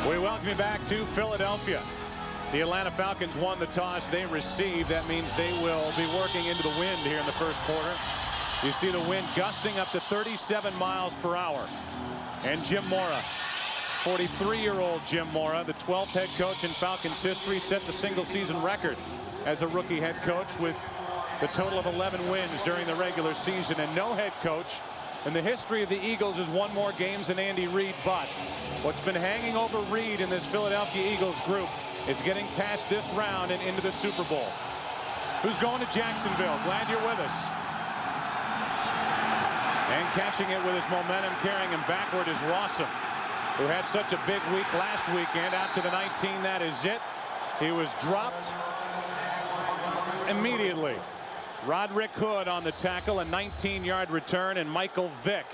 We welcome you back to Philadelphia. The Atlanta Falcons won the toss. They received. That means they will be working into the wind here in the first quarter. You see the wind gusting up to 37 miles per hour. And Jim Mora, 43-year-old Jim Mora, the 12th head coach in Falcons history, set the single-season record as a rookie head coach with the total of 11 wins during the regular season. And no head coach in the history of the Eagles has won more games than Andy Reid. But what's been hanging over Reid in this Philadelphia Eagles group is getting past this round and into the Super Bowl. Who's going to Jacksonville? Glad you're with us. And catching it with his momentum, carrying him backward, is Rawson, who had such a big week last weekend. Out to the 19, that is it. He was dropped immediately. Roderick Hood on the tackle, a 19-yard return, and Michael Vick,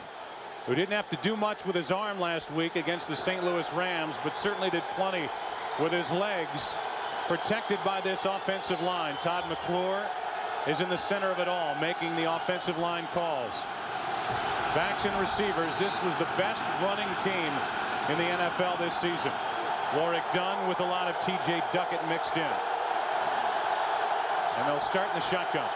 who didn't have to do much with his arm last week against the St. Louis Rams, but certainly did plenty with his legs, protected by this offensive line. Todd McClure is in the center of it all, making the offensive line calls. Backs and receivers, this was the best running team in the NFL this season. Warwick Dunn with a lot of T.J. Duckett mixed in. And they'll start in the shotgun.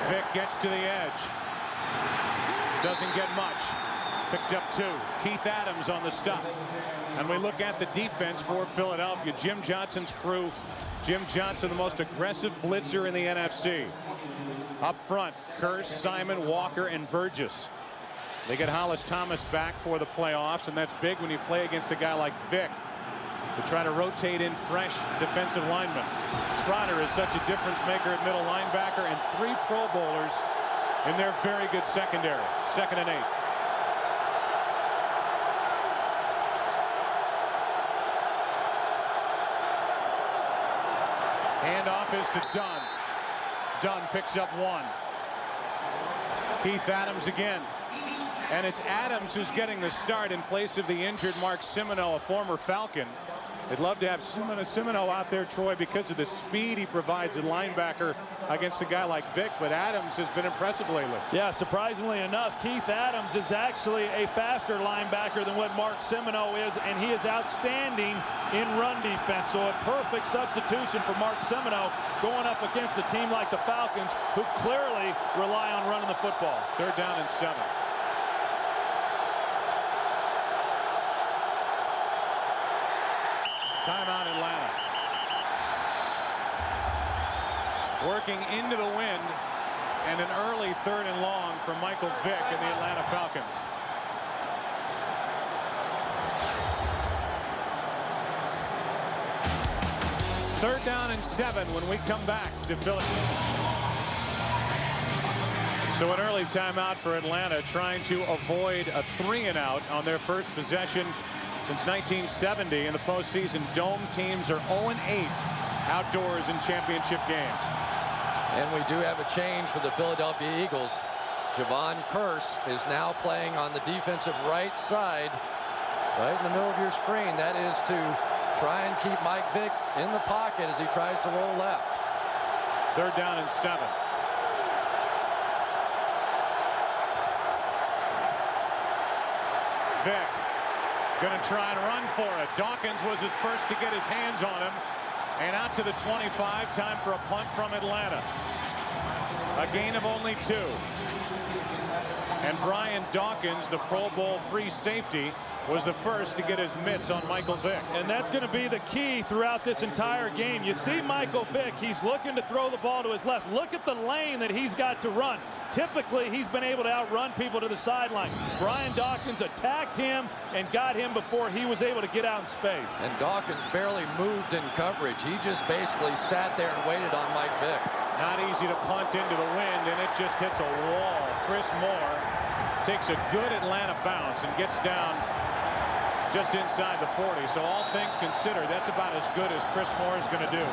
Vick gets to the edge. Doesn't get much. Picked up 2. Keith Adams on the stop. And we look at the defense for Philadelphia. Jim Johnson's crew. Jim Johnson, the most aggressive blitzer in the NFC. Up front, Kearse, Simon, Walker, and Burgess. They get Hollis Thomas back for the playoffs, and that's big when you play against a guy like Vick to try to rotate in fresh defensive linemen. Trotter is such a difference maker at middle linebacker, and 3 Pro Bowlers in their very good secondary. 2nd and 8. Handoff is to Dunn. Dunn picks up 1. Keith Adams again. And it's Adams who's getting the start in place of the injured Mark Semino, a former Falcon. They'd love to have Semino out there, Troy, because of the speed he provides at linebacker against a guy like Vick, but Adams has been impressive lately. Yeah, surprisingly enough, Keith Adams is actually a faster linebacker than what Mark Semino is, and he is outstanding in run defense. So a perfect substitution for Mark Semino going up against a team like the Falcons, who clearly rely on running the football. 3rd down and 7. Timeout Atlanta. Working into the wind, and an early 3rd and long from Michael Vick and the Atlanta Falcons. Third down and 7 when we come back to Philadelphia. So an early timeout for Atlanta, trying to avoid a 3-and-out on their first possession since 1970 in the postseason. Dome teams are 0-8 outdoors in championship games. And we do have a change for the Philadelphia Eagles. Javon Kearse is now playing on the defensive right side, right in the middle of your screen. That is to try and keep Mike Vick in the pocket as he tries to roll left. 3rd down and 7. Vick going to try and run for it. Dawkins was his first to get his hands on him. And out to the 25. Time for a punt from Atlanta. A gain of only 2. And Brian Dawkins, the Pro Bowl free safety, was the first to get his mitts on Michael Vick. And that's going to be the key throughout this entire game. You see Michael Vick, he's looking to throw the ball to his left. Look at the lane that he's got to run. Typically, he's been able to outrun people to the sideline. Brian Dawkins attacked him and got him before he was able to get out in space. And Dawkins barely moved in coverage. He just basically sat there and waited on Mike Vick. Not easy to punt into the wind, and it just hits a wall. Chris Moore takes a good Atlanta bounce and gets down just inside the 40. So all things considered, that's about as good as Chris Moore is going to do.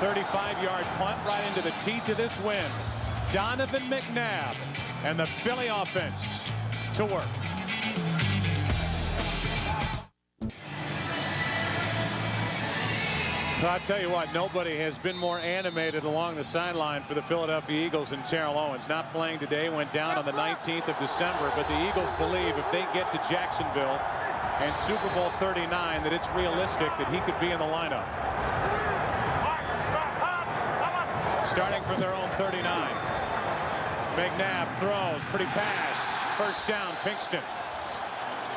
35-yard punt right into the teeth of this wind. Donovan McNabb and the Philly offense to work. So I'll tell you what, nobody has been more animated along the sideline for the Philadelphia Eagles than Terrell Owens. Not playing today, went down on the 19th of December, but the Eagles believe if they get to Jacksonville and Super Bowl 39 that it's realistic that he could be in the lineup. Starting from their own 39. McNabb throws, pretty pass, first down, Pinkston.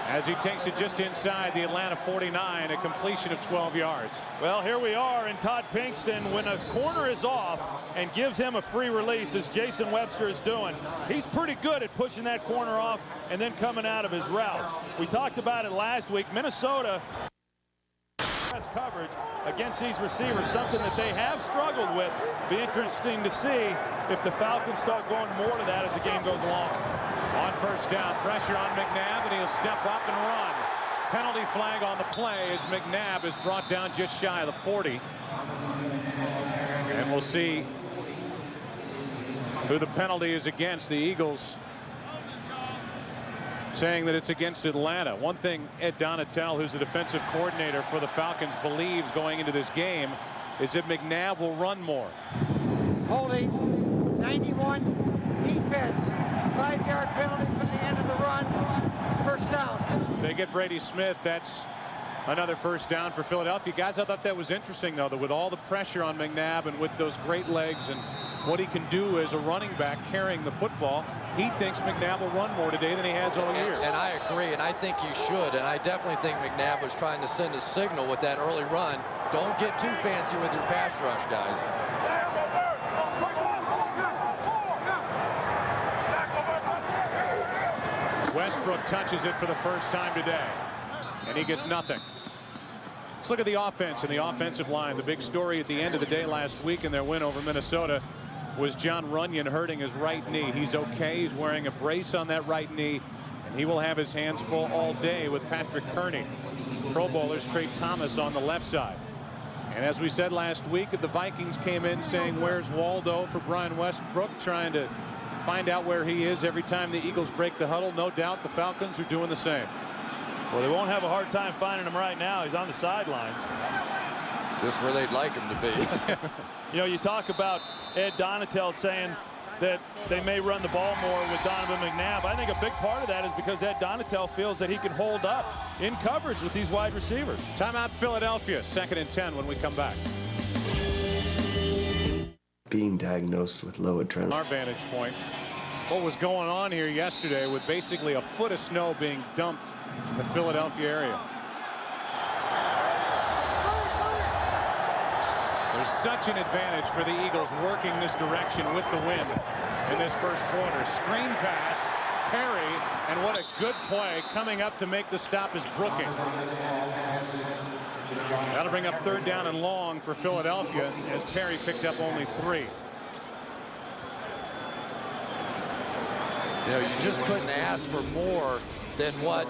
As he takes it just inside the Atlanta 49, a completion of 12 yards. Well, here we are, and Todd Pinkston, when a corner is off and gives him a free release, as Jason Webster is doing, he's pretty good at pushing that corner off and then coming out of his routes. We talked about it last week. Minnesota coverage against these receivers, something that they have struggled with. Be interesting to see if the Falcons start going more to that as the game goes along. On first down, pressure on McNabb, and he'll step up and run. Penalty flag on the play as McNabb is brought down just shy of the 40. And we'll see who the penalty is against. The Eagles saying that it's against Atlanta. One thing Ed Donatel, who's the defensive coordinator for the Falcons, believes going into this game is that McNabb will run more. Holding, 91, defense, 5-yard penalty from the end of the run, first down. They get Brady Smith. That's another first down for Philadelphia. Guys, I thought that was interesting, though, that with all the pressure on McNabb and with those great legs and what he can do as a running back carrying the football, he thinks McNabb will run more today than he has all year. And I agree, and I think he should. And I definitely think McNabb was trying to send a signal with that early run. Don't get too fancy with your pass rush, guys. Westbrook touches it for the first time today, and he gets nothing. Let's look at the offense and the offensive line. The big story at the end of the day last week in their win over Minnesota was John Runyon hurting his right knee. He's okay. He's wearing a brace on that right knee, and he will have his hands full all day with Patrick Kearney. Pro Bowlers Trey Thomas on the left side. And as we said last week, the Vikings came in saying, where's Waldo, for Brian Westbrook, trying to find out where he is every time the Eagles break the huddle. No doubt the Falcons are doing the same. Well, they won't have a hard time finding him right now. He's on the sidelines. Just where they'd like him to be. You know, you talk about Ed Donatel saying that they may run the ball more with Donovan McNabb. I think a big part of that is because Ed Donatel feels that he can hold up in coverage with these wide receivers. Timeout Philadelphia, 2nd and 10 when we come back. Being diagnosed with low adrenaline. Our vantage point, what was going on here yesterday with basically a foot of snow being dumped in the Philadelphia area. There's such an advantage for the Eagles working this direction with the wind in this first quarter. Screen pass, Perry, and what a good play coming up to make the stop is Brooking. That'll bring up 3rd down and long for Philadelphia as Perry picked up only 3. You know, you just couldn't ask for more than what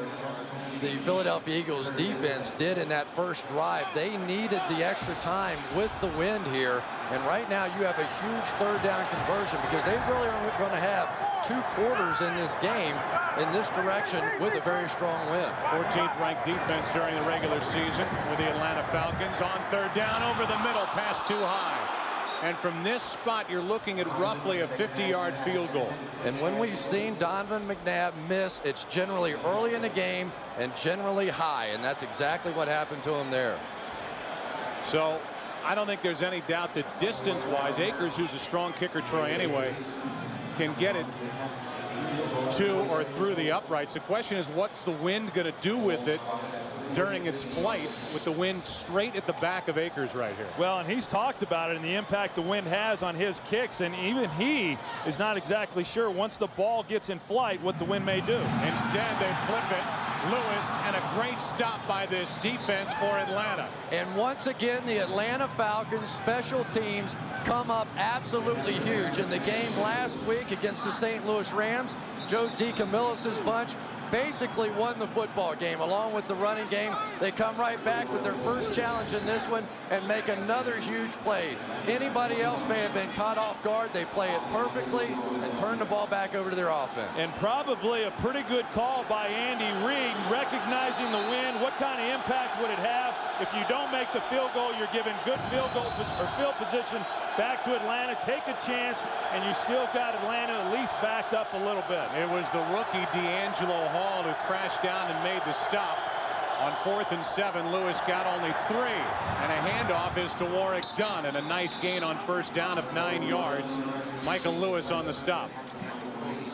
the Philadelphia Eagles defense did in that first drive. They needed the extra time with the wind here, and right now you have a huge 3rd down conversion because they really are going to have 2 quarters in this game in this direction with a very strong wind. 14th ranked defense during the regular season with the Atlanta Falcons. On 3rd down, over the middle, pass too high. And from this spot, you're looking at roughly a 50-yard field goal. And when we've seen Donovan McNabb miss, it's generally early in the game and generally high, and that's exactly what happened to him there. So I don't think there's any doubt that distance-wise, Akers, who's a strong kicker, Troy, anyway, can get it to or through the uprights. The question is, what's the wind going to do with it during its flight, with the wind straight at the back of Akers right here? Well, and he's talked about it and the impact the wind has on his kicks, and even he is not exactly sure once the ball gets in flight what the wind may do. Instead, they flip it. Lewis, and a great stop by this defense for Atlanta. And once again, the Atlanta Falcons special teams come up absolutely huge. In the game last week against the St. Louis Rams, Joe DeCamillis' bunch basically won the football game along with the running game. They come right back with their first challenge in this one and make another huge play. Anybody else may have been caught off guard. They play it perfectly and turn the ball back over to their offense. And probably a pretty good call by Andy Reid, recognizing the win. What kind of impact would it have? If you don't make the field goal, you're given good field position back to Atlanta. Take a chance, and you still got Atlanta at least backed up a little bit. It was the rookie D'Angelo Hall who crashed down and made the stop. On 4th and 7, Lewis got only 3. And a handoff is to Warrick Dunn, and a nice gain on first down of 9 yards. Michael Lewis on the stop.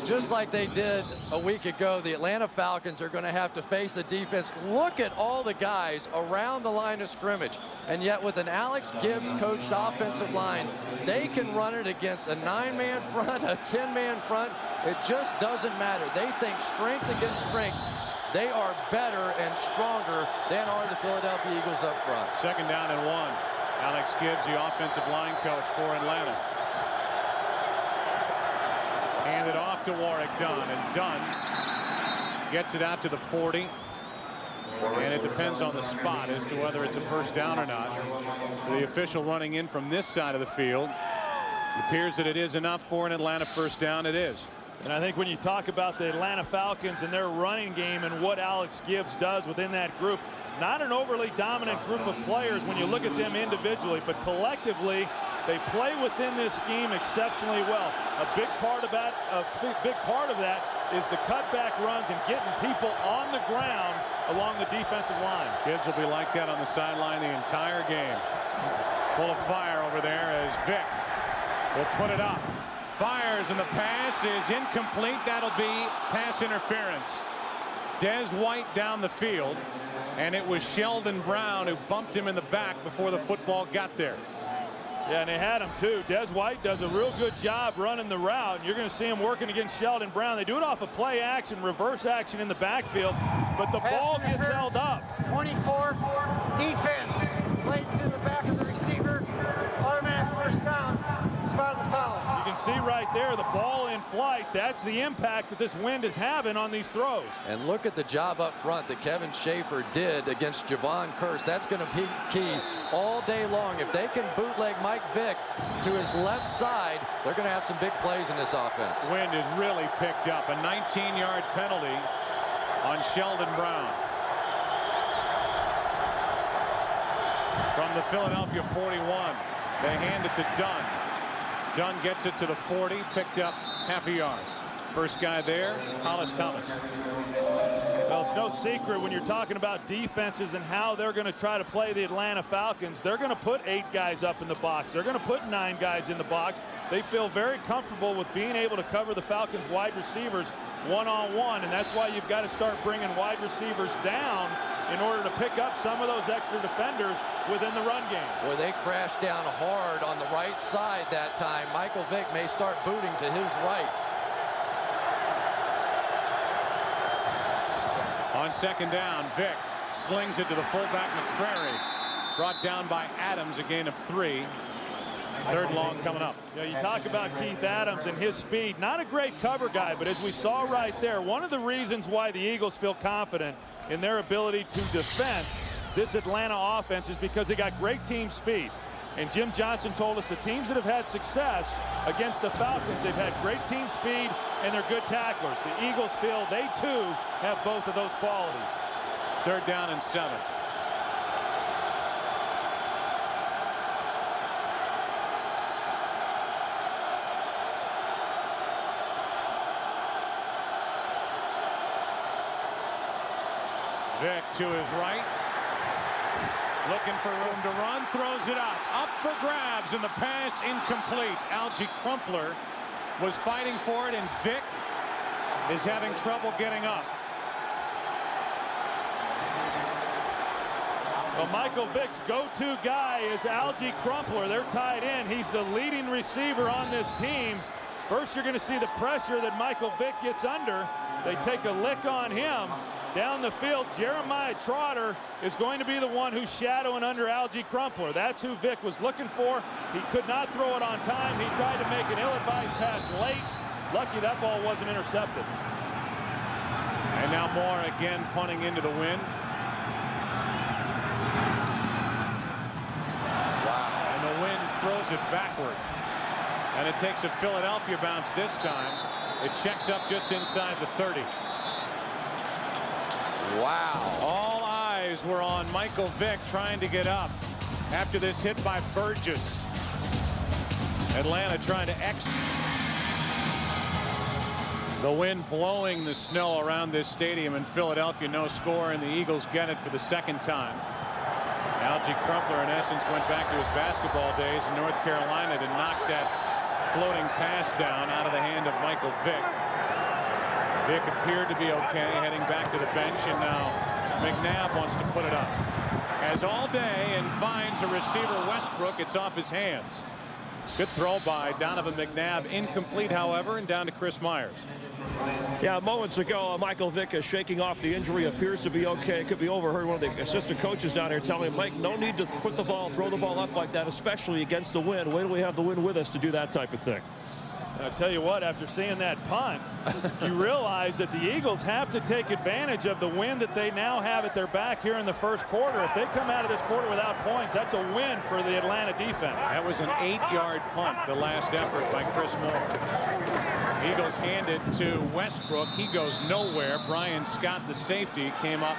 Just like they did a week ago, the Atlanta Falcons are going to have to face a defense. Look at all the guys around the line of scrimmage. And yet with an Alex Gibbs coached offensive line, they can run it against a 9-man front, a 10-man front. It just doesn't matter. They think strength against strength. They are better and stronger than are the Philadelphia Eagles up front. 2nd down and 1. Alex Gibbs, the offensive line coach for Atlanta. Handed off to Warrick Dunn, and Dunn gets it out to the 40. And it depends on the spot as to whether it's a first down or not. The official running in from this side of the field. It appears that it is enough for an Atlanta first down. It is. And I think when you talk about the Atlanta Falcons and their running game and what Alex Gibbs does within that group, not an overly dominant group of players when you look at them individually, but collectively they play within this scheme exceptionally well. A big part of that is the cutback runs and getting people on the ground along the defensive line. Gibbs will be like that on the sideline the entire game. Full of fire over there as Vick will put it up. Fires, and the pass is incomplete. That'll be pass interference. Des White down the field, and it was Sheldon Brown who bumped him in the back before the football got there. Yeah, and they had him too. Des White does a real good job running the route. You're going to see him working against Sheldon Brown. They do it off of play action, reverse action in the backfield, but the ball gets held up. 24, defense, played to the back of the receiver, automatic first down, spot the foul. You can see right there the ball in flight. That's the impact that this wind is having on these throws. And look at the job up front that Kevin Schaefer did against Javon Curse. That's going to be key all day long. If they can bootleg Mike Vick to his left side, they're going to have some big plays in this offense. Wind is really picked up. A 19-yard penalty on Sheldon Brown. From the Philadelphia 41, they hand it to Dunn. Dunn gets it to the 40, picked up half a yard. First guy there, Hollis Thomas. Well, it's no secret when you're talking about defenses and how they're going to try to play the Atlanta Falcons. They're going to put 8 guys up in the box. They're going to put 9 guys in the box. They feel very comfortable with being able to cover the Falcons wide receivers one-on-one, and that's why you've got to start bringing wide receivers down in order to pick up some of those extra defenders within the run game. Well, they crashed down hard on the right side that time. Michael Vick may start booting to his right. On 2nd down, Vick slings it to the fullback McCrary. Brought down by Adams, a gain of 3. 3rd long coming up. Yeah, you talk about Keith Adams and his speed. Not a great cover guy, but as we saw right there, one of the reasons why the Eagles feel confident in their ability to defense this Atlanta offense is because they got great team speed. And Jim Johnson told us the teams that have had success against the Falcons, they've had great team speed and they're good tacklers. The Eagles feel they too have both of those qualities. 3rd down and 7. Vick to his right. Looking for room to run. Throws it up for grabs, and the pass incomplete. Algie Crumpler was fighting for it, and Vick is having trouble getting up. Well, Michael Vick's go-to guy is Algie Crumpler. They're tied in. He's the leading receiver on this team. First, you're going to see the pressure that Michael Vick gets under. They take a lick on him. Down the field, Jeremiah Trotter is going to be the one who's shadowing under Algie Crumpler. That's who Vick was looking for. He could not throw it on time. He tried to make an ill-advised pass late. Lucky that ball wasn't intercepted. And now Moore again punting into the wind. Wow. And the wind throws it backward. And it takes a Philadelphia bounce this time. It checks up just inside the 30. Wow. All eyes were on Michael Vick trying to get up after this hit by Burgess. Atlanta trying to exit. The wind blowing the snow around this stadium in Philadelphia. No score, and the Eagles get it for the second time. Algie Crumpler, in essence, went back to his basketball days in North Carolina to knock that floating pass down out of the hand of Michael Vick. Vick appeared to be okay, heading back to the bench, and now McNabb wants to put it up. As all day, and finds a receiver, Westbrook. It's off his hands. Good throw by Donovan McNabb. Incomplete, however, and down to Chris Myers. Yeah, moments ago, Michael Vick is shaking off the injury, appears to be okay. Could be overheard. One of the assistant coaches down here telling him, Mike, no need to put the ball, throw the ball up like that, especially against the wind. Wait till we have the wind with us to do that type of thing. I'll tell you what, after seeing that punt, you realize that the Eagles have to take advantage of the wind that they now have at their back here in the first quarter. If they come out of this quarter without points, that's a win for the Atlanta defense. That was an 8-yard punt, the last effort by Chris Moore. Eagles hand it to Westbrook. He goes nowhere. Brian Scott, the safety, came up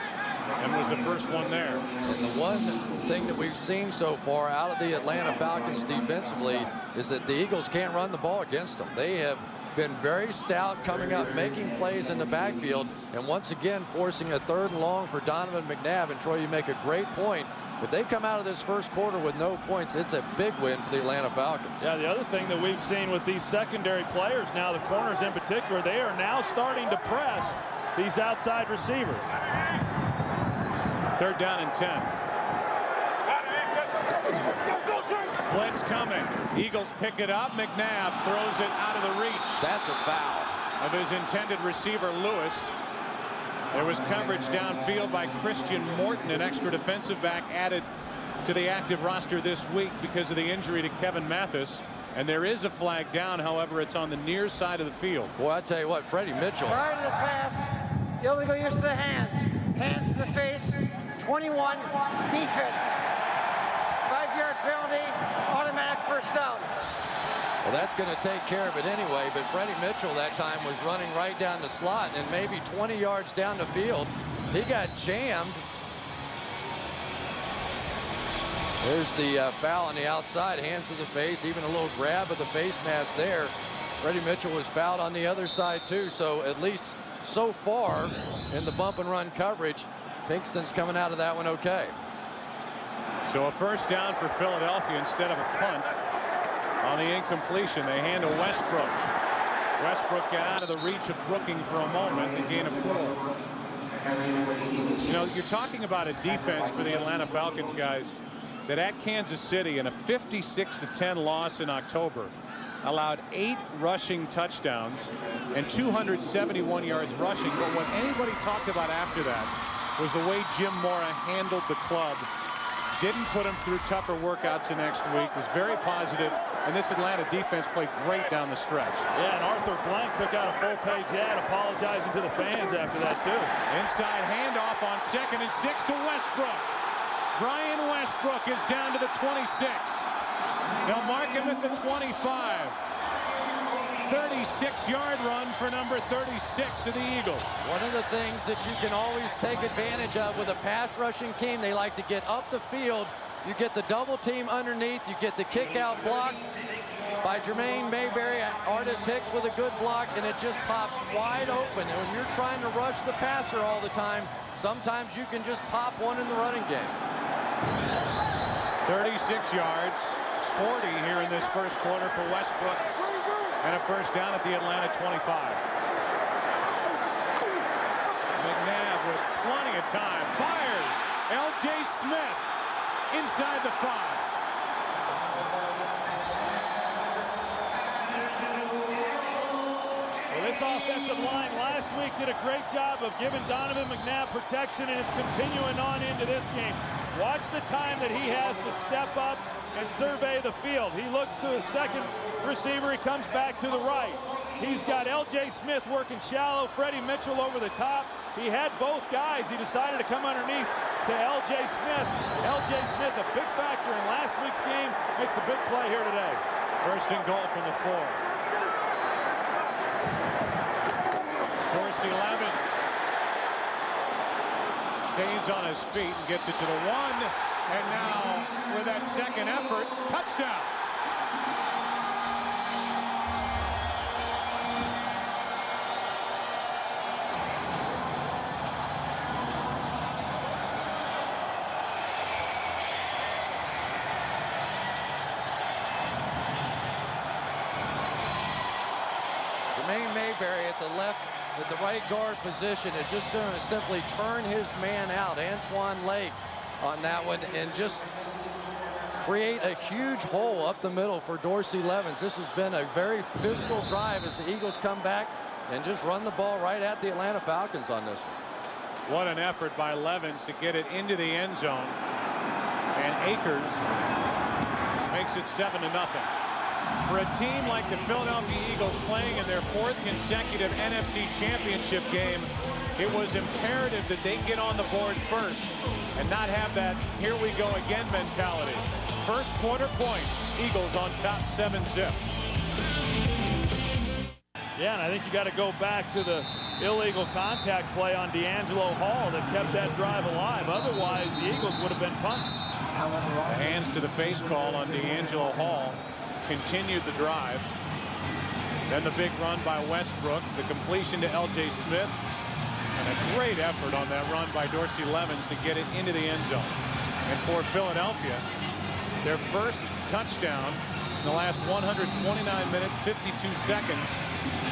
and was the first one there. And the one thing that we've seen so far out of the Atlanta Falcons defensively is that the Eagles can't run the ball against them. They have been very stout coming up, making plays in the backfield, and once again forcing a 3rd and long for Donovan McNabb. And Troy, you make a great point. If they come out of this first quarter with no points, it's a big win for the Atlanta Falcons. Yeah, the other thing that we've seen with these secondary players now, the corners in particular, they are now starting to press these outside receivers. 3rd down and 10. Blitz coming. Eagles pick it up. McNabb throws it out of the reach That's a foul of his intended receiver, Lewis. There was coverage downfield by Christian Morton, an extra defensive back added to the active roster this week because of the injury to Kevin Mathis. And there is a flag down. However, it's on the near side of the field. Boy, I tell you what, Freddie Mitchell. Prior to the pass, illegal use of the hands. Hands to the face. 21. Defense. 5-yard penalty. Automatic first down. Well, that's going to take care of it anyway, but Freddie Mitchell that time was running right down the slot, and maybe 20 yards down the field. He got jammed. There's the foul on the outside, hands to the face, even a little grab of the face mask there. Freddie Mitchell was fouled on the other side too, so at least so far in the bump and run coverage, Pinkston's coming out of that one okay. So a first down for Philadelphia instead of a punt. On the incompletion, they hand to Westbrook. Westbrook got out of the reach of Brooking for a moment and gain of 4. You know, you're talking about a defense for the Atlanta Falcons, guys, that at Kansas City in a 56-10 loss in October allowed 8 rushing touchdowns and 271 yards rushing. But what anybody talked about after that was the way Jim Mora handled the club. Didn't put him through tougher workouts the next week. Was very positive. And this Atlanta defense played great down the stretch. Yeah, and Arthur Blank took out a full-page ad apologizing to the fans after that, too. Inside handoff on 2nd and 6 to Westbrook. Brian Westbrook is down to the 26. They'll mark him at the 25. 36-yard run for number 36 of the Eagles. One of the things that you can always take advantage of with a pass rushing team, they like to get up the field. You get the double team underneath. You get the kick out block by Jermaine Mayberry. Artis Hicks with a good block, and it just pops wide open. And when you're trying to rush the passer all the time, sometimes you can just pop one in the running game. 36 yards, 40 here in this first quarter for Westbrook, and a first down at the Atlanta 25. McNabb with plenty of time. Fires. L.J. Smith inside the 5. Well, this offensive line last week did a great job of giving Donovan McNabb protection, and it's continuing on into this game. Watch the time that he has to step up and survey the field. He looks to his second receiver. He comes back to the right. He's got L.J. Smith working shallow, Freddie Mitchell over the top. He had both guys. He decided to come underneath to L.J. Smith. L.J. Smith, a big factor in last week's game, makes a big play here today. First and goal from the 4. Dorsey Levens stays on his feet and gets it to the 1. And now, with that second effort, touchdown. Mayberry at the left, at the right guard position is just going to simply turn his man out, Antoine Lake, on that one, and just create a huge hole up the middle for Dorsey Levens. This has been a very physical drive as the Eagles come back and just run the ball right at the Atlanta Falcons on this one. What an effort by Levens to get it into the end zone. And Akers makes it 7-0. For a team like the Philadelphia Eagles playing in their 4th consecutive NFC Championship game, it was imperative that they get on the board first and not have that here we go again mentality. First quarter points, Eagles on top 7-zip. Yeah, and I think you got to go back to the illegal contact play on D'Angelo Hall that kept that drive alive. Otherwise, the Eagles would have been punted. The hands to the face call on D'Angelo Hall continued the drive. Then the big run by Westbrook, the completion to L.J. Smith, and a great effort on that run by Dorsey Levens to get it into the end zone. And for Philadelphia, their first touchdown in the last 129 minutes, 52 seconds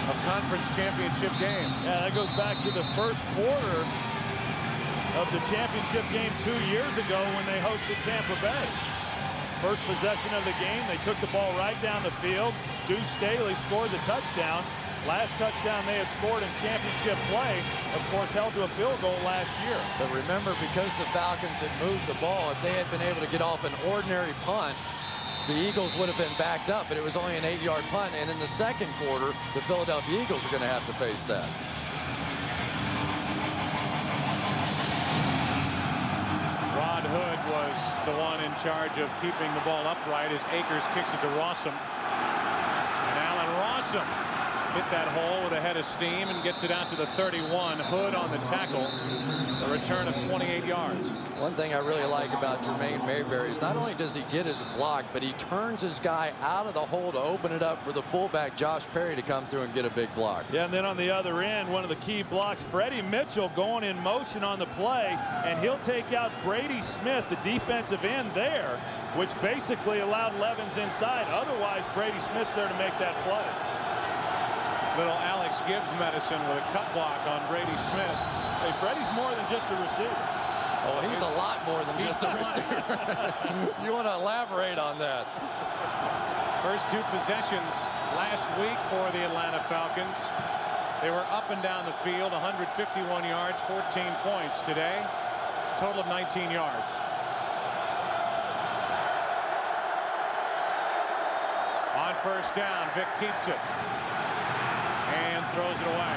of conference championship game. Yeah, that goes back to the first quarter of the championship game 2 years ago when they hosted Tampa Bay. First possession of the game, they took the ball right down the field. Deuce Staley scored the touchdown. Last touchdown they had scored in championship play, of course, held to a field goal last year. But remember, because the Falcons had moved the ball, if they had been able to get off an ordinary punt, the Eagles would have been backed up, but it was only an 8-yard punt. And in the second quarter, the Philadelphia Eagles are going to have to face that. Rod Hood was the one in charge of keeping the ball upright as Akers kicks it to Rossum. And Allen Rossum hit that hole with a head of steam and gets it out to the 31. Hood on the tackle. A return of 28 yards. One thing I really like about Jermaine Mayberry is not only does he get his block, but he turns his guy out of the hole to open it up for the fullback, Josh Perry, to come through and get a big block. Yeah, and then on the other end, one of the key blocks, Freddie Mitchell going in motion on the play, and he'll take out Brady Smith, the defensive end there, which basically allowed Levens inside. Otherwise, Brady Smith's there to make that play. Little Alex Gibbs medicine with a cut block on Brady Smith. Hey, Freddie's more than just a receiver. Oh, he's a lot more than just a receiver. You want to elaborate on that? First 2 possessions last week for the Atlanta Falcons. They were up and down the field, 151 yards, 14 points today. Total of 19 yards. On first down, Vic keeps it and throws it away.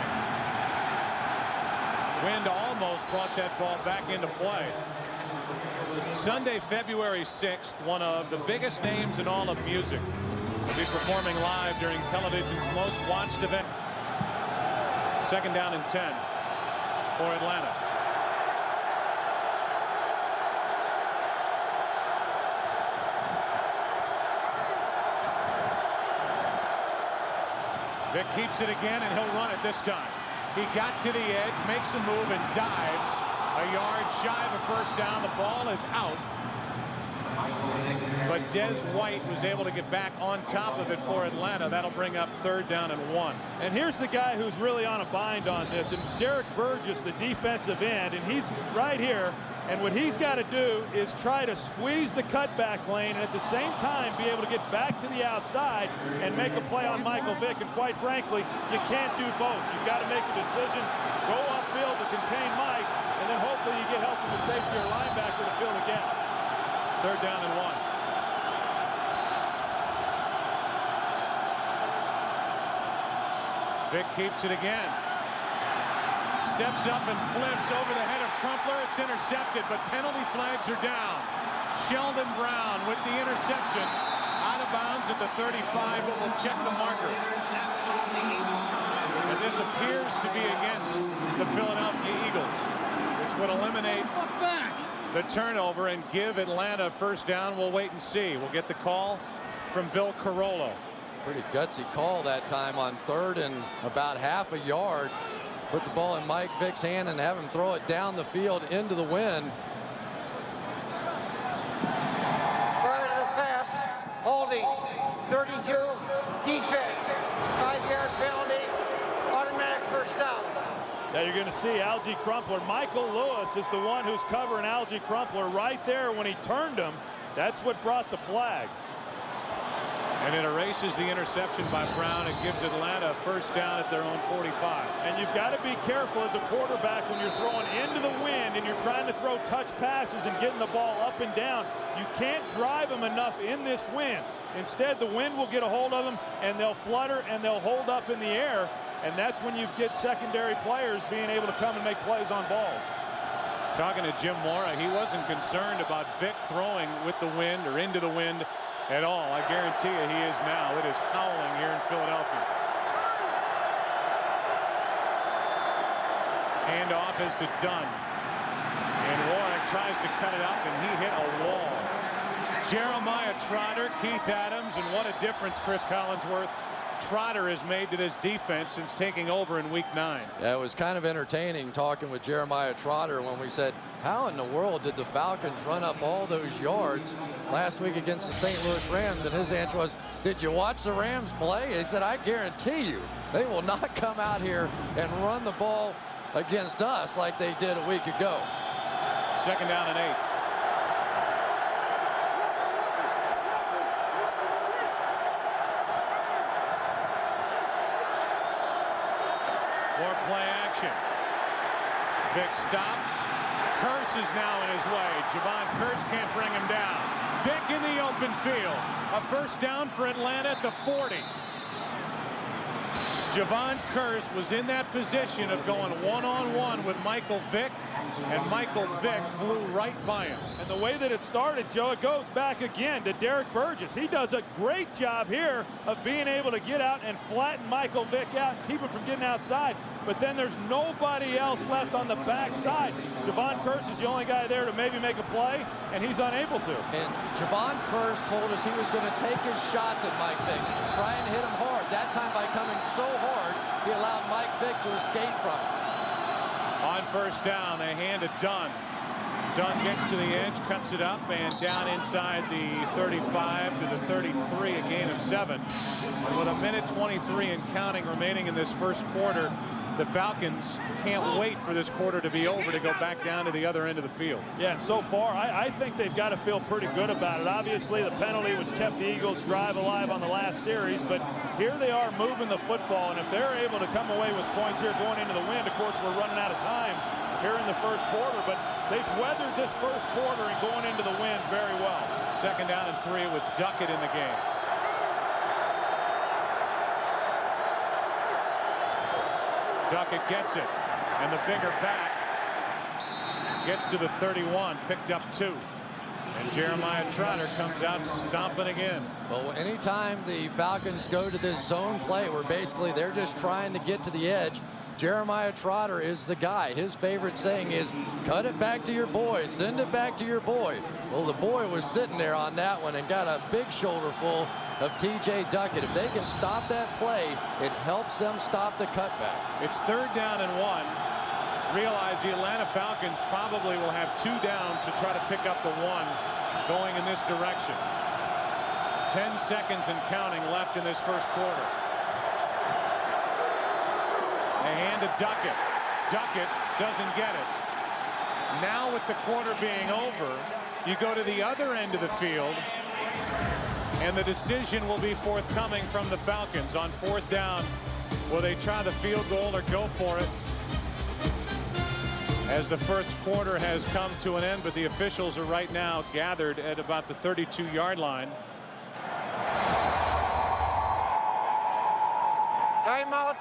Wind almost brought that ball back into play. Sunday, February 6th, one of the biggest names in all of music will be performing live during television's most watched event. Second down and 10 for Atlanta. Vic keeps it again, and he'll run it this time. He got to the edge, makes a move, and dives. A yard shy of a first down. The ball is out. But Des White was able to get back on top of it for Atlanta. That'll bring up 3rd down and 1. And here's the guy who's really on a bind on this. It's Derek Burgess, the defensive end, and he's right here. And what he's got to do is try to squeeze the cutback lane and at the same time be able to get back to the outside and make a play on Michael Vick. And quite frankly, you can't do both. You've got to make a decision, go upfield to contain Mike, and then hopefully you get help from the safety or linebacker to fill the gap. 3rd down and 1. Vick keeps it again. Steps up and flips over the head of Crumpler. It's intercepted, but penalty flags are down. Sheldon Brown with the interception. Out of bounds at the 35, but we'll check the marker. And this appears to be against the Philadelphia Eagles, which would eliminate the turnover and give Atlanta a first down. We'll wait and see. We'll get the call from Bill Carollo. Pretty gutsy call that time on 3rd and about half a yard. Put the ball in Mike Vick's hand and have him throw it down the field into the wind. Prior to the pass, holding, 32, defense, 5-yard penalty, automatic first down. Now you're going to see Algie Crumpler. Michael Lewis is the one who's covering Algie Crumpler right there when he turned him. That's what brought the flag. And it erases the interception by Brown. It gives Atlanta a first down at their own 45. And you've got to be careful as a quarterback when you're throwing into the wind and you're trying to throw touch passes and getting the ball up and down. You can't drive them enough in this wind. Instead, the wind will get a hold of them, and they'll flutter and they'll hold up in the air. And that's when you get secondary players being able to come and make plays on balls. Talking to Jim Mora, he wasn't concerned about Vick throwing with the wind or into the wind at all. I guarantee you he is now. It is howling here in Philadelphia. Handoff is to Dunn. And Warwick tries to cut it up, and he hit a wall. Jeremiah Trotter, Keith Adams, and what a difference Chris Collinsworth Trotter has made to this defense since taking over in week 9. Yeah, it was kind of entertaining talking with Jeremiah Trotter when we said, how in the world did the Falcons run up all those yards last week against the St. Louis Rams? And his answer was, did you watch the Rams play? He said, I guarantee you they will not come out here and run the ball against us like they did a week ago. 2nd down and 8. More play action. Vick stops. Curse is now in his way. Javon Curse can't bring him down. Vick in the open field. A first down for Atlanta at the 40. Javon Curse was in that position of going one-on-one with Michael Vick, and Michael Vick blew right by him. And the way that it started, Joe, it goes back again to Derek Burgess. He does a great job here of being able to get out and flatten Michael Vick out and keep him from getting outside. But then there's nobody else left on the backside. Javon Curse is the only guy there to maybe make a play, and he's unable to. And Javon Curse told us he was going to take his shots at Mike Vick, trying to hit him hard. That time by coming so hard, he allowed Mike Vick to escape from him. On first down, they hand it Dunn. Dunn gets to the edge, cuts it up, and down inside the 35 to the 33, a gain of 7. And with 1:23 and counting remaining in this first quarter, the Falcons can't wait for this quarter to be over to go back down to the other end of the field. Yeah, and so far, I think they've got to feel pretty good about it. Obviously, the penalty which kept the Eagles' drive alive on the last series, but here they are moving the football, and if they're able to come away with points here going into the wind, of course, we're running out of time here in the first quarter, but they've weathered this first quarter and going into the wind very well. 2nd down and 3 with Duckett in the game. Duckett gets it, and the bigger back gets to the 31, picked up 2. And Jeremiah Trotter comes out stomping again. Well, anytime the Falcons go to this zone play where basically they're just trying to get to the edge, Jeremiah Trotter is the guy. His favorite saying is, cut it back to your boy, send it back to your boy. Well, the boy was sitting there on that one and got a big shoulder full of T.J. Duckett. If they can stop that play, it helps them stop the cutback. It's 3rd down and 1. Realize the Atlanta Falcons probably will have 2 downs to try to pick up the 1 going in this direction. 10 seconds and counting left in this first quarter. A hand to Duckett. Duckett doesn't get it. Now with the quarter being over, you go to the other end of the field, and the decision will be forthcoming from the Falcons on 4th down. Will they try the field goal or go for it? As the first quarter has come to an end, but the officials are right now gathered at about the 32-yard line. Timeout.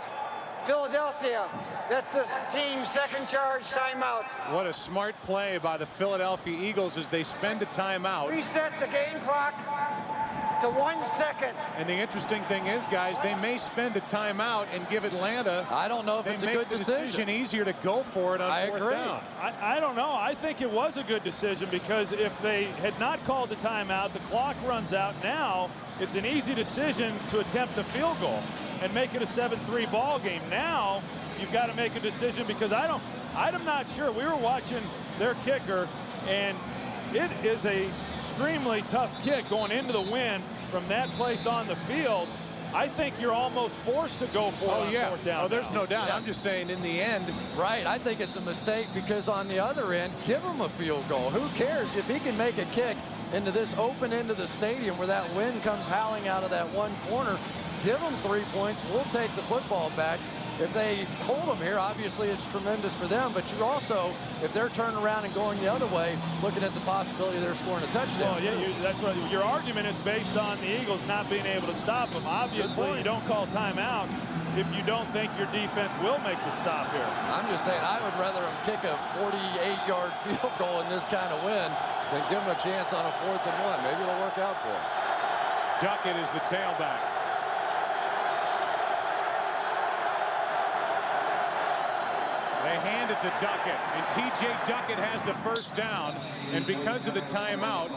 Philadelphia, that's the team's second charge timeout. What a smart play by the Philadelphia Eagles as they spend a timeout. Reset the game clock to 1 second. And the interesting thing is, guys, they may spend a timeout and give Atlanta. I don't know if it's a good decision. Easier to go for it on fourth down. I don't know. I think it was a good decision because if they had not called the timeout, the clock runs out. Now it's an easy decision to attempt a field goal and make it a 7-3 ball game. Now you've got to make a decision because I'm not sure. We were watching their kicker, and it is a extremely tough kick going into the wind from that place on the field. I think you're almost forced to go for it on fourth down. Oh, there's no doubt. Yeah. I'm just saying in the end. Right. I think it's a mistake because on the other end, give him a field goal. Who cares if he can make a kick into this open end of the stadium where that wind comes howling out of that one corner. Give them 3 points. We'll take the football back. If they hold them here, obviously it's tremendous for them, but you're also, if they're turning around and going the other way, looking at the possibility they're scoring a touchdown. Well, yeah, that's what your argument is based on the Eagles not being able to stop them. Obviously, you don't call timeout if you don't think your defense will make the stop here. I'm just saying I would rather them kick a 48-yard field goal in this kind of wind than give them a chance on a 4th and 1. Maybe it'll work out for them. Duckett is the tailback. They hand it to Duckett, and T.J. Duckett has the first down. And because of the timeout,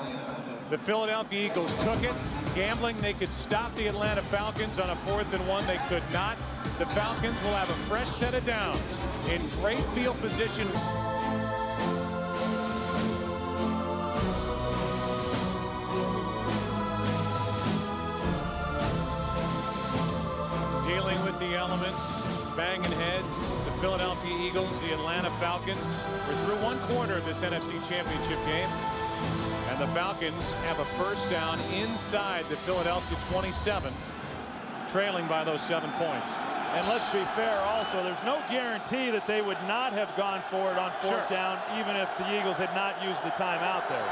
the Philadelphia Eagles took it, gambling they could stop the Atlanta Falcons on a 4th and 1. They could not. The Falcons will have a fresh set of downs in great field position. Dealing with the elements, banging heads, the Philadelphia Eagles, the Atlanta Falcons. We're through one quarter of this NFC Championship game. And the Falcons have a first down inside the Philadelphia 27, trailing by those 7 points. And let's be fair also, there's no guarantee that they would not have gone for it on fourth down, even if the Eagles had not used the timeout there.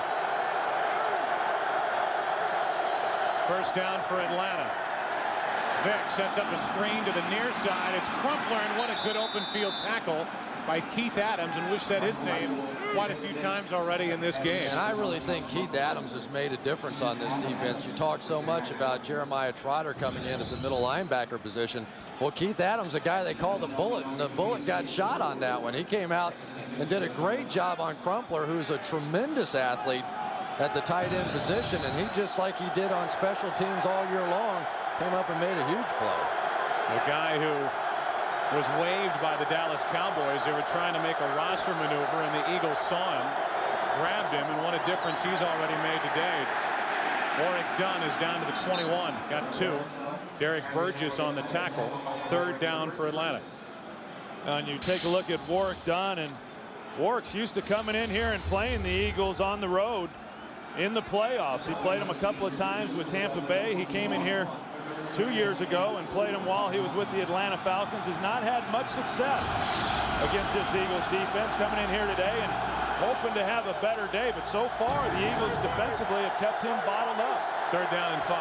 First down for Atlanta. Vick sets up a screen to the near side. It's Crumpler, and what a good open field tackle by Keith Adams, and we've said his name quite a few times already in this game. And I really think Keith Adams has made a difference on this defense. You talk so much about Jeremiah Trotter coming in at the middle linebacker position. Well, Keith Adams, a guy they call the Bullet, and the Bullet got shot on that one. He came out and did a great job on Crumpler, who's a tremendous athlete at the tight end position, and he, just like he did on special teams all year long, came up and made a huge play. The guy who was waived by the Dallas Cowboys. They were trying to make a roster maneuver, and the Eagles saw him, grabbed him, and what a difference he's already made today. Warwick Dunn is down to the 21. Got 2. Derek Burgess on the tackle. Third down for Atlanta. And you take a look at Warwick Dunn, and Warwick's used to coming in here and playing the Eagles on the road in the playoffs. He played them a couple of times with Tampa Bay. He came in here 2 years ago and played him while he was with the Atlanta Falcons. Has not had much success against this Eagles defense. Coming in here today and hoping to have a better day, but so far the Eagles defensively have kept him bottled up. Third down and 5.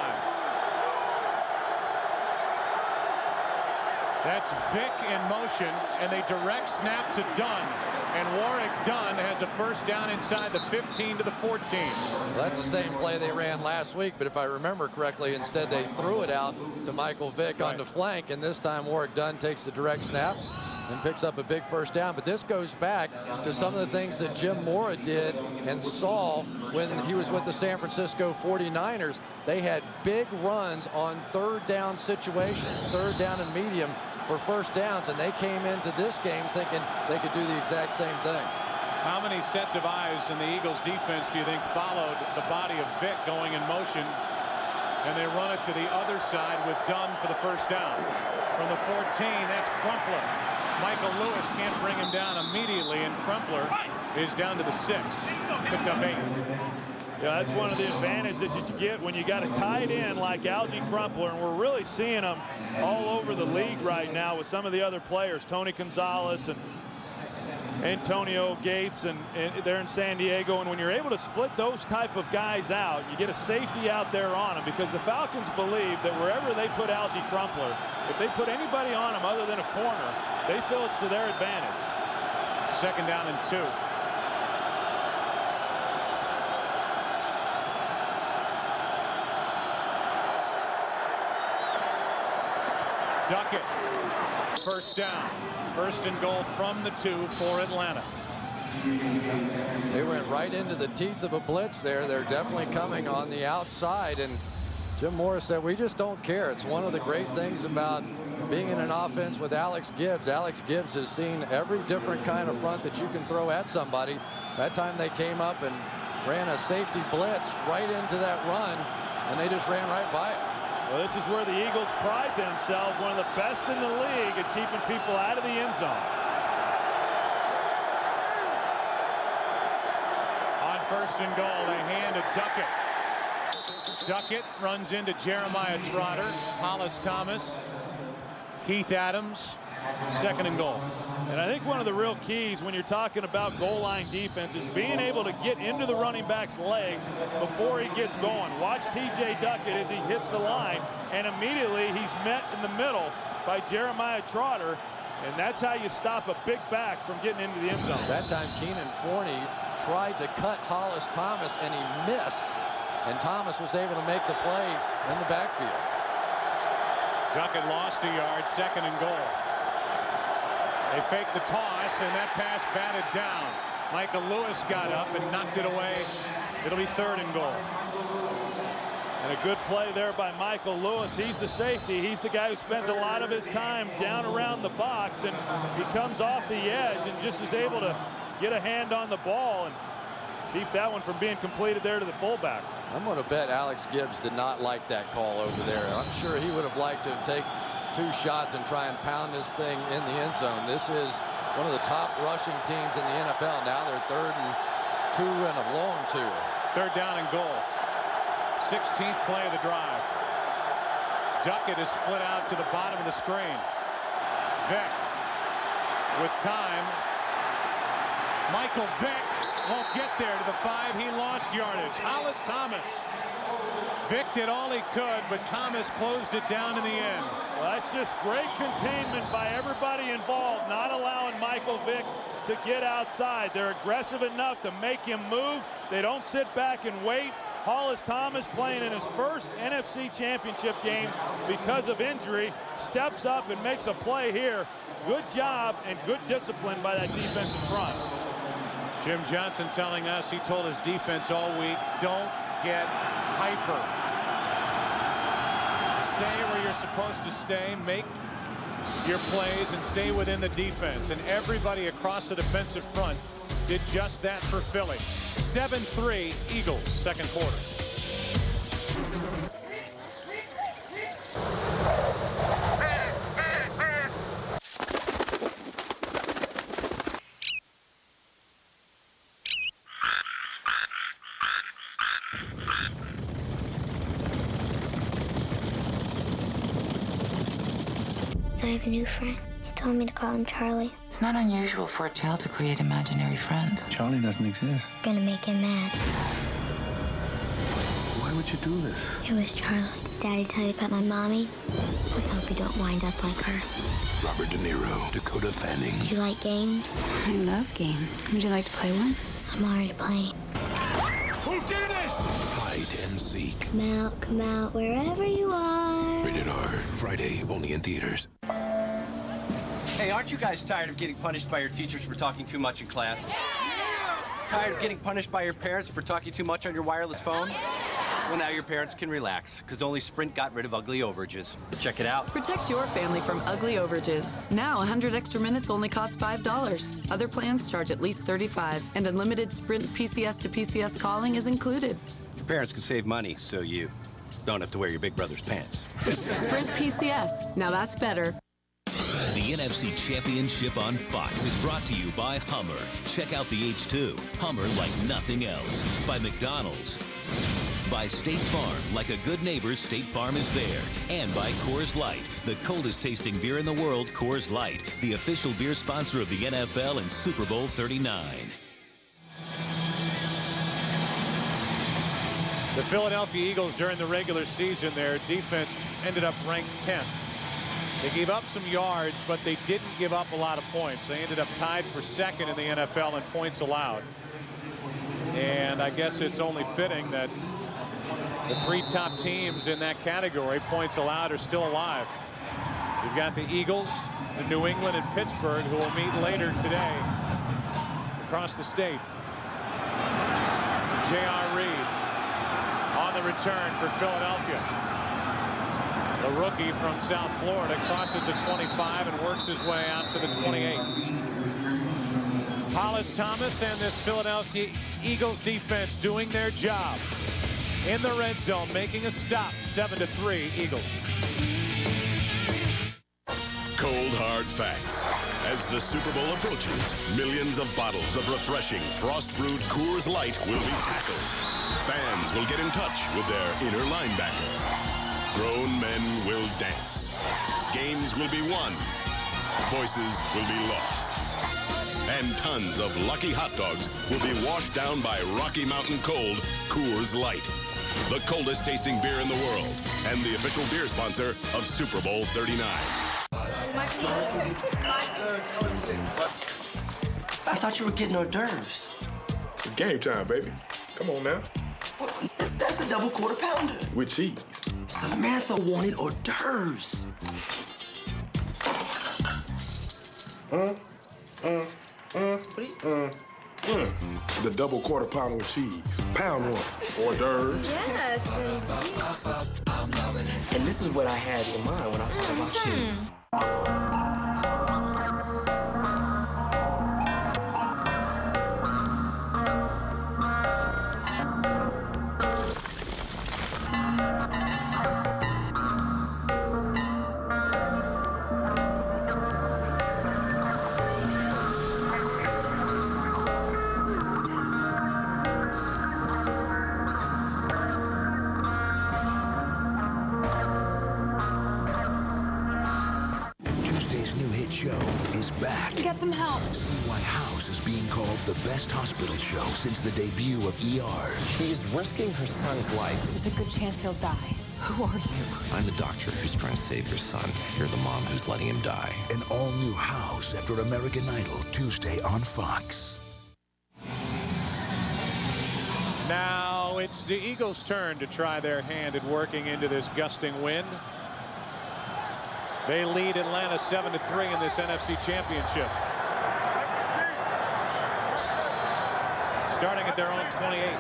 That's Vick in motion, and they direct snap to Dunn. And Warwick Dunn has a first down inside the 15 to the 14. Well, that's the same play they ran last week, but if I remember correctly, instead they threw it out to Michael Vick on the flank, and this time Warwick Dunn takes the direct snap and picks up a big first down. But this goes back to some of the things that Jim Mora did and saw when he was with the San Francisco 49ers. They had big runs on third down situations, third down and medium for first downs, and they came into this game thinking they could do the exact same thing. How many sets of eyes in the Eagles defense do you think followed the body of Vick going in motion, and they run it to the other side with Dunn for the first down? From the 14, that's Crumpler. Michael Lewis can't bring him down immediately, and Crumpler is down to the 6. Picked up 8. Yeah, that's one of the advantages that you get when you got a tight end like Algie Crumpler, and we're really seeing them all over the league right now with some of the other players, Tony Gonzalez and Antonio Gates and they're in San Diego. And when you're able to split those type of guys out, you get a safety out there on them, because the Falcons believe that wherever they put Algie Crumpler, if they put anybody on him other than a corner, they feel it's to their advantage. 2nd down and 2. Duckett, 1st down. 1st and goal from the 2 for Atlanta. They went right into the teeth of a blitz there. They're definitely coming on the outside, and Jim Morris said, we just don't care. It's one of the great things about being in an offense with Alex Gibbs. Alex Gibbs has seen every different kind of front that you can throw at somebody. That time they came up and ran a safety blitz right into that run, and they just ran right by it. Well, this is where the Eagles pride themselves, one of the best in the league at keeping people out of the end zone. On 1st and goal, they hand to Duckett. Duckett runs into Jeremiah Trotter, Hollis Thomas, Keith Adams. 2nd and goal. And I think one of the real keys when you're talking about goal line defense is being able to get into the running back's legs before he gets going. Watch TJ Duckett as he hits the line, and immediately he's met in the middle by Jeremiah Trotter, and that's how you stop a big back from getting into the end zone. That time Keenan Forney tried to cut Hollis Thomas, and he missed, and Thomas was able to make the play in the backfield. Duckett lost a yard. 2nd and goal. They faked the toss, and that pass batted down. Michael Lewis got up and knocked it away. It'll be 3rd and goal. And a good play there by Michael Lewis. He's the safety. He's the guy who spends a lot of his time down around the box, and he comes off the edge and just is able to get a hand on the ball and keep that one from being completed there to the fullback. I'm going to bet Alex Gibbs did not like that call over there. I'm sure he would have liked to take 2 shots and try and pound this thing in the end zone. This is one of the top rushing teams in the NFL. Now they're 3rd and 2 and a long 2. 3rd down and goal. 16th play of the drive. Duckett is split out to the bottom of the screen. Vick with time. Michael Vick won't get there to the 5. He lost yardage. Hollis Thomas. Vick did all he could, but Thomas closed it down in the end. Well, that's just great containment by everybody involved, not allowing Michael Vick to get outside. They're aggressive enough to make him move. They don't sit back and wait. Hollis Thomas, playing in his first NFC Championship game because of injury, steps up and makes a play here. Good job and good discipline by that defensive front. Jim Johnson telling us, he told his defense all week, don't get hyper. Stay where you're supposed to stay, make your plays, and stay within the defense. And everybody across the defensive front did just that for Philly. 7-3 Eagles, 2nd quarter. I have a new friend. He told me to call him Charlie. It's not unusual for a child to create imaginary friends. Charlie doesn't exist. Gonna make him mad. Why would you do this? It was Charlie. Did Daddy tell you about my mommy? Let's hope you don't wind up like her. Robert De Niro, Dakota Fanning. Do you like games? I love games. Would you like to play one? I'm already playing. Who did this? Hide and seek. Come out, wherever you are. Rated R. Friday, only in theaters. Hey, aren't you guys tired of getting punished by your teachers for talking too much in class? Tired of getting punished by your parents for talking too much on your wireless phone? Well, now your parents can relax, because only Sprint got rid of ugly overages. Check it out. Protect your family from ugly overages. Now, 100 extra minutes only cost $5. Other plans charge at least $35, and unlimited Sprint PCS to PCS calling is included. Your parents can save money, so you don't have to wear your big brother's pants. Sprint PCS. Now that's better. The NFC Championship on Fox is brought to you by Hummer. Check out the H2. Hummer like nothing else. By McDonald's. By State Farm, like a good neighbor, State Farm is there. And by Coors Light, the coldest tasting beer in the world, Coors Light, the official beer sponsor of the NFL and Super Bowl 39. The Philadelphia Eagles during the regular season, their defense ended up ranked 10th. They gave up some yards, but they didn't give up a lot of points. They ended up tied for second in the NFL in points allowed. And I guess it's only fitting that the three top teams in that category, points allowed, are still alive. You've got the Eagles, the New England, and Pittsburgh, who will meet later today across the state. J.R. Reed on the return for Philadelphia. The rookie from South Florida crosses the 25 and works his way out to the 28. Hollis Thomas and this Philadelphia Eagles defense doing their job in the red zone, making a stop. 7-3 Eagles. Cold hard facts. As the Super Bowl approaches, millions of bottles of refreshing frost-brewed Coors Light will be tackled. Fans will get in touch with their inner linebacker. Grown men will dance. Games will be won. Voices will be lost. And tons of lucky hot dogs will be washed down by Rocky Mountain Cold Coors Light. The coldest tasting beer in the world and the official beer sponsor of Super Bowl 39. I thought you were getting hors d'oeuvres. It's game time, baby. Come on now. Well, that's a double quarter pounder. With cheese. Samantha wanted hors d'oeuvres. The double quarter pounder with cheese. Pound one. Hors d'oeuvres. Yes. And this is what I had in mind when I thought about you. Get some help. See why House is being called the best hospital show since the debut of ER. He's risking her son's life. There's a good chance he'll die. Who are you? I'm the doctor who's trying to save your son. You're the mom who's letting him die. An all-new House after American Idol, Tuesday on Fox. Now it's the Eagles' turn to try their hand at working into this gusting wind. They lead Atlanta 7-3 in this NFC Championship. Starting at their own 28.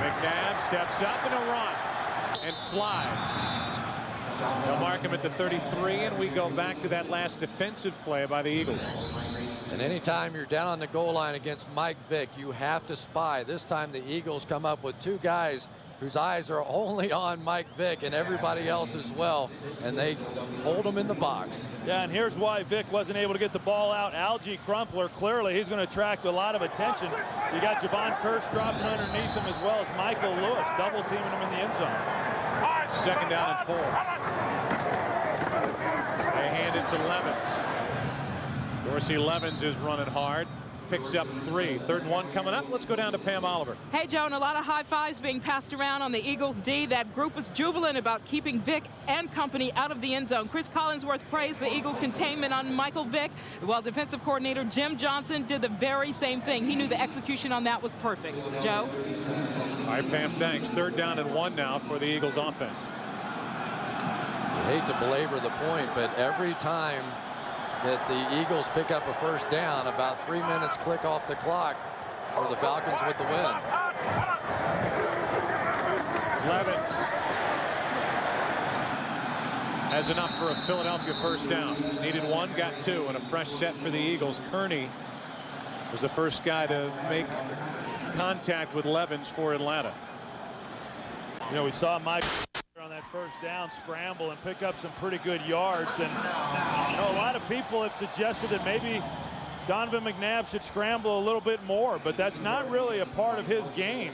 McNabb steps up in a run and slide. They'll mark him at the 33, and we go back to that last defensive play by the Eagles. And anytime you're down on the goal line against Mike Vick, you have to spy. This time the Eagles come up with two guys whose eyes are only on Mike Vick and everybody else as well, and they hold him in the box. Yeah, and here's why Vick wasn't able to get the ball out. Algie Crumpler, clearly he's going to attract a lot of attention. You got Javon Curse dropping underneath him, as well as Michael Lewis double teaming him in the end zone. Second down and 4. They hand it to Levens. Dorsey Levens is running hard. Picks up 3. 3rd and 1 coming up. Let's go down to Pam Oliver. Hey, Joe, and a lot of high fives being passed around on the Eagles D. That group was jubilant about keeping Vick and company out of the end zone. Chris Collinsworth praised the Eagles' containment on Michael Vick, while defensive coordinator Jim Johnson did the very same thing. He knew the execution on that was perfect. Joe? All right, Pam, thanks. 3rd down and 1 now for the Eagles offense. I hate to belabor the point, but every time that the Eagles pick up a first down, about 3 minutes click off the clock for the Falcons with the win. Levens has enough for a Philadelphia first down. Needed 1, got 2, and a fresh set for the Eagles. Kearney was the first guy to make contact with Levens for Atlanta. You know, we saw Mike on that first down scramble and pick up some pretty good yards, and you know, a lot of people have suggested that maybe Donovan McNabb should scramble a little bit more, but that's not really a part of his game.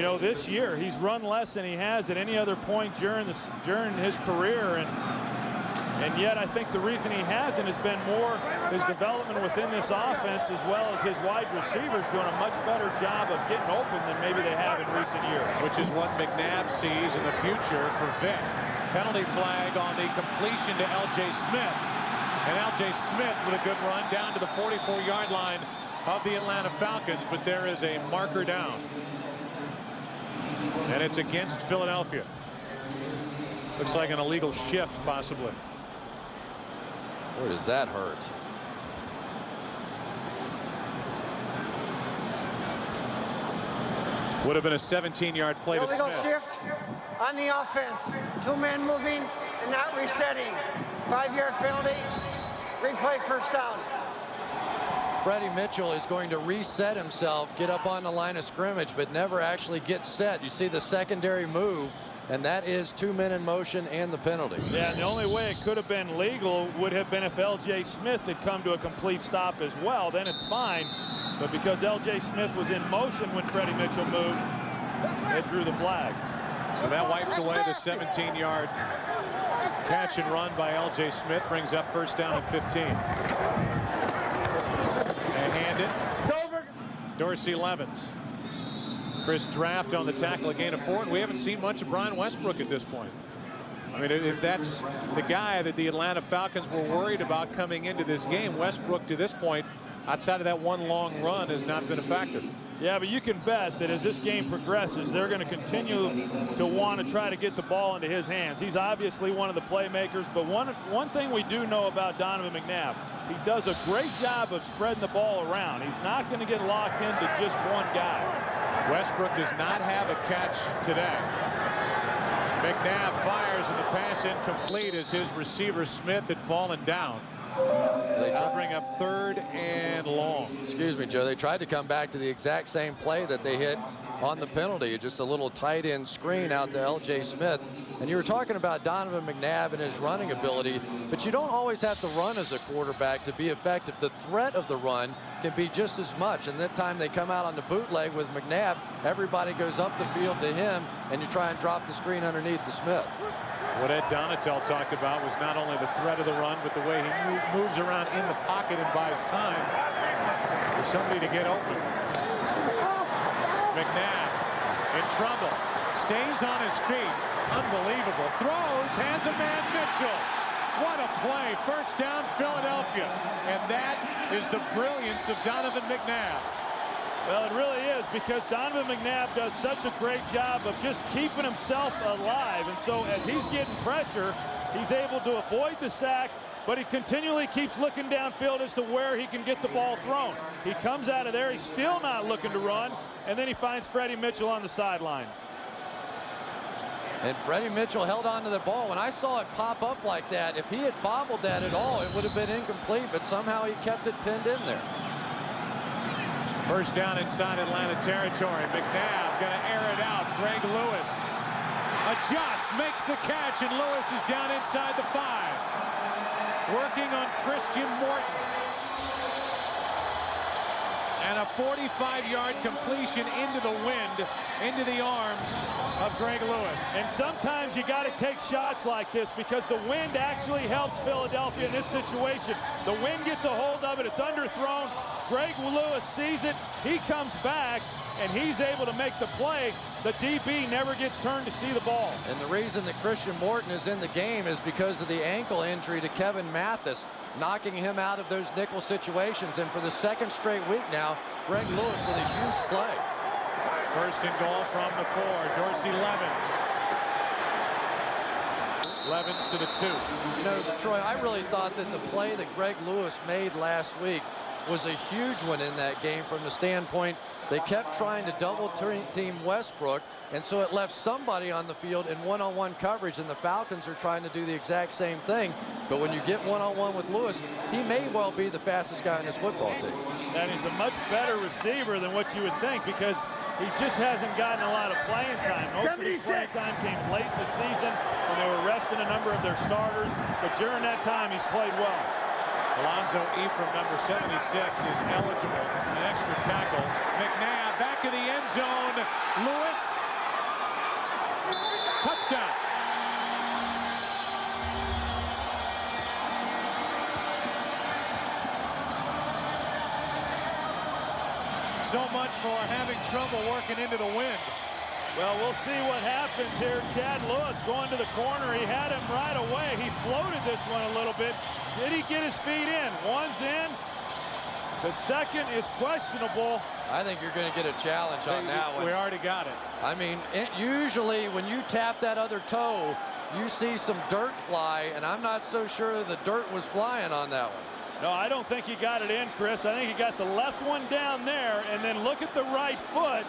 You know, this year he's run less than he has at any other point during his career, and yet I think the reason he hasn't has been more his development within this offense, as well as his wide receivers doing a much better job of getting open than maybe they have in recent years. Which is what McNabb sees in the future for Vic. Penalty flag on the completion to L.J. Smith. And L.J. Smith with a good run down to the 44-yard line of the Atlanta Falcons, but there is a marker down. And it's against Philadelphia. Looks like an illegal shift, possibly. Boy, does that hurt. Would have been a 17-yard play to Illegal Smith. shift on the offense. 2 men moving and not resetting. 5-yard penalty. Replay, first down. Freddie Mitchell is going to reset himself, get up on the line of scrimmage, but never actually get set. You see the secondary move, and that is 2 men in motion and the penalty. Yeah, and the only way it could have been legal would have been if L.J. Smith had come to a complete stop as well. Then it's fine. But because L.J. Smith was in motion when Freddie Mitchell moved, they drew the flag. So that wipes away the 17-yard catch and run by L.J. Smith. Brings up first down at 15. And hand it. It's over. Dorsey Levens. Chris Draft on the tackle, a gain of 4. And we haven't seen much of Brian Westbrook at this point. I mean, if that's the guy that the Atlanta Falcons were worried about coming into this game, Westbrook to this point, outside of that one long run, has not been a factor. Yeah, but you can bet that as this game progresses, they're going to continue to want to try to get the ball into his hands. He's obviously one of the playmakers, but one thing we do know about Donovan McNabb, he does a great job of spreading the ball around. He's not going to get locked into just one guy. Westbrook does not have a catch today. McNabb fires and the pass incomplete as his receiver Smith had fallen down. They try to bring up 3rd and long. Excuse me, Joe. They tried to come back to the exact same play that they hit on the penalty. Just a little tight end screen out to L.J. Smith. And you were talking about Donovan McNabb and his running ability, but you don't always have to run as a quarterback to be effective. The threat of the run can be just as much. And that time they come out on the bootleg with McNabb, everybody goes up the field to him, and you try and drop the screen underneath to Smith. What Ed Donatel talked about was not only the threat of the run, but the way he moves around in the pocket and buys time for somebody to get open. McNabb in trouble, stays on his feet. Unbelievable. Throws, has a man, Mitchell. What a play. First down, Philadelphia. And that is the brilliance of Donovan McNabb. Well, it really is, because Donovan McNabb does such a great job of just keeping himself alive. And so as he's getting pressure, he's able to avoid the sack, but he continually keeps looking downfield as to where he can get the ball thrown. He comes out of there, he's still not looking to run, and then he finds Freddie Mitchell on the sideline. And Freddie Mitchell held on to the ball. When I saw it pop up like that, if he had bobbled that at all, it would have been incomplete, but somehow he kept it pinned in there. First down inside Atlanta territory. McNabb going to air it out. Greg Lewis adjusts, makes the catch, and Lewis is down inside the 5. Working on Christian Morton. And a 45-yard completion into the wind, into the arms of Greg Lewis. And sometimes you got to take shots like this because the wind actually helps Philadelphia in this situation. The wind gets a hold of it. It's underthrown. Greg Lewis sees it. He comes back, and he's able to make the play. The DB never gets turned to see the ball. And the reason that Christian Morton is in the game is because of the ankle injury to Kevin Mathis, knocking him out of those nickel situations. And for the second straight week now, Greg Lewis with a huge play. First and goal from the 4. Dorsey Levens. Levens to the 2. You know, Troy, I really thought that the play that Greg Lewis made last week was a huge one in that game from the standpoint they kept trying to double team Westbrook, and so it left somebody on the field in one-on-one coverage, and the Falcons are trying to do the exact same thing. But when you get one-on-one with Lewis, he may well be the fastest guy on this football team. And he's a much better receiver than what you would think, because he just hasn't gotten a lot of playing time. Most of his playing time came late in the season when they were resting a number of their starters, but during that time he's played well. Alonzo Ephraim, number 76, is eligible. An extra tackle. McNabb back in the end zone. Lewis. Touchdown. So much for having trouble working into the wind. Well, we'll see what happens here. Chad Lewis going to the corner. He had him right away. He floated this one a little bit. Did he get his feet in? One's in. The second is questionable. I think you're going to get a challenge on that one. We already got it. I mean, usually when you tap that other toe, you see some dirt fly, and I'm not so sure the dirt was flying on that one. No, I don't think he got it in, Chris. I think he got the left one down there, and then look at the right foot,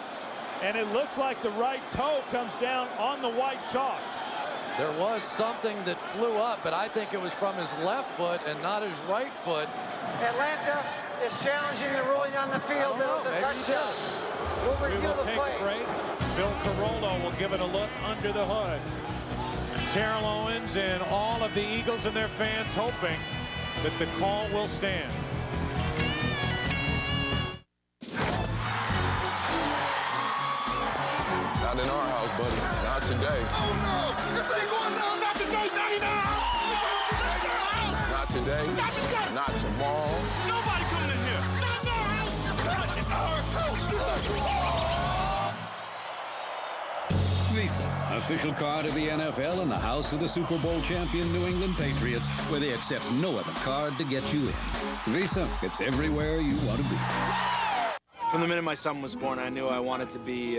and it looks like the right toe comes down on the white chalk. There was something that flew up, but I think it was from his left foot and not his right foot. Atlanta is challenging the ruling on the field. That was a touchdown. We will take a break. Bill Carollo will give it a look under the hood. Terrell Owens and all of the Eagles and their fans hoping that the call will stand. Not in our house, buddy. Not today. Oh, no. This ain't going down. Not today, Daddy. Not today. Not today. Not tomorrow. Nobody coming in here. Not in our house. Not in our house. Visa, official card of the NFL and the house of the Super Bowl champion New England Patriots, where they accept no other card to get you in. Visa, it's everywhere you want to be. From the minute my son was born, I knew I wanted to be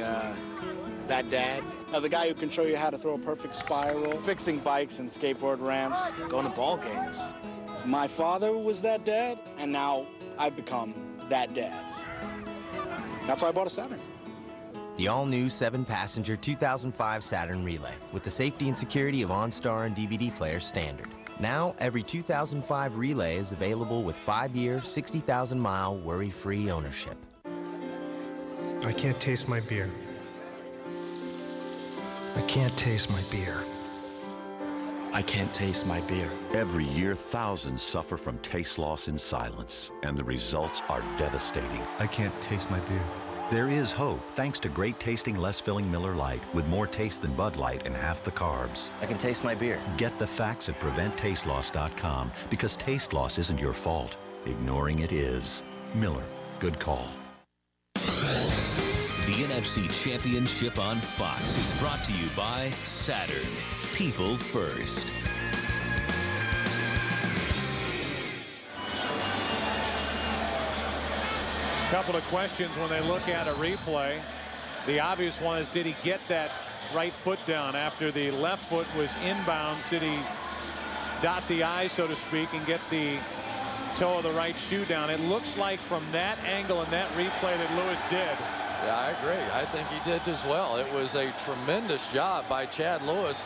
that dad. The guy who can show you how to throw a perfect spiral, fixing bikes and skateboard ramps, going to ball games. My father was that dad, and now I've become that dad. That's why I bought a Saturn. The all-new 7-passenger 2005 Saturn Relay with the safety and security of OnStar and DVD player standard. Now, every 2005 Relay is available with 5-year, 60,000-mile worry-free ownership. I can't taste my beer. I can't taste my beer. I can't taste my beer. Every year, thousands suffer from taste loss in silence, and the results are devastating. I can't taste my beer. There is hope thanks to great tasting, less filling Miller Lite with more taste than Bud Light and half the carbs. I can taste my beer. Get the facts at PreventTasteLoss.com because taste loss isn't your fault. Ignoring it is. Miller, good call. The NFC Championship on Fox is brought to you by Saturn. People first. Couple of questions when they look at a replay. The obvious one is, did he get that right foot down after the left foot was inbounds? Did he dot the I, so to speak, and get the toe of the right shoe down? It looks like from that angle and that replay that Lewis did. Yeah, I agree. I think he did as well. It was a tremendous job by Chad Lewis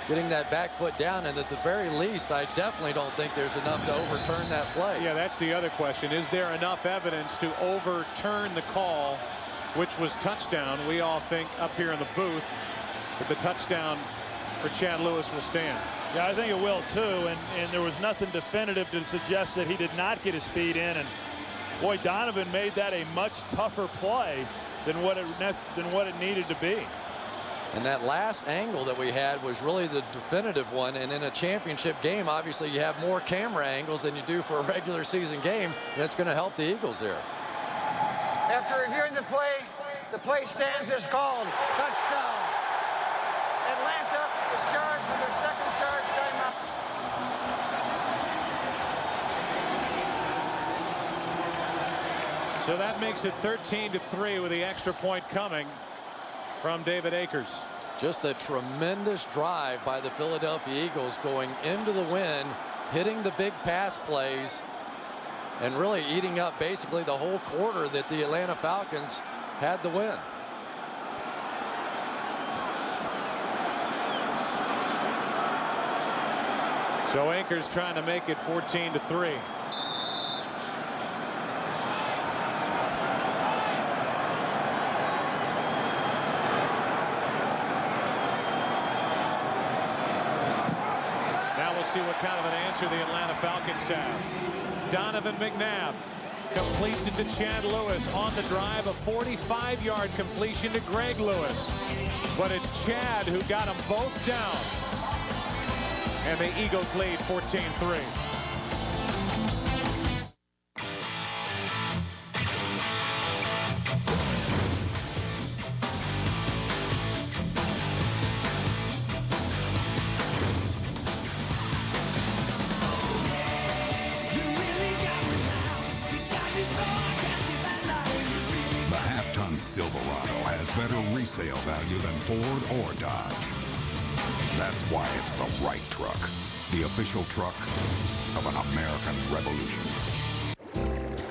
getting that back foot down, and at the very least, I definitely don't think there's enough to overturn that play. Yeah, that's the other question. Is there enough evidence to overturn the call, which was touchdown? We all think up here in the booth that the touchdown for Chad Lewis will stand. Yeah, I think it will too, and there was nothing definitive to suggest that he did not get his feet in, and boy, Donovan made that a much tougher play than what it needed to be. And that last angle that we had was really the definitive one. And in a championship game, obviously, you have more camera angles than you do for a regular season game. And it's going to help the Eagles there. After reviewing the play stands as called. Touchdown. Atlanta is charged with their second charge timeout. So that makes it 13-3 with the extra point coming from David Akers. Just a tremendous drive by the Philadelphia Eagles going into the wind, hitting the big pass plays, and really eating up basically the whole quarter that the Atlanta Falcons had the win. So Akers trying to make it 14-3. See what kind of an answer the Atlanta Falcons have. Donovan McNabb completes it to Chad Lewis on the drive. A 45-yard completion to Greg Lewis. But it's Chad who got them both down. And the Eagles lead 14-3. Silverado has better resale value than Ford or Dodge. That's why it's the right truck. The official truck of an American revolution.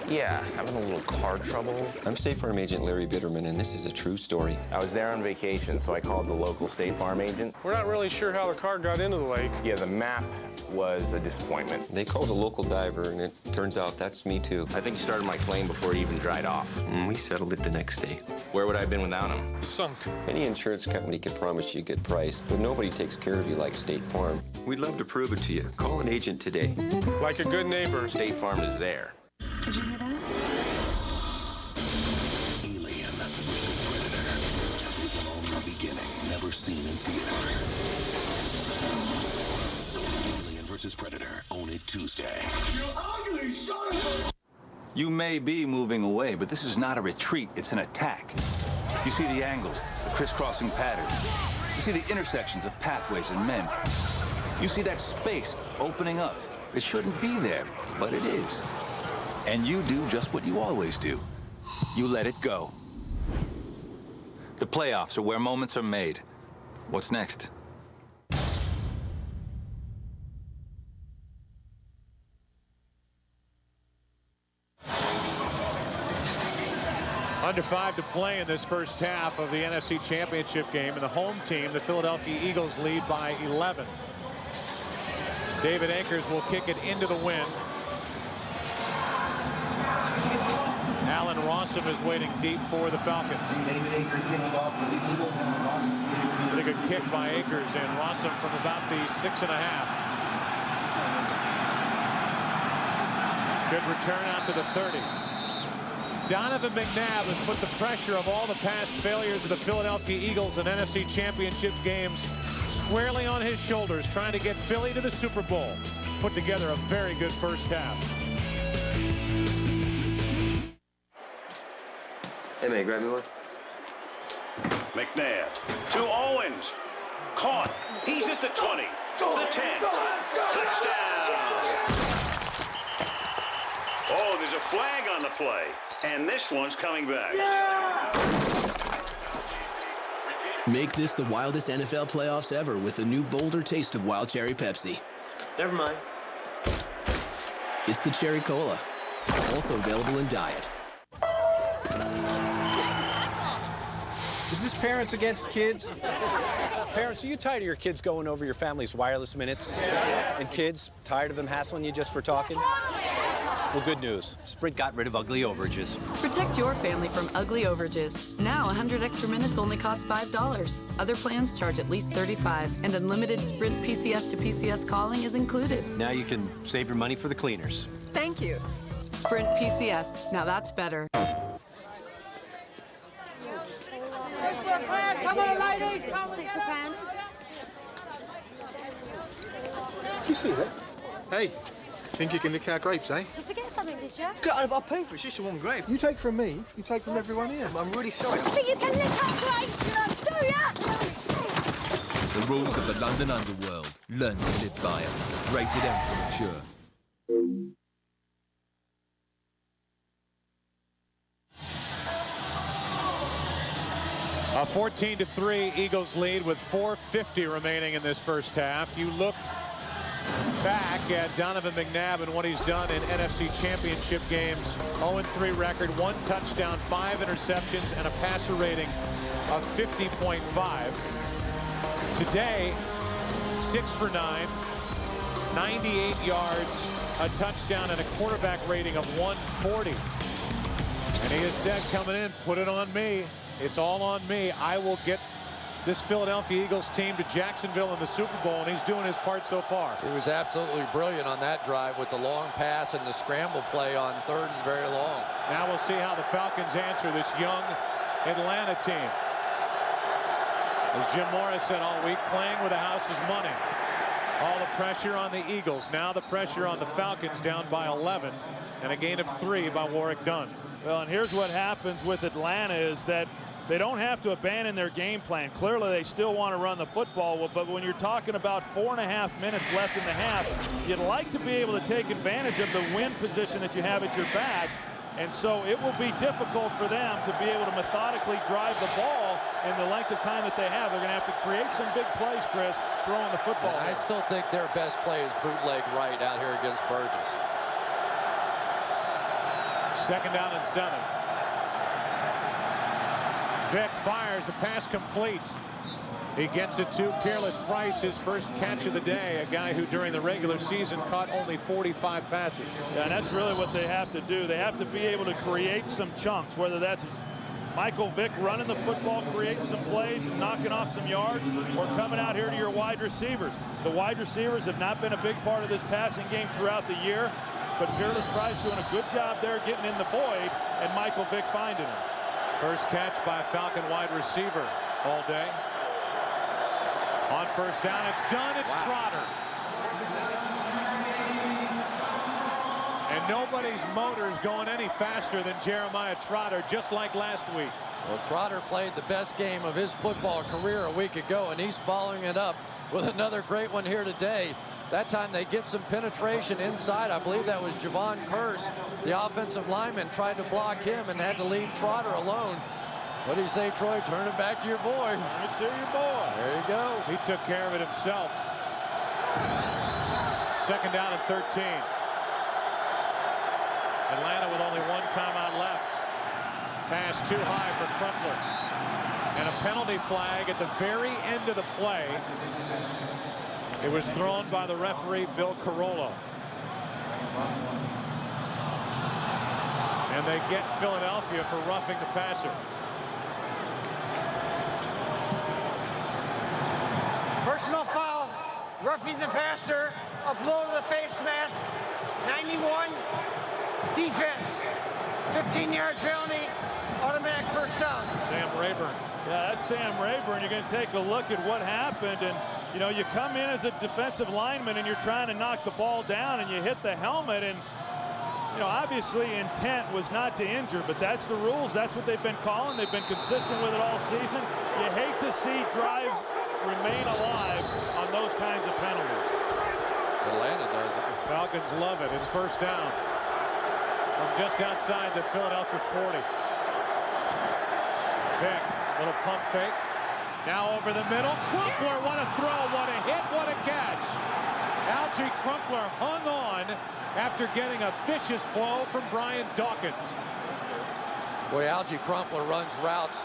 Yeah, having a little car trouble. I'm State Farm agent Larry Bitterman, and this is a true story. I was there on vacation, so I called the local State Farm agent. We're not really sure how the car got into the lake. Yeah, the map was a disappointment. They called a local diver, and it turns out that's me too. I think he started my claim before it even dried off. And we settled it the next day. Where would I have been without him? Sunk. Any insurance company can promise you a good price, but nobody takes care of you like State Farm. We'd love to prove it to you. Call an agent today. Like a good neighbor. State Farm is there. Did you hear that? Alien versus Predator. With an all-new beginning, never seen in theaters. Alien versus Predator. Own it Tuesday. You ugly son of a... You may be moving away, but this is not a retreat. It's an attack. You see the angles, the crisscrossing patterns. You see the intersections of pathways and men. You see that space opening up. It shouldn't be there, but it is. And you do just what you always do. You let it go. The playoffs are where moments are made. What's next? Under 5 to play in this first half of the NFC Championship game, and the home team, the Philadelphia Eagles, lead by 11. David Akers will kick it into the wind. Allen Rossum is waiting deep for the Falcons. Pretty good kick by Akers, and Rossum from about the 6.5. Good return out to the 30. Donovan McNabb has put the pressure of all the past failures of the Philadelphia Eagles in NFC Championship games squarely on his shoulders, trying to get Philly to the Super Bowl. He's put together a very good first half. Hey, man, grab me one. McNabb to Owens. Caught. He's at the 20. The 10. Touchdown. Oh, there's a flag on the play. And this one's coming back. Make this the wildest NFL playoffs ever with a new bolder taste of Wild Cherry Pepsi. Never mind. It's the Cherry Cola. Also available in diet. Is this Parents Against Kids? Parents, are you tired of your kids going over your family's wireless minutes? And kids, tired of them hassling you just for talking? Well, good news. Sprint got rid of ugly overages. Protect your family from ugly overages. Now, 100 extra minutes only cost $5. Other plans charge at least $35, and unlimited Sprint PCS to PCS calling is included. Now you can save your money for the cleaners. Thank you. Sprint PCS. Now that's better. Come on, ladies! Come £6 per pound. You see that? Hey, think you can nick our grapes, eh? Did you forget something, did you? I'll pay for it. It's just one grape. You take from me. You take from everyone here. I'm really sorry. But you can nick our grapes, do ya? The rules of the London underworld. Learn to live by them. Rated M for mature. A 14-3 Eagles lead with 4:50 remaining in this first half. You look back at Donovan McNabb and what he's done in NFC Championship games. 0-3 record, 1 touchdown, 5 interceptions, and a passer rating of 50.5. Today, 6 for 9, 98 yards, a touchdown, and a quarterback rating of 140. And he has said coming in, put it on me. It's all on me. I will get this Philadelphia Eagles team to Jacksonville in the Super Bowl, and he's doing his part so far. He was absolutely brilliant on that drive with the long pass and the scramble play on 3rd and very long. Now we'll see how the Falcons answer this young Atlanta team. As Jim Morris said all week, playing with the house's money. All the pressure on the Eagles. Now the pressure on the Falcons, down by 11, and a gain of 3 by Warrick Dunn. Well, and here's what happens with Atlanta is that they don't have to abandon their game plan. Clearly, they still want to run the football, but when you're talking about 4.5 minutes left in the half, you'd like to be able to take advantage of the win position that you have at your back. And so it will be difficult for them to be able to methodically drive the ball in the length of time that they have. They're going to have to create some big plays, Chris, throwing the football. And I still think their best play is bootleg right out here against Burgess. 2nd down and 7. Vick fires, the pass complete. He gets it to Peerless Price, his first catch of the day, a guy who during the regular season caught only 45 passes. Yeah, and that's really what they have to do. They have to be able to create some chunks, whether that's Michael Vick running the football, creating some plays and knocking off some yards, or coming out here to your wide receivers. The wide receivers have not been a big part of this passing game throughout the year, but Peerless Price doing a good job there getting in the void, and Michael Vick finding him. First catch by Falcon wide receiver all day. On 1st down, it's done. It's Trotter. And nobody's motor's going any faster than Jeremiah Trotter, just like last week. Well, Trotter played the best game of his football career a week ago, and he's following it up with another great one here today. That time they get some penetration inside. I believe that was Javon Curse, the offensive lineman, tried to block him and had to leave Trotter alone. What do you say, Troy? Turn it back to your boy. Turn it to your boy. There you go. He took care of it himself. 2nd down and 13. Atlanta with only 1 timeout left. Pass too high for Crumpler. And a penalty flag at the very end of the play. It was thrown by the referee, Bill Carollo. And they get Philadelphia for roughing the passer. Personal foul, roughing the passer, a blow to the face mask, 91, defense, 15-yard penalty, automatic 1st down. Sam Rayburn. Yeah, that's Sam Rayburn. You're going to take a look at what happened, and you know, you come in as a defensive lineman and you're trying to knock the ball down and you hit the helmet, and you know, obviously intent was not to injure, but that's the rules. That's what they've been calling. They've been consistent with it all season. You hate to see drives remain alive on those kinds of penalties. Atlanta does it. The Falcons love it. It's 1st down from just outside the Philadelphia 40. Vick, little pump fake. Now over the middle. Crumpler, what a throw, what a hit, what a catch. Algie Crumpler hung on after getting a vicious blow from Brian Dawkins. Boy, Algie Crumpler runs routes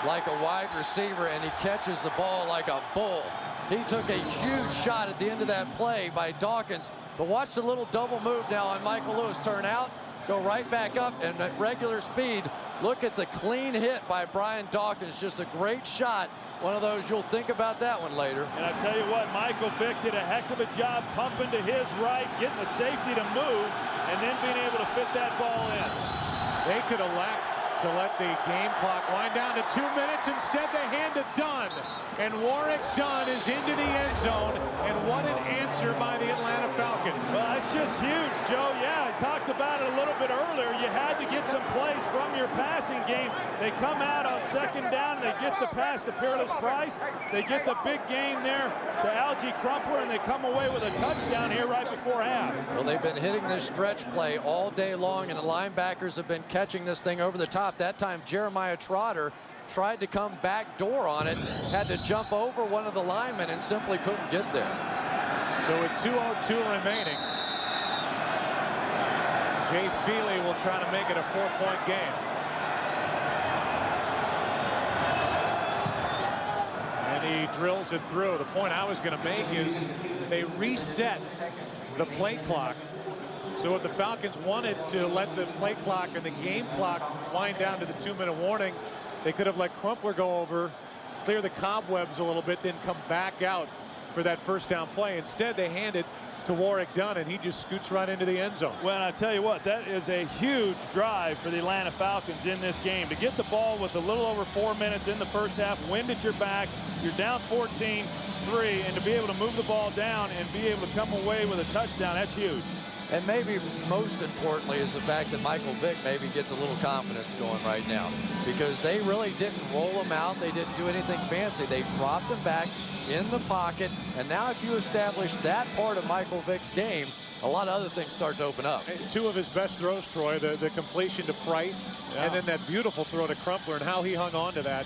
like a wide receiver, and he catches the ball like a bull. He took a huge shot at the end of that play by Dawkins. But watch the little double move now on Michael Lewis. Turn out, go right back up, and at regular speed, look at the clean hit by Brian Dawkins. Just a great shot. One of those, you'll think about that one later. And I tell you what, Michael Vick did a heck of a job pumping to his right, getting the safety to move, and then being able to fit that ball in. They could elect to let the game clock wind down to 2 minutes. Instead, they hand to Dunn. And Warrick Dunn is into the end zone. And what an answer by the Atlanta Falcons. Well, that's just huge, Joe. Yeah, I talked about it a little bit earlier. You had to get some plays from your passing game. They come out on 2nd down. They get the pass to Peerless Price. They get the big gain there to Algie Crumpler, and they come away with a touchdown here right before half. Well, they've been hitting this stretch play all day long, and the linebackers have been catching this thing over the top. That time, Jeremiah Trotter tried to come back door on it, had to jump over one of the linemen and simply couldn't get there. So with 2:02 remaining, Jay Feely will try to make it a 4-point game. And he drills it through. The point I was going to make is they reset the play clock. So if the Falcons wanted to let the play clock and the game clock wind down to the 2-minute warning, they could have let Crumpler go over clear the cobwebs a little bit, then come back out for that first down play. Instead, they hand it to Warrick Dunn, and he just scoots right into the end zone. Well, I tell you what, that is a huge drive for the Atlanta Falcons in this game. To get the ball with a little over 4 minutes in the first half, wind at your back, you're down 14-3, and to be able to move the ball down and be able to come away with a touchdown, that's huge. And maybe most importantly is the fact that Michael Vick maybe gets a little confidence going right now, because they really didn't roll him out. They didn't do anything fancy. They dropped him back in the pocket, and now if you establish that part of Michael Vick's game, a lot of other things start to open up. Two of his best throws, Troy, the completion to Price, and then that beautiful throw to Crumpler, and how he hung on to that.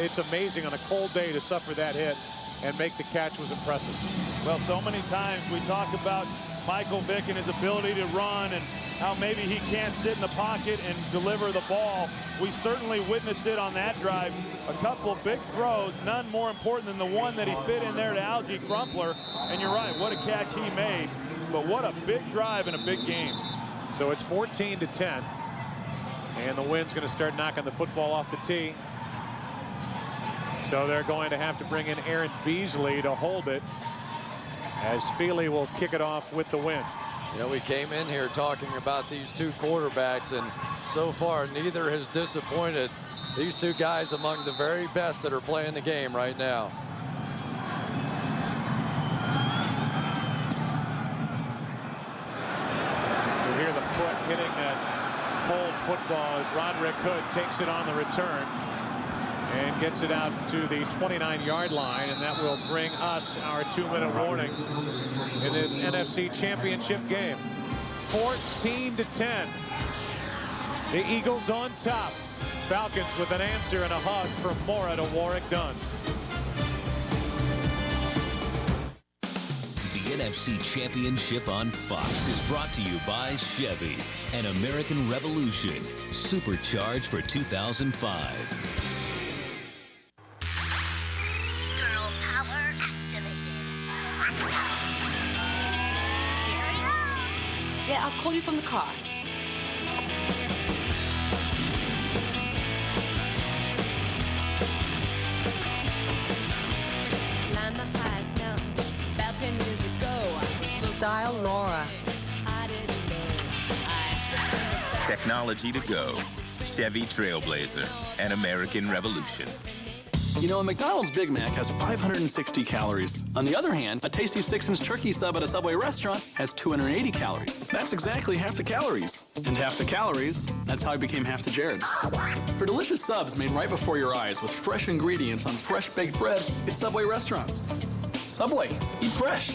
It's amazing on a cold day to suffer that hit and make the catch was impressive. Well, so many times we talk about Michael Vick and his ability to run and how maybe he can't sit in the pocket and deliver the ball. We certainly witnessed it on that drive. A couple of big throws, none more important than the one that he fit in there to Algie Crumpler. And you're right, what a catch he made. But what a big drive and a big game. So it's 14-10. And the wind's going to start knocking the football off the tee. So they're going to have to bring in Aaron Beasley to hold it, as Feely will kick it off with the win. You know, we came in here talking about these two quarterbacks, and so far neither has disappointed. These two guys among the very best that are playing the game right now. You hear the foot hitting that cold football as Roderick Hood takes it on the return and gets it out to the 29-yard line, and that will bring us our 2-minute warning in this NFC Championship game. 14-10. The Eagles on top. Falcons with an answer and a hug from Mora to Warrick Dunn. The NFC Championship on Fox is brought to you by Chevy, an American Revolution, supercharged for 2005. Yeah, I'll call you from the car. About 10 years ago, dial Laura. Technology to go. Chevy Trailblazer, an American Revolution. You know, a McDonald's Big Mac has 560 calories. On the other hand, a tasty 6-inch turkey sub at a Subway restaurant has 280 calories. That's exactly half the calories. And half the calories, that's how I became half the Jared. For delicious subs made right before your eyes with fresh ingredients on fresh baked bread, it's Subway restaurants. Subway, eat fresh.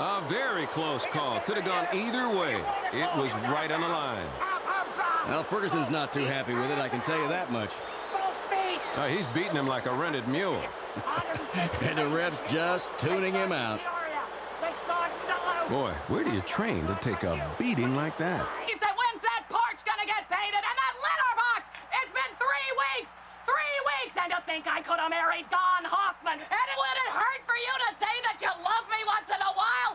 A very close call. Could have gone either way. It was right on the line. Well, Ferguson's not too happy with it, I can tell you that much. He's beating him like a rented mule. And the ref's just tuning him out. Boy, where do you train to take a beating like that? He said, when's that porch gonna get painted? And that litter box! It's been 3 weeks! 3 weeks! And to think I could have married Don Hoffman. And would it hurt for you to say that you love me once in a while?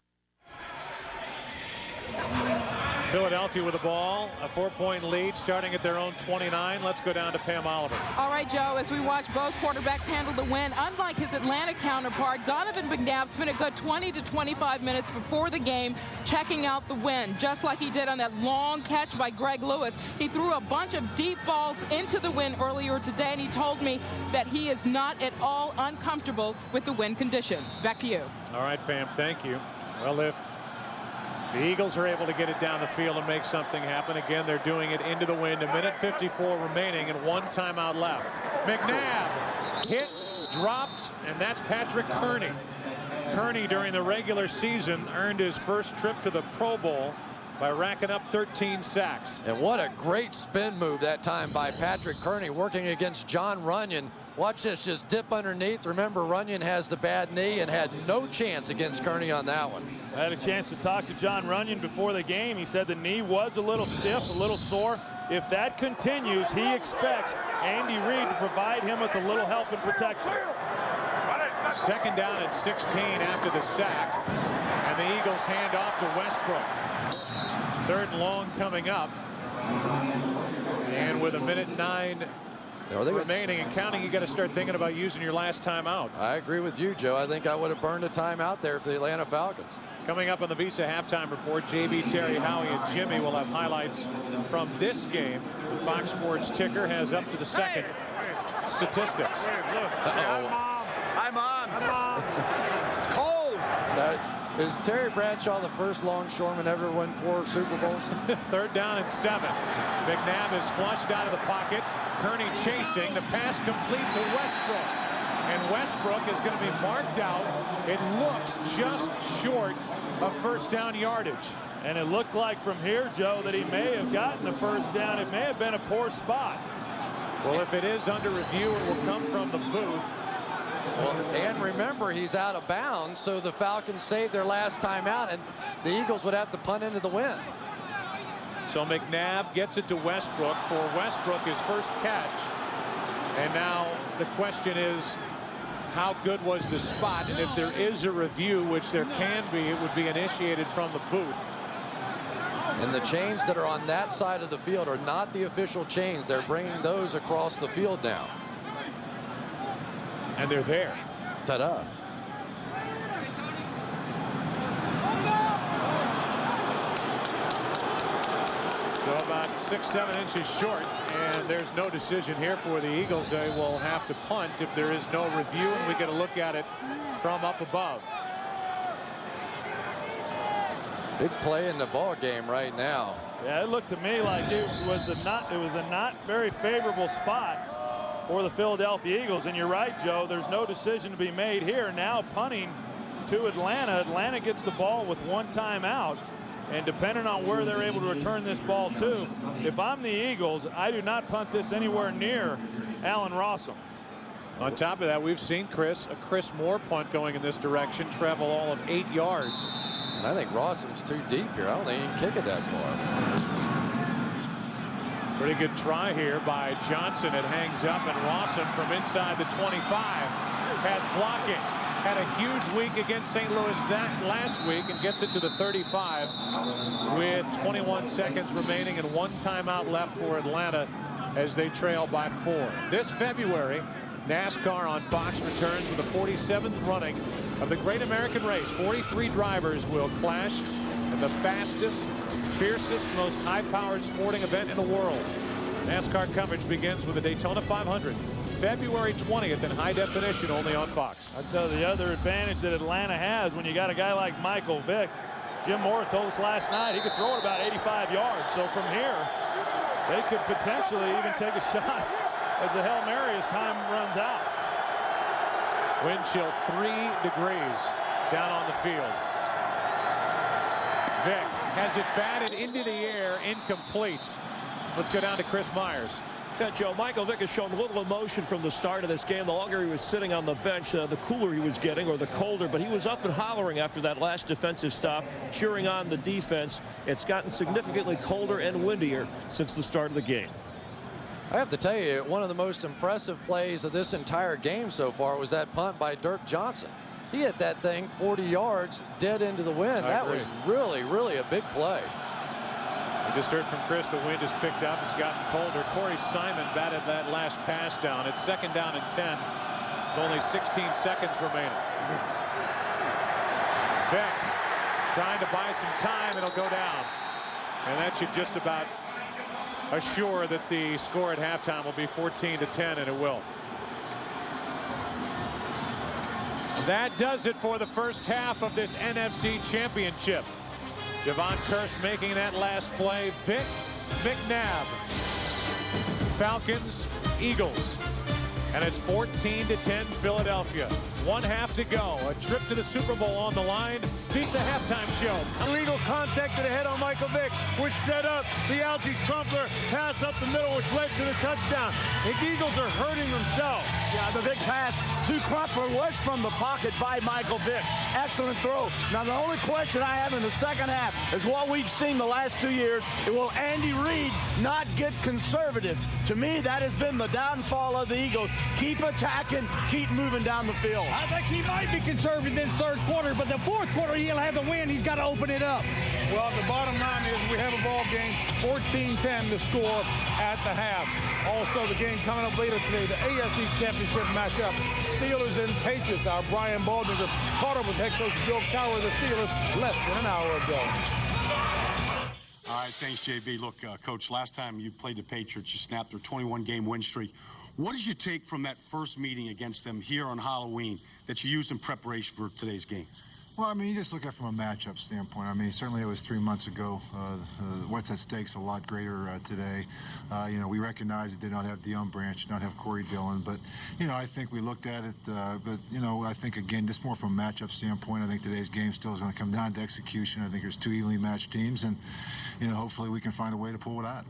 Philadelphia with the ball, a 4-point lead starting at their own 29. Let's go down to Pam Oliver. All right, Joe, as we watch both quarterbacks handle the win, unlike his Atlanta counterpart, Donovan McNabb spent a good 20 to 25 minutes before the game checking out the win, just like he did on that long catch by Greg Lewis. He threw a bunch of deep balls into the win earlier today, and he told me that he is not at all uncomfortable with the win conditions. Back to you. All right, Pam, thank you. Well, if the Eagles are able to get it down the field and make something happen. Again, they're doing it into the wind. 1:54 remaining and 1 timeout left. McNabb hit, dropped, and that's Patrick Kearney. Kearney during the regular season earned his first trip to the Pro Bowl by racking up 13 sacks. And what a great spin move that time by Patrick Kearney working against John Runyon. Watch this, just dip underneath. Remember, Runyon has the bad knee and had no chance against Kearney on that one. I had a chance to talk to John Runyon before the game. He said the knee was a little stiff, a little sore. If that continues, he expects Andy Reid to provide him with a little help and protection. Second down at 16 after the sack. And the Eagles hand off to Westbrook. Third and long coming up. And with 1:09 remaining and counting, you got to start thinking about using your last timeout. I agree with you, Joe. I think I would have burned a timeout there for the Atlanta Falcons. Coming up on the Visa halftime report, JB, Terry, Howie, and Jimmy will have highlights from this game. The Fox Sports ticker has up to the second statistics. Hi, Mom. It's cold. Is Terry Bradshaw the first longshoreman ever win 4 Super Bowls? Third down and 7. McNabb is flushed out of the pocket. Kearney chasing. The pass complete to Westbrook. And Westbrook is going to be marked out. It looks just short of first down yardage. And it looked like from here, Joe, that he may have gotten the first down. It may have been a poor spot. Well, if it is under review, it will come from the booth. Well, and remember, he's out of bounds, so the Falcons saved their last time out, and the Eagles would have to punt into the wind. So McNabb gets it to Westbrook for Westbrook, his first catch. And now the question is, how good was the spot? And if there is a review, which there can be, it would be initiated from the booth. And the chains that are on that side of the field are not the official chains. They're bringing those across the field now. And they're there. Ta-da. So about 6-7 inches short, and there's no decision here for the Eagles. They will have to punt if there is no review, and we get a look at it from up above. Big play in the ball game right now. Yeah, it looked to me like it was a not very favorable spot for the Philadelphia Eagles. And you're right, Joe, there's no decision to be made here. Now punting to Atlanta. Atlanta gets the ball with 1 timeout. And depending on where they're able to return this ball to, if I'm the Eagles, I do not punt this anywhere near Allen Rossum. On top of that, we've seen a Chris Moore punt going in this direction, travel all of 8 yards. And I think Rossum's too deep here. I don't think he can kick it that far. Pretty good try here by Johnson. It hangs up, and Rossum from inside the 25 has blocking. Had a huge week against St. Louis last week and gets it to the 35 with 21 seconds remaining and 1 timeout left for Atlanta as they trail by 4. This February, NASCAR on Fox returns with the 47th running of the Great American Race. 43 drivers will clash in the fastest, fiercest, most high-powered sporting event in the world. NASCAR coverage begins with the Daytona 500. February 20th in high definition, only on Fox. I tell you, the other advantage that Atlanta has when you got a guy like Michael Vick, Jim Mora told us last night he could throw it about 85 yards. So from here, they could potentially even take a shot as a Hail Mary as time runs out. Wind chill 3 degrees down on the field. Vick has it batted into the air, incomplete. Let's go down to Chris Myers. Yeah, Joe, Michael Vick has shown little emotion from the start of this game. The longer he was sitting on the bench, the cooler he was getting, or the colder. But he was up and hollering after that last defensive stop, cheering on the defense. It's gotten significantly colder and windier since the start of the game. I have to tell you, one of the most impressive plays of this entire game so far was that punt by Dirk Johnson. He hit that thing 40 yards dead into the wind. That was really, really a big play. We just heard from Chris, the wind has picked up. It's gotten colder. Corey Simon batted that last pass down. It's 2nd down and 10. With only 16 seconds remaining. Vick trying to buy some time. It'll go down. And that should just about assure that the score at halftime will be 14-10, and it will. That does it for the first half of this NFC Championship. Javon Kearse making that last play. Vick, McNabb, Falcons, Eagles. And it's 14-10 Philadelphia. 1 half to go. A trip to the Super Bowl on the line. Visa halftime show. Illegal contact to the head on Michael Vick, which set up the Algie Crumpler pass up the middle, which led to the touchdown. The Eagles are hurting themselves. Yeah, the big pass to Crumpler was from the pocket by Michael Vick. Excellent throw. Now, the only question I have in the second half is what we've seen the last 2 years. Will Andy Reid not get conservative? To me, that has been the downfall of the Eagles. Keep attacking, keep moving down the field. I think he might be conservative in third quarter, but the fourth quarter he'll have the win. He's got to open it up. Well, the bottom line is we have a ball game, 14-10 to score at the half. Also, the game coming up later today, the AFC Championship matchup, Steelers and Patriots. Our Brian Baldinger caught up with head coach Bill Cowher of the Steelers less than an hour ago. All right, thanks, JB. Look, Coach, last time you played the Patriots, you snapped their 21-game win streak. What did you take from that first meeting against them here on Halloween that you used in preparation for today's game? Well, I mean, you just look at it from a matchup standpoint. I mean, certainly it was 3 months ago. What's at stake's a lot greater today. You know, we recognize it did not have Deion Branch, did not have Corey Dillon, but, you know, I think we looked at it, but, you know, I think, again, just more from a matchup standpoint, I think today's game still is going to come down to execution. I think there's two evenly matched teams, and, you know, hopefully we can find a way to pull it out.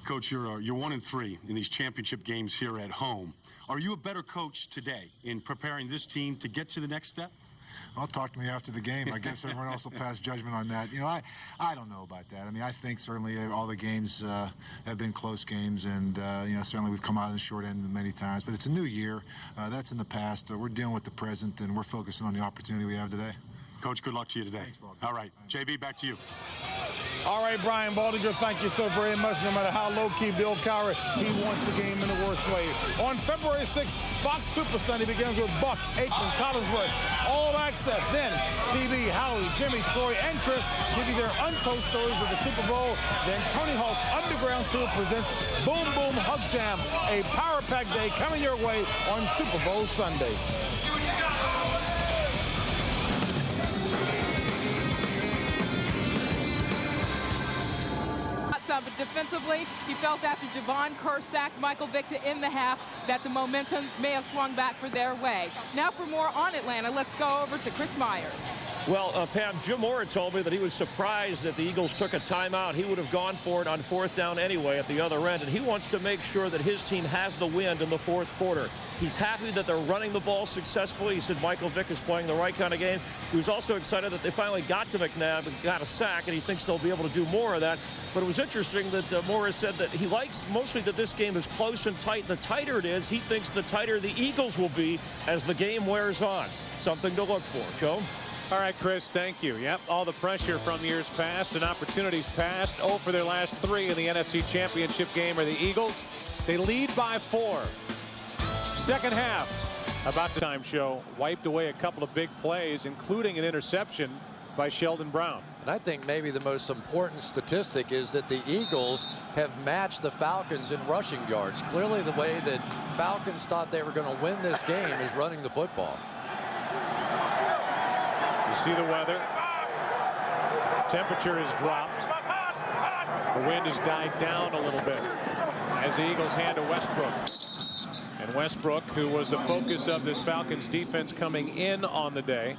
Coach, you're 1-3 in these championship games here at home. Are you a better coach today in preparing this team to get to the next step? Well, talk to me after the game. I guess everyone else will pass judgment on that. You know, I don't know about that. I mean, I think certainly all the games have been close games, and, you know, certainly we've come out in the short end many times. But it's a new year. That's in the past. We're dealing with the present, and we're focusing on the opportunity we have today. Coach, good luck to you today. Thanks, Bob. All right. JB, back to you. All right, Brian Baldinger, thank you so very much. No matter how low-key Bill Cowher, he wants the game in the worst way. On February 6th, Fox Super Sunday begins with Buck, Aikman, Collinsworth, all access. Then TV, Howie, Jimmy, Troy, and Chris give you their untold stories of the Super Bowl. Then Tony Hawk's Underground Tour presents Boom Boom Hug Jam, a power-packed day coming your way on Super Bowl Sunday. But defensively, he felt after Javon Kerr sacked Michael Vick to end the half that the momentum may have swung back for their way. Now for more on Atlanta, let's go over to Chris Myers. Well, Pam, Jim Mora told me that he was surprised that the Eagles took a timeout. He would have gone for it on fourth down anyway at the other end, and he wants to make sure that his team has the wind in the fourth quarter. He's happy that they're running the ball successfully. He said Michael Vick is playing the right kind of game. He was also excited that they finally got to McNabb and got a sack, and he thinks they'll be able to do more of that. But it was interesting that Mora said that he likes mostly that this game is close and tight. The tighter it is, he thinks the tighter the Eagles will be as the game wears on. Something to look for. Joe? All right, Chris, thank you. Yep, all the pressure from years past and opportunities past. 0 for their last 3 in the NFC Championship game are the Eagles. They lead by 4. Second half, about the time show, wiped away a couple of big plays, including an interception by Sheldon Brown. And I think maybe the most important statistic is that the Eagles have matched the Falcons in rushing yards. Clearly the way that Falcons thought they were going to win this game is running the football. You see the weather. Temperature has dropped. The wind has died down a little bit as the Eagles hand to Westbrook. And Westbrook, who was the focus of this Falcons defense coming in on the day,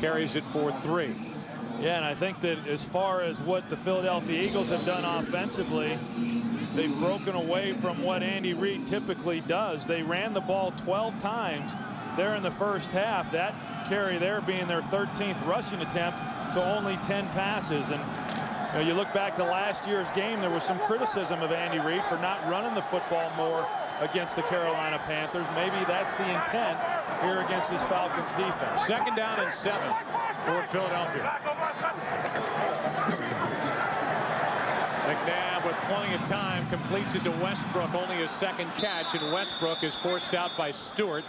carries it for 3. Yeah, and I think that as far as what the Philadelphia Eagles have done offensively, they've broken away from what Andy Reid typically does. They ran the ball 12 times there in the first half. That carry there being their 13th rushing attempt to only 10 passes. And you know, you look back to last year's game, there was some criticism of Andy Reid for not running the football more against the Carolina Panthers. Maybe that's the intent here against this Falcons defense. 2nd down and 7 for Philadelphia. McNabb with plenty of time completes it to Westbrook, only his 2nd catch, and Westbrook is forced out by Stewart.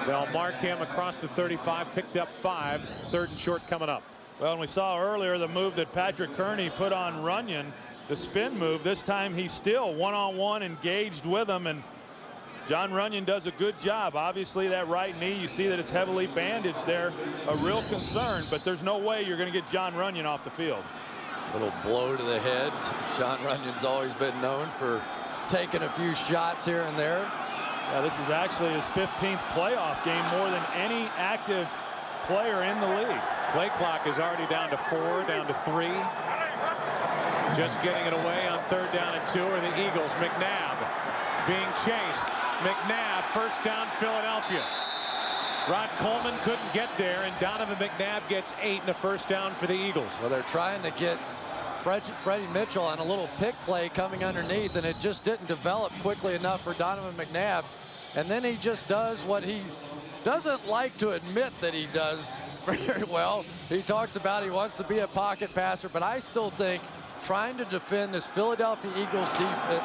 They'll mark him across the 35, picked up 5, 3rd and short coming up. Well, and we saw earlier the move that Patrick Kearney put on Runyon, the spin move. This time he's still one-on-one engaged with him, and John Runyon does a good job. Obviously that right knee, you see that it's heavily bandaged there, a real concern, but there's no way you're going to get John Runyon off the field. Little blow to the head. John Runyon's always been known for taking a few shots here and there. Yeah, this is actually his 15th playoff game, more than any active player in the league. Play clock is already down to 4, down to 3. Just getting it away on 3rd down and 2 are the Eagles. McNabb being chased. McNabb, 1st down, Philadelphia. Rod Coleman couldn't get there, and Donovan McNabb gets 8 and a 1st down for the Eagles. Well, they're trying to get Freddie Mitchell on a little pick play coming underneath, and it just didn't develop quickly enough for Donovan McNabb. And then he just does what he doesn't like to admit that he does very well. He talks about he wants to be a pocket passer, but I still think trying to defend this Philadelphia Eagles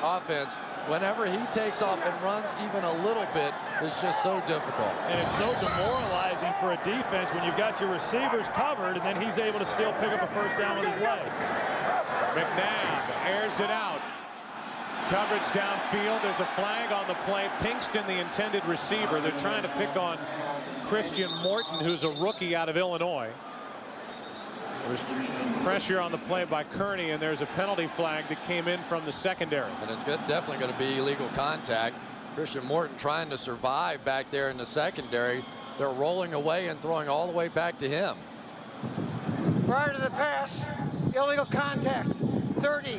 offense whenever he takes off and runs even a little bit is just so difficult. And it's so demoralizing for a defense when you've got your receivers covered and then he's able to still pick up a first down with his legs. McNabb airs it out. Coverage downfield. There's a flag on the play. Pinkston, the intended receiver. They're trying to pick on Christian Morton, who's a rookie out of Illinois. There's pressure on the play by Kearney, and there's a penalty flag that came in from the secondary. And it's definitely going to be illegal contact. Christian Morton trying to survive back there in the secondary. They're rolling away and throwing all the way back to him. Prior to the pass, illegal contact, 30,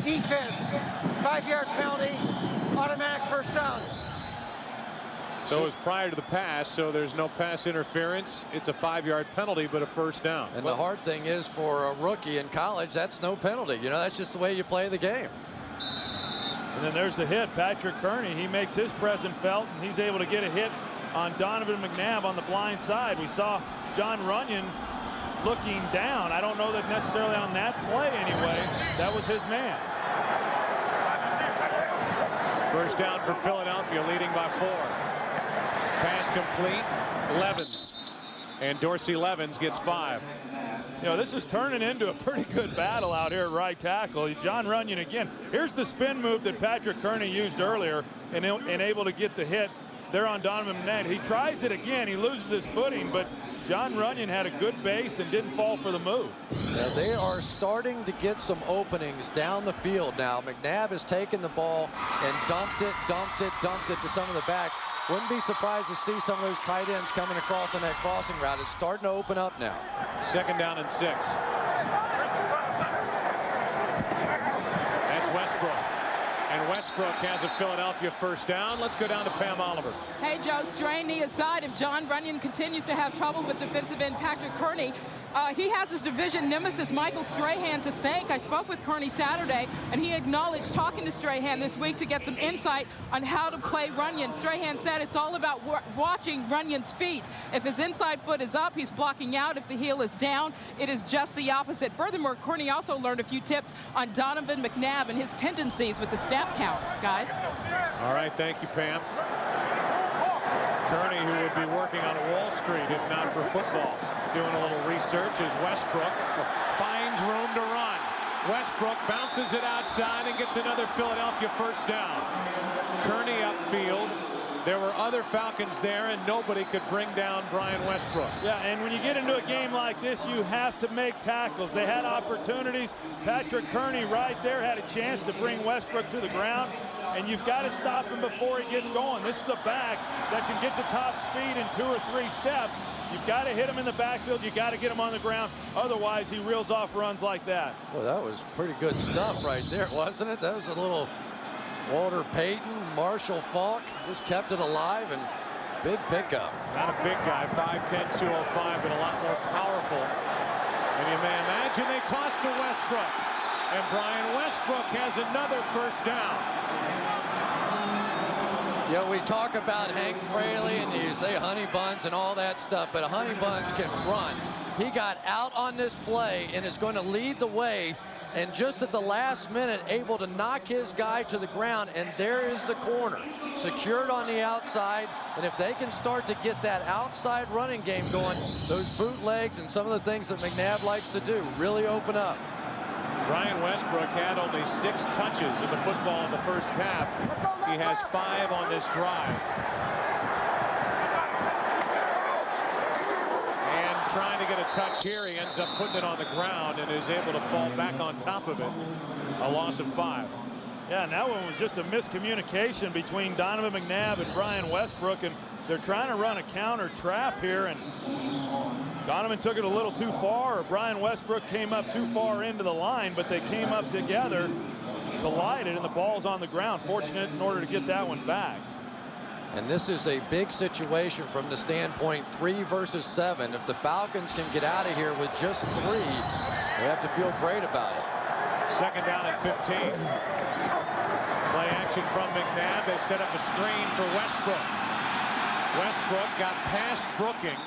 defense, 5-yard penalty, automatic first down. So it was prior to the pass, so there's no pass interference. It's a 5-yard penalty, but a first down. And the hard thing is for a rookie in college, that's no penalty. You know, that's just the way you play the game. And then there's the hit. Patrick Kearney, he makes his presence felt, and he's able to get a hit on Donovan McNabb on the blind side. We saw John Runyon looking down. I don't know that necessarily on that play anyway. That was his man. First down for Philadelphia, leading by 4. Pass complete. Levens. And Dorsey Levens gets 5. You know, this is turning into a pretty good battle out here at right tackle. John Runyon again. Here's the spin move that Patrick Kearney used earlier and able to get the hit there on Donovan McNabb. He tries it again. He loses his footing, but John Runyon had a good base and didn't fall for the move. Yeah, they are starting to get some openings down the field now. McNabb has taken the ball and dumped it to some of the backs. Wouldn't be surprised to see some of those tight ends coming across on that crossing route. It's starting to open up now. Second down and 6. That's Westbrook. And Westbrook has a Philadelphia first down. Let's go down to Pam Oliver. Hey, Joe, strain knee aside, if John Runyon continues to have trouble with defensive end Patrick Kearney, he has his division nemesis Michael Strahan to thank. I spoke with Kearney Saturday, and he acknowledged talking to Strahan this week to get some insight on how to play Runyon. Strahan said it's all about watching Runyon's feet. If his inside foot is up, he's blocking out. If the heel is down, it is just the opposite. Furthermore, Kearney also learned a few tips on Donovan McNabb and his tendencies with the snap count, guys. All right, thank you, Pam. Kearney, who would be working on Wall Street if not for football, doing a little research as Westbrook finds room to run. Westbrook bounces it outside and gets another Philadelphia first down. Kearney upfield. There were other Falcons there, and nobody could bring down Brian Westbrook. Yeah, and when you get into a game like this, you have to make tackles. They had opportunities. Patrick Kearney right there had a chance to bring Westbrook to the ground, and you've got to stop him before he gets going. This is a back that can get to top speed in 2 or 3 steps. You've got to hit him in the backfield. You've got to get him on the ground. Otherwise, he reels off runs like that. Well, that was pretty good stuff right there, wasn't it? That was a little Walter Payton, Marshall Faulk, just kept it alive, and big pickup. Not a big guy, 5'10", 205, but a lot more powerful. And you may imagine they toss to Westbrook. And Brian Westbrook has another first down. Yeah, we talk about Hank Fraley and you say Honey Buns and all that stuff, but Honey Buns can run. He got out on this play and is going to lead the way, and just at the last minute able to knock his guy to the ground, and there is the corner secured on the outside. And if they can start to get that outside running game going, those bootlegs and some of the things that McNabb likes to do really open up. Brian Westbrook had only 6 touches in the football in the first half. He has 5 on this drive. And trying to get a touch here, he ends up putting it on the ground and is able to fall back on top of it. A loss of 5. Yeah, and that one was just a miscommunication between Donovan McNabb and Brian Westbrook, and they're trying to run a counter trap here, and Donovan took it a little too far, or Brian Westbrook came up too far into the line, but they came up together, collided, and the ball's on the ground. Fortunate in order to get that one back. And this is a big situation from the standpoint 3 versus 7. If the Falcons can get out of here with just 3, they have to feel great about it. Second down and 15. Play action from McNabb. They set up a screen for Westbrook. Westbrook got past Brooking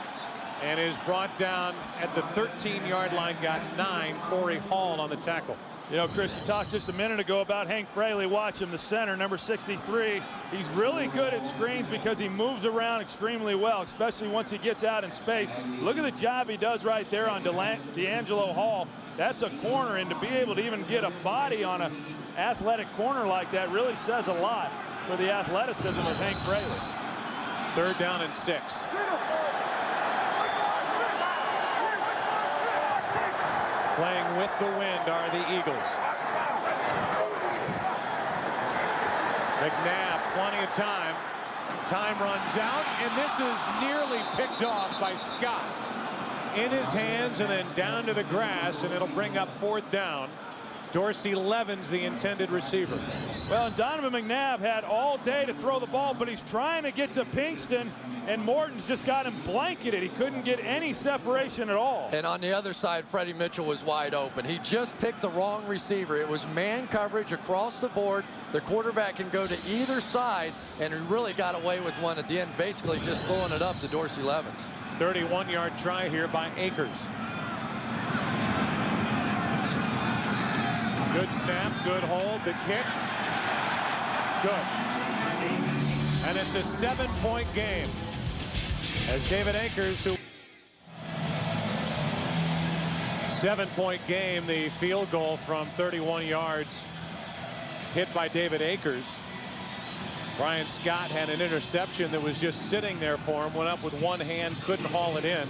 and is brought down at the 13-yard line. Got 9. Corey Hall on the tackle. You know, Chris, you talked just a minute ago about Hank Fraley. Watch him, the center, number 63. He's really good at screens because he moves around extremely well, especially once he gets out in space. Look at the job he does right there on D'Angelo Hall. That's a corner, and to be able to even get a body on an athletic corner like that really says a lot for the athleticism of Hank Fraley. 3rd down and 6. Playing with the wind are the Eagles. McNabb, plenty of time. Time runs out, and this is nearly picked off by Scott. In his hands and then down to the grass, and it'll bring up 4th down. Dorsey Levens, the intended receiver. Well, and Donovan McNabb had all day to throw the ball, but he's trying to get to Pinkston, and Morton's just got him blanketed. He couldn't get any separation at all. And on the other side, Freddie Mitchell was wide open. He just picked the wrong receiver. It was man coverage across the board. The quarterback can go to either side, and he really got away with one at the end, basically just throwing it up to Dorsey Levens. 31-yard try here by Akers. Good snap, good hold, the kick. Good. And it's a 7-point game. As David Akers, who 7-point game, the field goal from 31 yards hit by David Akers. Brian Scott had an interception that was just sitting there for him, went up with one hand, couldn't haul it in.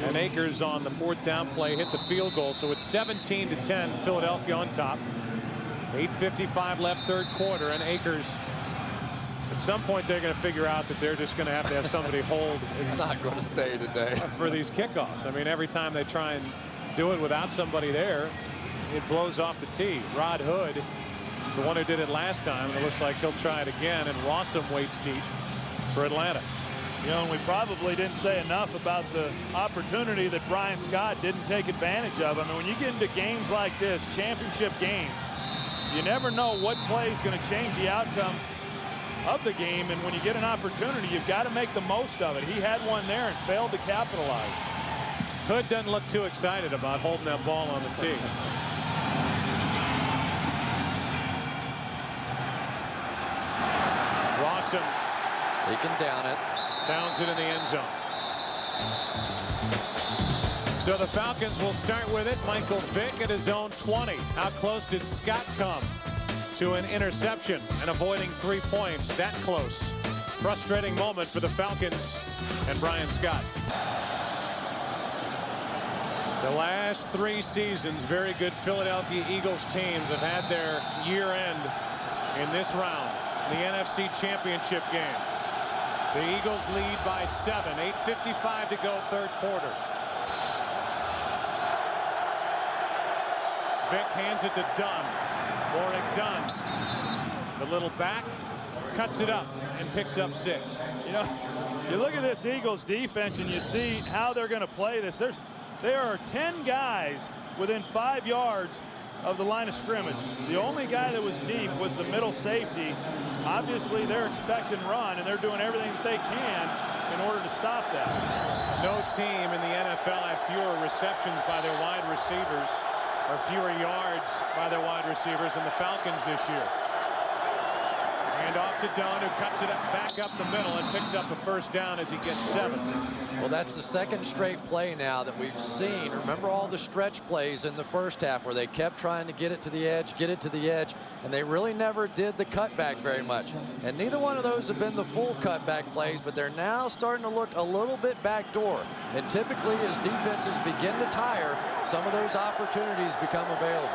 And Akers on the 4th down play hit the field goal. So it's 17-10, Philadelphia on top. 8:55 left, 3rd quarter, and Akers, at some point they're going to figure out that they're just going to have somebody hold. It's not going to stay today. For these kickoffs. I mean, every time they try and do it without somebody there, it blows off the tee. Rod Hood, the one who did it last time, and it looks like he'll try it again, and Rossum waits deep for Atlanta. You know, and we probably didn't say enough about the opportunity that Brian Scott didn't take advantage of. I mean, when you get into games like this, championship games, you never know what play is going to change the outcome of the game. And when you get an opportunity, you've got to make the most of it. He had one there and failed to capitalize. Hood doesn't look too excited about holding that ball on the tee. Rossum. He can down it. Downs it in the end zone. So the Falcons will start with it. Michael Vick at his own 20. How close did Scott come to an interception and avoiding 3 points? That close. Frustrating moment for the Falcons and Brian Scott. The last 3 seasons, very good Philadelphia Eagles teams have had their year end in this round, the NFC Championship game. The Eagles lead by 7. 8:55 to go, 3rd quarter. Vick hands it to Dunn. Warwick Dunn. The little back cuts it up and picks up 6. You know, you look at this Eagles defense and you see how they're going to play this. There are 10 guys within 5 yards of the line of scrimmage. The only guy that was deep was the middle safety. Obviously, they're expecting run, and they're doing everything that they can in order to stop that. No team in the NFL had fewer receptions by their wide receivers or fewer yards by their wide receivers than the Falcons this year. And off to Dunn, who cuts it up back up the middle and picks up a 1st down as he gets 7. Well, that's the 2nd straight play now that we've seen. Remember all the stretch plays in the 1st half where they kept trying to get it to the edge, and they really never did the cutback very much. And neither one of those have been the full cutback plays, but they're now starting to look a little bit backdoor. And typically, as defenses begin to tire, some of those opportunities become available.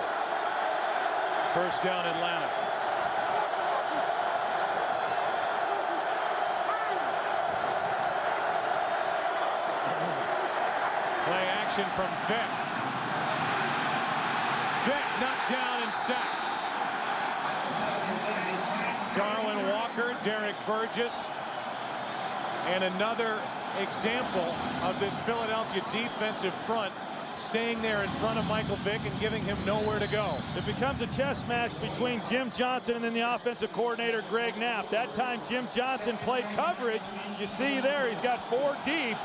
1st down, Atlanta. Play action from Vick. Vick knocked down and sacked. Darwin Walker, Derek Burgess, and another example of this Philadelphia defensive front staying there in front of Michael Vick and giving him nowhere to go. It becomes a chess match between Jim Johnson and then the offensive coordinator, Greg Knapp. That time, Jim Johnson played coverage. You see there, he's got 4 deep.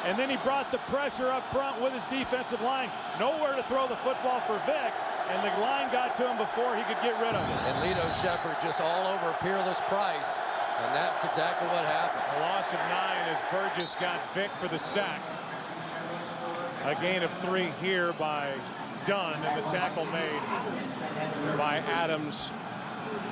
And then he brought the pressure up front with his defensive line. Nowhere to throw the football for Vick. And the line got to him before he could get rid of it. And Lito Shepherd just all over Peerless Price. And that's exactly what happened. A loss of 9 as Burgess got Vick for the sack. A gain of 3 here by Dunn, and the tackle made by Adams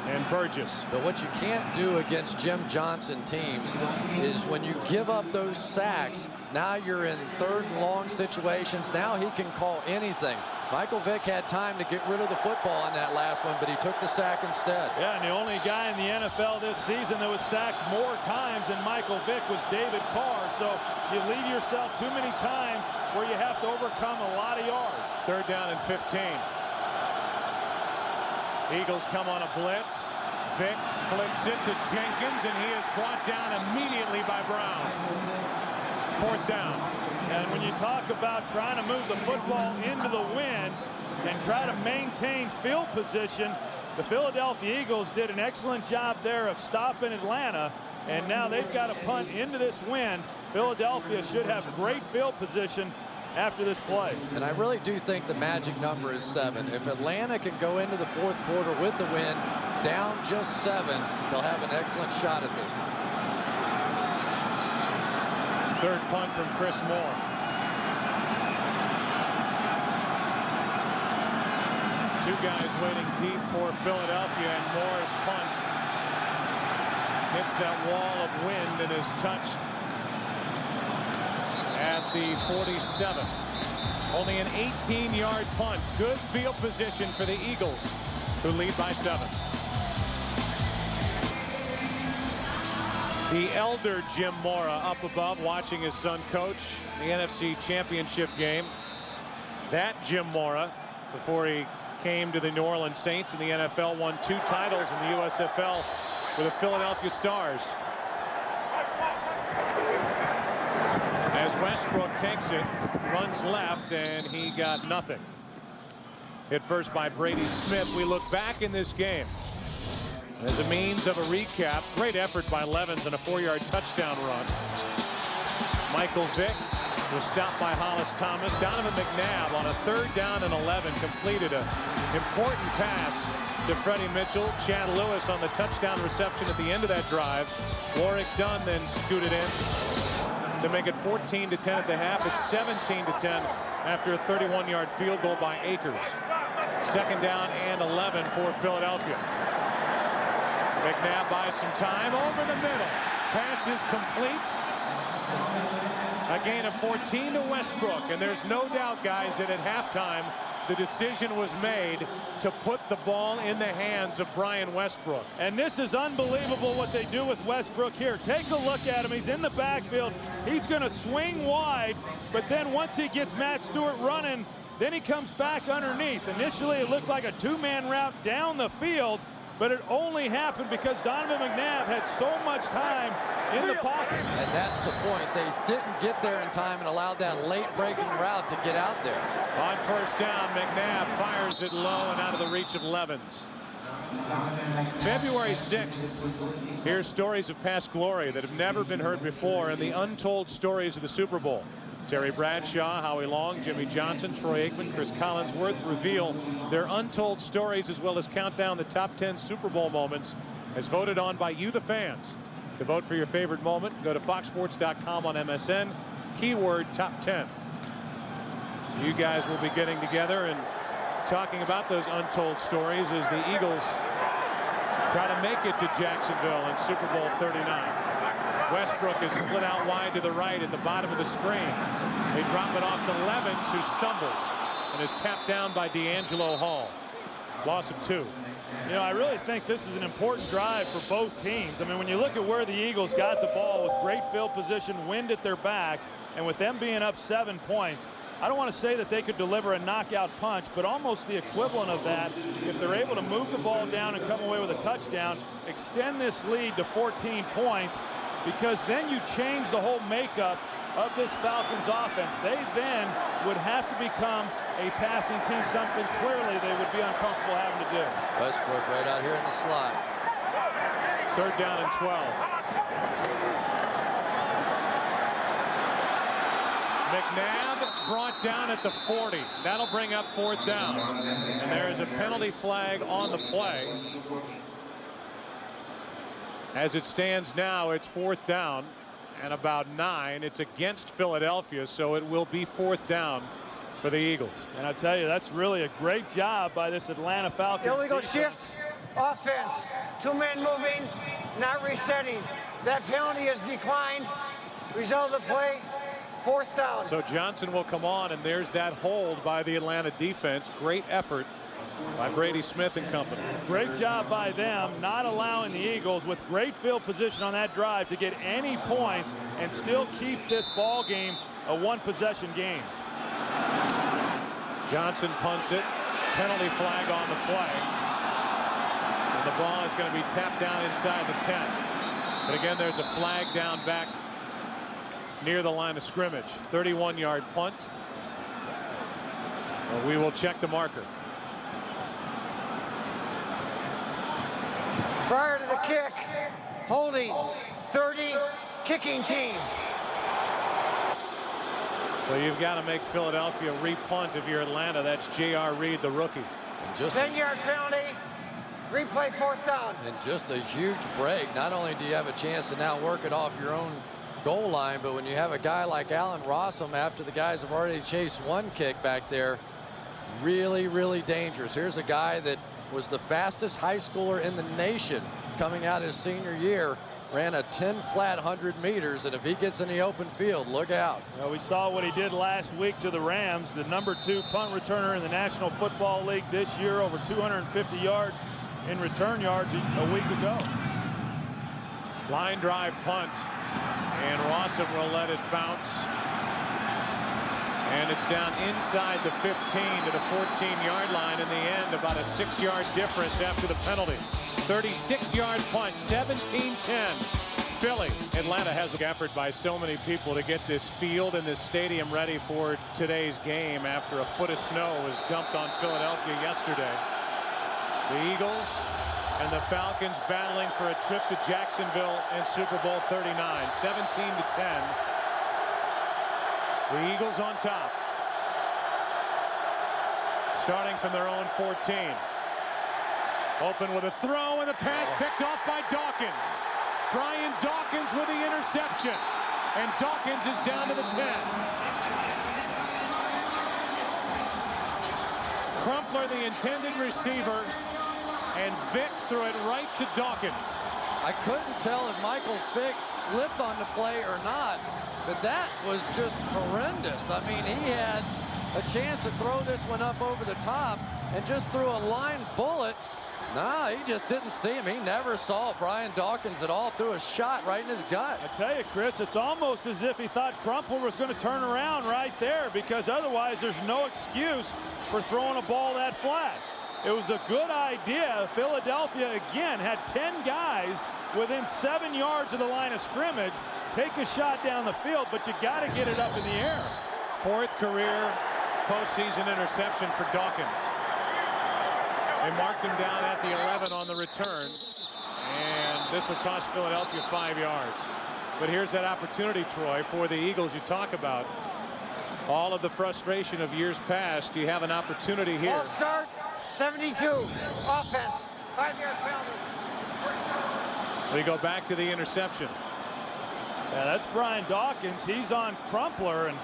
and Burgess. But what you can't do against Jim Johnson teams is when you give up those sacks, now you're in 3rd and long situations. Now he can call anything. Michael Vick had time to get rid of the football on that last one, but he took the sack instead. Yeah, and the only guy in the NFL this season that was sacked more times than Michael Vick was David Carr. So you leave yourself too many times where you have to overcome a lot of yards. 3rd down and 15. Eagles come on a blitz. Vick flips it to Jenkins, and he is brought down immediately by Brown. 4th down. And when you talk about trying to move the football into the wind and try to maintain field position, the Philadelphia Eagles did an excellent job there of stopping Atlanta, and now they've got to punt into this wind. Philadelphia should have great field position after this play. And I really do think the magic number is 7. If Atlanta can go into the 4th quarter with the win, down just 7, they'll have an excellent shot at this. 3rd punt from Chris Moore. Two guys waiting deep for Philadelphia, and Moore's punt hits that wall of wind and is touched at the 47. Only an 18-yard punt. Good field position for the Eagles, who lead by 7. The elder Jim Mora up above watching his son coach the NFC Championship game. That Jim Mora, before he came to the New Orleans Saints in the NFL, won 2 titles in the USFL with the Philadelphia Stars. As Westbrook takes it, runs left, and he got nothing. Hit first by Brady Smith. We look back in this game. As a means of a recap, great effort by Levens on a 4-yard touchdown run. Michael Vick was stopped by Hollis Thomas. Donovan McNabb on a 3rd down and 11 completed an important pass to Freddie Mitchell. Chad Lewis on the touchdown reception at the end of that drive. Warwick Dunn then scooted in to make it 14-10 at the half. It's 17-10 after a 31-yard field goal by Akers. 2nd down and 11 for Philadelphia. McNabb buys some time over the middle. Pass is complete. A gain of 14 to Westbrook. And there's no doubt, guys, that at halftime the decision was made to put the ball in the hands of Brian Westbrook. And this is unbelievable what they do with Westbrook here. Take a look at him. He's in the backfield. He's going to swing wide. But then once he gets Matt Stewart running, then he comes back underneath. Initially, it looked like a 2-man route down the field. But it only happened because Donovan McNabb had so much time in the pocket. And that's the point. They didn't get there in time and allowed that late-breaking route to get out there. On 1st down, McNabb fires it low and out of the reach of Levens. February 6th, here's stories of past glory that have never been heard before and the untold stories of the Super Bowl. Terry Bradshaw, Howie Long, Jimmy Johnson, Troy Aikman, Chris Collinsworth reveal their untold stories as well as count down the top 10 Super Bowl moments as voted on by you, the fans. To vote for your favorite moment, go to foxsports.com on MSN, keyword top 10. So you guys will be getting together and talking about those untold stories as the Eagles try to make it to Jacksonville in Super Bowl 39. Westbrook is split out wide to the right at the bottom of the screen. They drop it off to Levens, who stumbles and is tapped down by D'Angelo Hall. Loss of 2. You know, I really think this is an important drive for both teams. I mean, when you look at where the Eagles got the ball with great field position, wind at their back, and with them being up 7 points, I don't want to say that they could deliver a knockout punch, but almost the equivalent of that if they're able to move the ball down and come away with a touchdown, extend this lead to 14 points, because then you change the whole makeup of this Falcons offense. They then would have to become a passing team, something clearly they would be uncomfortable having to do. Westbrook right out here in the slot. 3rd down and 12. McNabb brought down at the 40. That'll bring up 4th down. And there is a penalty flag on the play. As it stands now, it's 4th down and about 9. It's against Philadelphia, so it will be 4th down for the Eagles. And I tell you, that's really a great job by this Atlanta Falcons. Illegal defense. shift, offense, 2 men moving, not resetting. That penalty is declined. Result of the play, 4th down. So Johnson will come on, and there's that hold by the Atlanta defense. Great effort by Brady Smith and company. Great job by them, not allowing the Eagles with great field position on that drive to get any points and still keep this ball game a 1-possession game. Johnson punts it. Penalty flag on the play. And the ball is going to be tapped down inside the 10. But again, there's a flag down back near the line of scrimmage. 31-yard punt. Well, we will check the marker. Prior to the kick, holding 30, kicking team. So you've got to make Philadelphia re-punt if you're Atlanta. That's J.R. Reed, the rookie. 10-yard penalty, replay 4th down. And just a huge break. Not only do you have a chance to now work it off your own goal line, but when you have a guy like Allen Rossum after the guys have already chased 1 kick back there, really, really dangerous. Here's a guy that was the fastest high schooler in the nation coming out his senior year. Ran a 10-flat 100 meters, and if he gets in the open field, look out. Well, we saw what he did last week to the Rams, the #2 punt returner in the National Football League this year, over 250 yards in return yards a week ago. Line drive punt, and Rossum will let it bounce. And it's down inside the 15 to the 14-yard line. In the end, about a 6-yard difference after the penalty. 36-yard punt, 17-10. Philly. Atlanta has an effort by so many people to get this field and this stadium ready for today's game after a foot of snow was dumped on Philadelphia yesterday. The Eagles and the Falcons battling for a trip to Jacksonville in Super Bowl 39. 17-10. The Eagles on top. Starting from their own 14. Open with a throw, and the pass picked off by Dawkins. Brian Dawkins with the interception. And Dawkins is down to the 10. Crumpler, the intended receiver, and Vick threw it right to Dawkins. I couldn't tell if Michael Vick slipped on the play or not, but that was just horrendous. I mean, he had a chance to throw this one up over the top and just threw a line bullet. Nah, he just didn't see him. He never saw Brian Dawkins at all. Threw a shot right in his gut. I tell you, Chris, it's almost as if he thought Crumpler was going to turn around right there, because otherwise there's no excuse for throwing a ball that flat. It was a good idea. Philadelphia, again, had 10 guys within 7 yards of the line of scrimmage. Take a shot down the field, but you got to get it up in the air. 4th career postseason interception for Dawkins. They marked him down at the 11 on the return, and this will cost Philadelphia 5 yards. But here's that opportunity, Troy, for the Eagles you talk about. All of the frustration of years past, you have an opportunity here. Ball start, 72, offense, 5-yard penalty. We go back to the interception. Yeah, that's Brian Dawkins. He's on Crumpler, and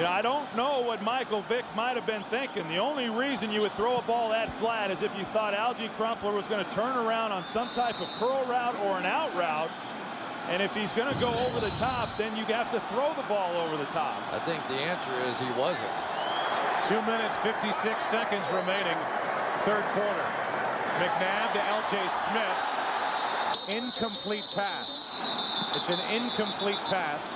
I don't know what Michael Vick might have been thinking. The only reason you would throw a ball that flat is if you thought Algie Crumpler was going to turn around on some type of curl route or an out route. And if he's going to go over the top, then you have to throw the ball over the top. I think the answer is he wasn't. 2 minutes, 56 seconds remaining, 3rd quarter. McNabb to L.J. Smith. Incomplete pass. It's an incomplete pass.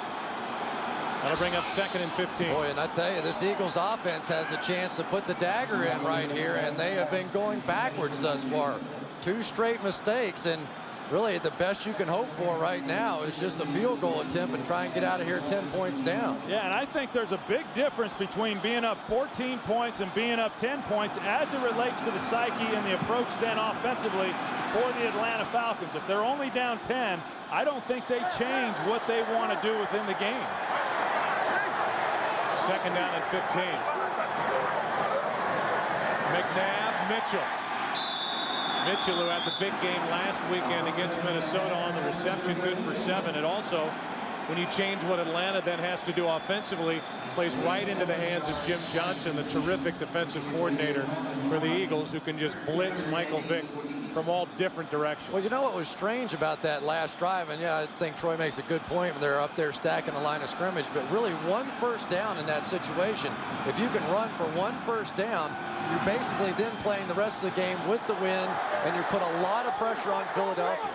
That'll bring up 2nd and 15. Boy, and I tell you, this Eagles offense has a chance to put the dagger in right here, and they have been going backwards thus far. 2 straight mistakes, and really the best you can hope for right now is just a field goal attempt and try and get out of here 10 points down. Yeah, and I think there's a big difference between being up 14 points and being up 10 points as it relates to the psyche and the approach then offensively for the Atlanta Falcons. If they're only down 10, I don't think they change what they want to do within the game. Second down and 15. McNabb, Mitchell. Mitchell, who had the big game last weekend against Minnesota on the reception, good for 7. It also, when you change what Atlanta then has to do offensively, plays right into the hands of Jim Johnson, the terrific defensive coordinator for the Eagles, who can just blitz Michael Vick from all different directions. Well, you know what was strange about that last drive, and yeah, I think Troy makes a good point when they're up there stacking the line of scrimmage, but really one first down in that situation. If you can run for one first down, you're basically then playing the rest of the game with the win, and you put a lot of pressure on Philadelphia.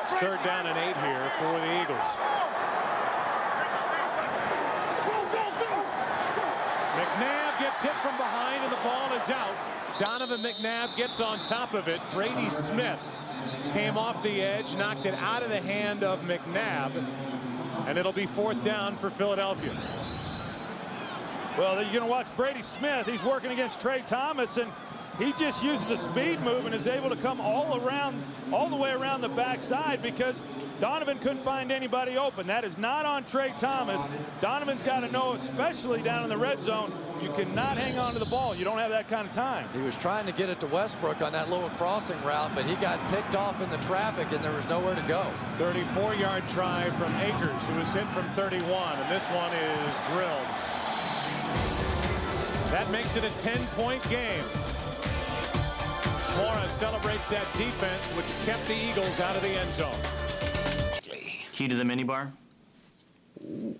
It's third down and 8 here for the Eagles. McNabb gets hit from behind, and the ball is out. Donovan McNabb gets on top of it. Brady Smith came off the edge, knocked it out of the hand of McNabb, and it'll be fourth down for Philadelphia. Well, you're going to watch Brady Smith. He's working against Trey Thomas, and he just uses a speed move and is able to come all the way around the backside because Donovan couldn't find anybody open. That is not on Trey Thomas. Donovan's got to know, especially down in the red zone, you cannot hang on to the ball. You don't have that kind of time. He was trying to get it to Westbrook on that little crossing route, but he got picked off in the traffic, and there was nowhere to go. 34-yard try from Akers, who was hit from 31, and this one is drilled. That makes it a 10-point game. Mora celebrates that defense, which kept the Eagles out of the end zone. Key to the minibar? Ooh.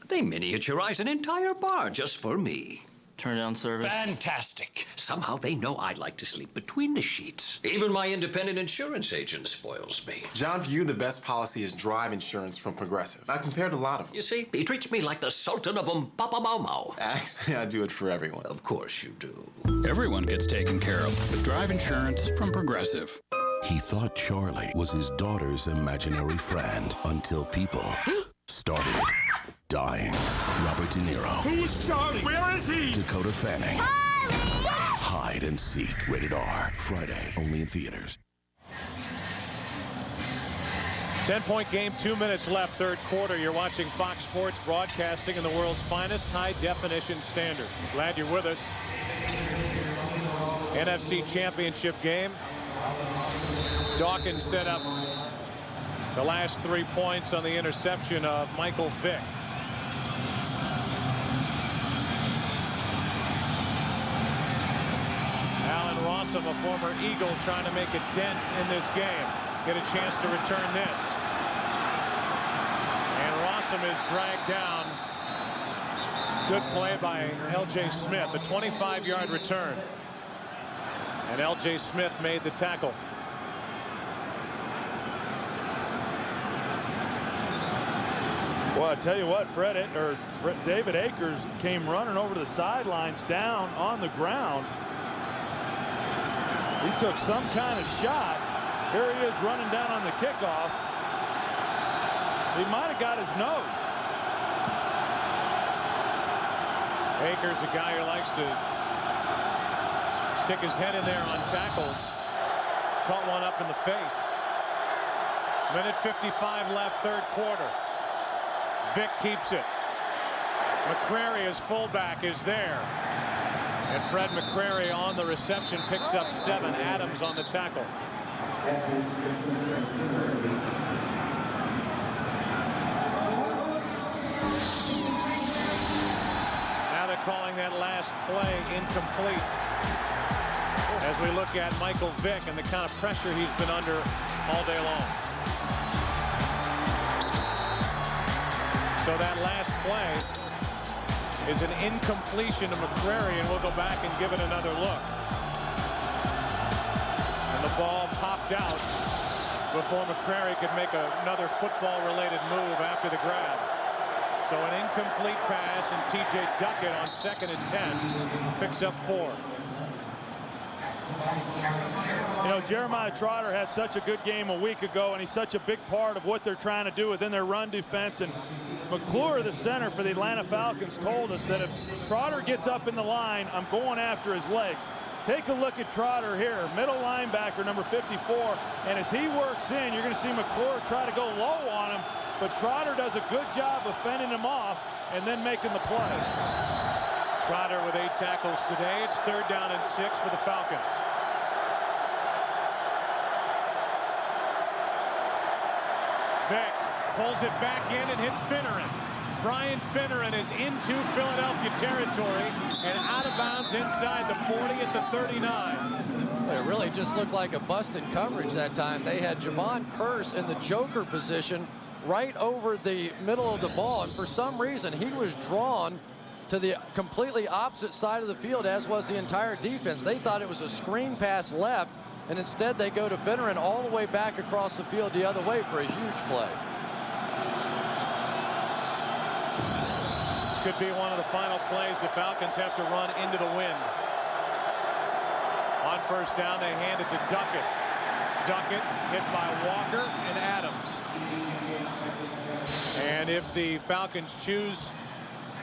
They miniaturize an entire bar just for me. Turn down service? Fantastic. Somehow they know I like to sleep between the sheets. Even my independent insurance agent spoils me. John, for you, the best policy is drive insurance from Progressive. I compared a lot of them. You see, he treats me like the Sultan of Papa Mau Mau. Actually, I do it for everyone. Of course you do. Everyone gets taken care of with drive insurance from Progressive. He thought Charlie was his daughter's imaginary friend until people started dying. Robert De Niro. Who's Charlie? Where is he? Dakota Fanning. Charlie! Hide and Seek. Rated R. Friday. Only in theaters. 10-point game, 2 minutes left, third quarter. You're watching Fox Sports broadcasting in the world's finest high-definition standard. Glad you're with us. NFC Championship game. Dawkins set up the last 3 points on the interception of Michael Vick. Alan Rossum, a former Eagle, trying to make a dent in this game. Get a chance to return this. And Rossum is dragged down. Good play by L.J. Smith, a 25-yard return. And L.J. Smith made the tackle. Well, I tell you what, David Akers came running over to the sidelines down on the ground. He took some kind of shot. Here he is running down on the kickoff. He might have got his nose. Akers, a guy who likes to stick his head in there on tackles. Caught one up in the face. Minute 55 left, third quarter. Vick keeps it. McCrary, his fullback, is there. And Fred McCrary on the reception picks up 7. Adams on the tackle. Now they're calling that last play incomplete. As we look at Michael Vick and the kind of pressure he's been under all day long. So that last play is an incompletion to McCrary, and we'll go back and give it another look. And the ball popped out before McCrary could make another football-related move after the grab. So an incomplete pass, and T.J. Duckett on 2nd and 10 picks up 4. You know, Jeremiah Trotter had such a good game a week ago, and he's such a big part of what they're trying to do within their run defense. And McClure, the center for the Atlanta Falcons, told us that if Trotter gets up in the line, I'm going after his legs. Take a look at Trotter here, middle linebacker, number 54. And as he works in, you're going to see McClure try to go low on him. But Trotter does a good job of fending him off and then making the play. Trotter with 8 tackles today. It's 3rd down and 6 for the Falcons. Vick pulls it back in and hits Finneran. Brian Finneran is into Philadelphia territory and out of bounds inside the 40 at the 39. It really just looked like a busted coverage that time. They had Javon Curse in the joker position right over the middle of the ball, and for some reason he was drawn to the completely opposite side of the field, as was the entire defense. They thought it was a screen pass left, and instead they go to Finneran all the way back across the field the other way for a huge play. This could be one of the final plays the Falcons have to run into the wind. On 1st down, they hand it to Duckett. Duckett hit by Walker and Adams. And if the Falcons choose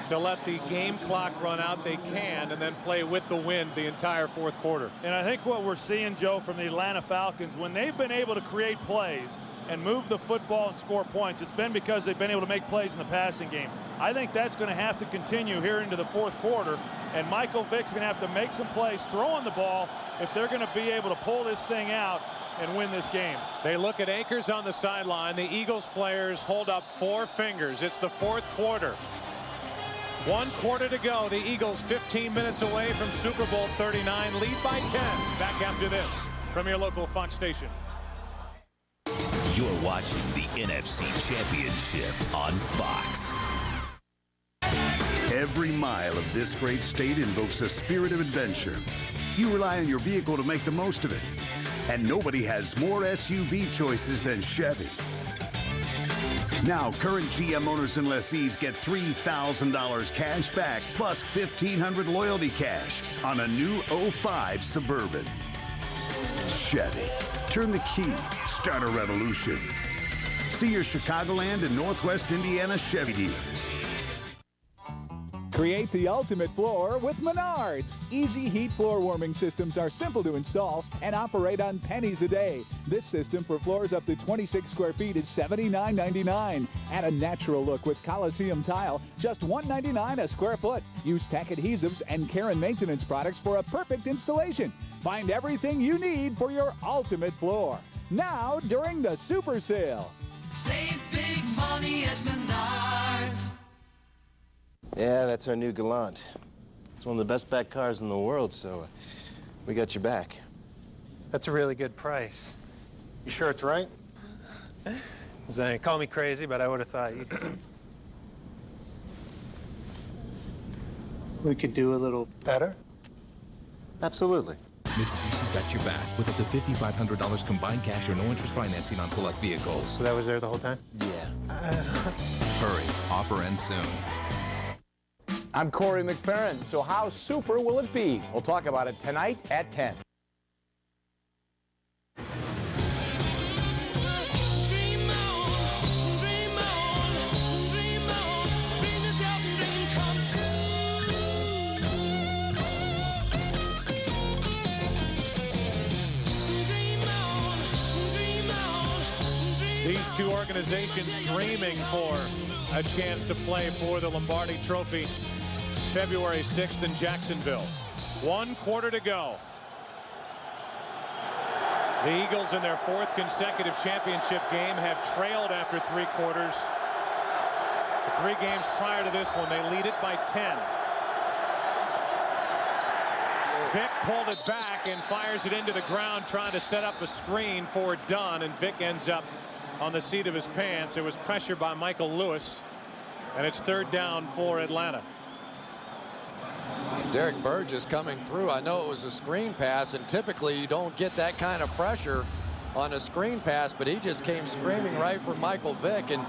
to let the game clock run out, they can, and then play with the wind the entire 4th quarter. And I think what we're seeing, Joe, from the Atlanta Falcons, when they've been able to create plays and move the football and score points, it's been because they've been able to make plays in the passing game. I think that's going to have to continue here into the 4th quarter, and Michael Vick's going to have to make some plays throwing the ball if they're going to be able to pull this thing out and win this game. They look at Akers on the sideline. The Eagles players hold up 4 fingers. It's the 4th quarter. 1 quarter to go. The Eagles 15 minutes away from Super Bowl 39. Lead by 10. Back after this from your local Fox station. You're watching the NFC Championship on Fox. Every mile of this great state invokes a spirit of adventure. You rely on your vehicle to make the most of it. And nobody has more SUV choices than Chevy. Now, current GM owners and lessees get $3,000 cash back plus $1,500 loyalty cash on a new 05 Suburban. Chevy. Turn the key. Start a revolution. See your Chicagoland and Northwest Indiana Chevy dealers. Create the ultimate floor with Menards. Easy heat floor warming systems are simple to install and operate on pennies a day. This system for floors up to 26 square feet is $79.99. Add a natural look with Coliseum tile, just $199 a square foot. Use Tech adhesives and care and maintenance products for a perfect installation. Find everything you need for your ultimate floor. Now during the Super Sale. Save big money at Menards. Yeah, that's our new Galant. It's one of the best back cars in the world, so we got your back. That's a really good price. You sure it's right? Zane, call me crazy, but I would have thought you. We could do a little better? Absolutely. Mitsubishi's got your back with up to $5,500 combined cash or no interest financing on select vehicles. So that was there the whole time? Yeah. Hurry, offer ends soon. I'm Corey McFerrin. So how super will it be? We'll talk about it tonight at 10. These two organizations dreaming for a chance to play for the Lombardi Trophy February 6th in Jacksonville. 1 quarter to go. The Eagles in their 4th consecutive championship game have trailed after 3 quarters. The 3 games prior to this one, they lead it by 10. Vick pulled it back and fires it into the ground, trying to set up a screen for Dunn, and Vick ends up on the seat of his pants. There was pressure by Michael Lewis, and it's 3rd down for Atlanta. Derek Burgess coming through. I know it was a screen pass, and typically you don't get that kind of pressure on a screen pass, but he just came screaming right for Michael Vick, and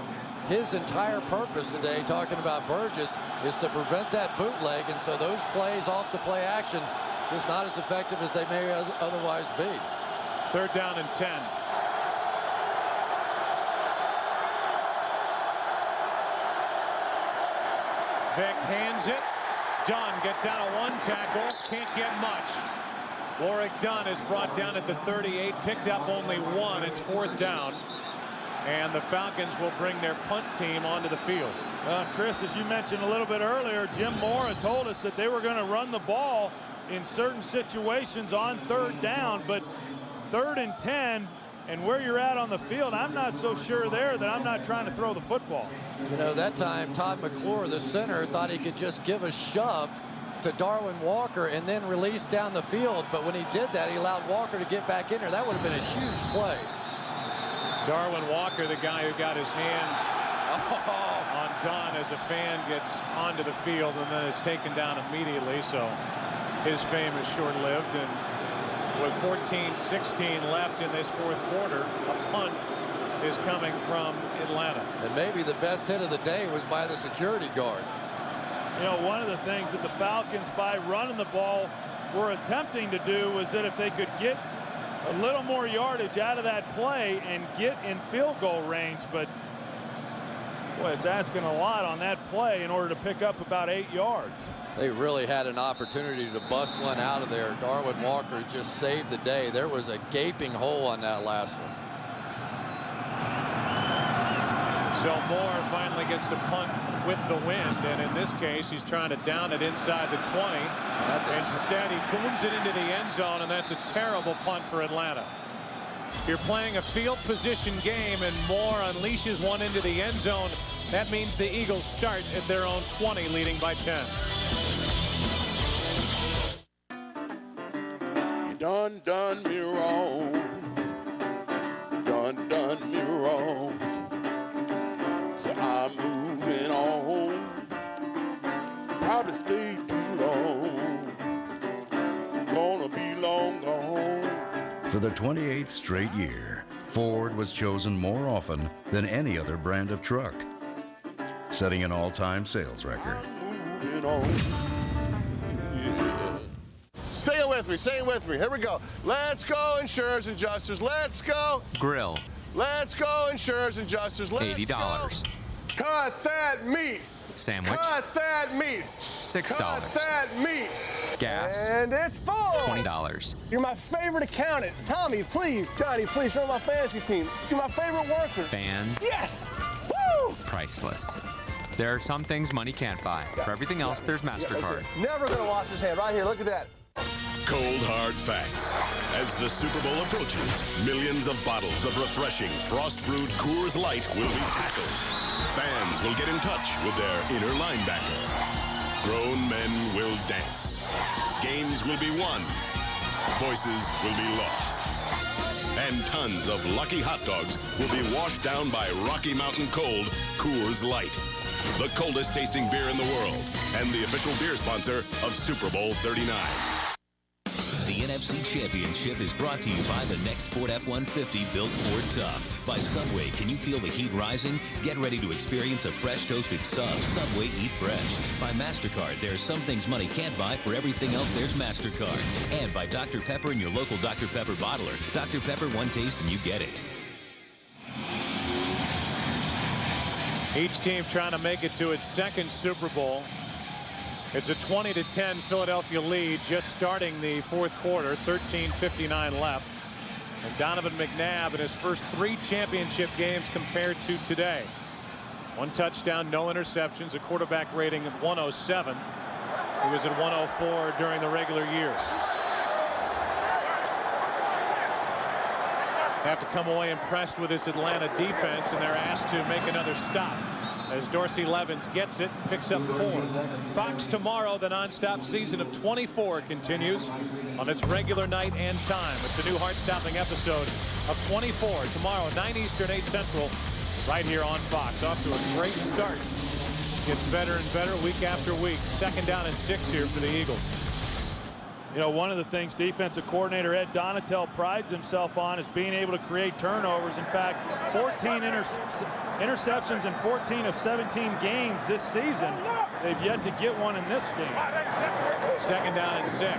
his entire purpose today, talking about Burgess, is to prevent that bootleg, and so those plays off the play action just not as effective as they may otherwise be. 3rd down and 10. Vick hands it. Dunn gets out of 1 tackle. Can't get much. Warwick Dunn is brought down at the 38. Picked up only 1. It's 4th down. And the Falcons will bring their punt team onto the field. Chris, as you mentioned a little bit earlier, Jim Mora told us that they were going to run the ball in certain situations on 3rd down, but 3rd and 10 and where you're at on the field, I'm not so sure there that I'm not trying to throw the football. You know, that time Todd McClure, the center, thought he could just give a shove to Darwin Walker and then release down the field, but when he did that, he allowed Walker to get back in there. That would have been a huge play. Darwin Walker, the guy who got his hands on Dunn as a fan, gets onto the field and then is taken down immediately, so his fame is short-lived. And with 14-16 left in this 4th quarter, a punt is coming from Atlanta. And maybe the best hit of the day was by the security guard. You know, one of the things that the Falcons, by running the ball, were attempting to do was that if they could get a little more yardage out of that play and get in field goal range, but boy, it's asking a lot on that play in order to pick up about 8 yards. They really had an opportunity to bust one out of there. Darwin Walker just saved the day. There was a gaping hole on that last one. So Moore finally gets the punt with the wind, and in this case, he's trying to down it inside the 20. Instead, he booms it into the end zone, and that's a terrible punt for Atlanta. You're playing a field position game, and Moore unleashes one into the end zone. That means the Eagles start at their own 20, leading by 10. You done me wrong. Done me wrong. So I'm moving on. Probably stay too long. Gonna be long gone. For the 28th straight year, Ford was chosen more often than any other brand of truck, setting an all-time sales record. Moving on. Yeah. Say it with me, say it with me. Here we go. Let's go, insurers and adjusters. Let's go. Grill. Let's go, insurers and adjusters. Let's $80. Go. Cut that meat. Sandwich. Cut that meat. $6. Cut that meat. Gas. And it's full. $20. You're my favorite accountant. Tommy, please. Johnny, please join my fantasy team. You're my favorite worker. Fans. Yes. Woo! Priceless. There are some things money can't buy. For everything else, there's MasterCard. Never gonna wash his hand. Right here, look at that. Cold hard facts. As the Super Bowl approaches, millions of bottles of refreshing frost-brewed Coors Light will be tackled. Fans will get in touch with their inner linebacker. Grown men will dance. Games will be won. Voices will be lost. And tons of lucky hot dogs will be washed down by Rocky Mountain Cold Coors Light. The coldest tasting beer in the world and the official beer sponsor of Super Bowl 39. The NFC Championship is brought to you by the next Ford F-150 built Ford Tough. By Subway, can you feel the heat rising? Get ready to experience a fresh toasted sub. Subway, eat fresh. By MasterCard, there are some things money can't buy. For everything else, there's MasterCard. And by Dr. Pepper and your local Dr. Pepper bottler. Dr. Pepper, one taste and you get it. Each team trying to make it to its second Super Bowl. It's a 20-10 Philadelphia lead just starting the 4th quarter, 13:59 left. And Donovan McNabb in his first 3 championship games compared to today. 1 touchdown, no interceptions, a quarterback rating of 107. He was at 104 during the regular year. Have to come away impressed with this Atlanta defense, and they're asked to make another stop as Dorsey Levens gets it, picks up 4. Fox tomorrow, the nonstop season of 24 continues on its regular night and time. It's a new heart-stopping episode of 24 tomorrow, 9 Eastern, 8 Central, right here on Fox. Off to a great start. Gets better and better week after week. 2nd down and 6 here for the Eagles. You know, one of the things defensive coordinator Ed Donatel prides himself on is being able to create turnovers. In fact, 14 interceptions in 14 of 17 games this season. They've yet to get one in this game. 2nd down and 6.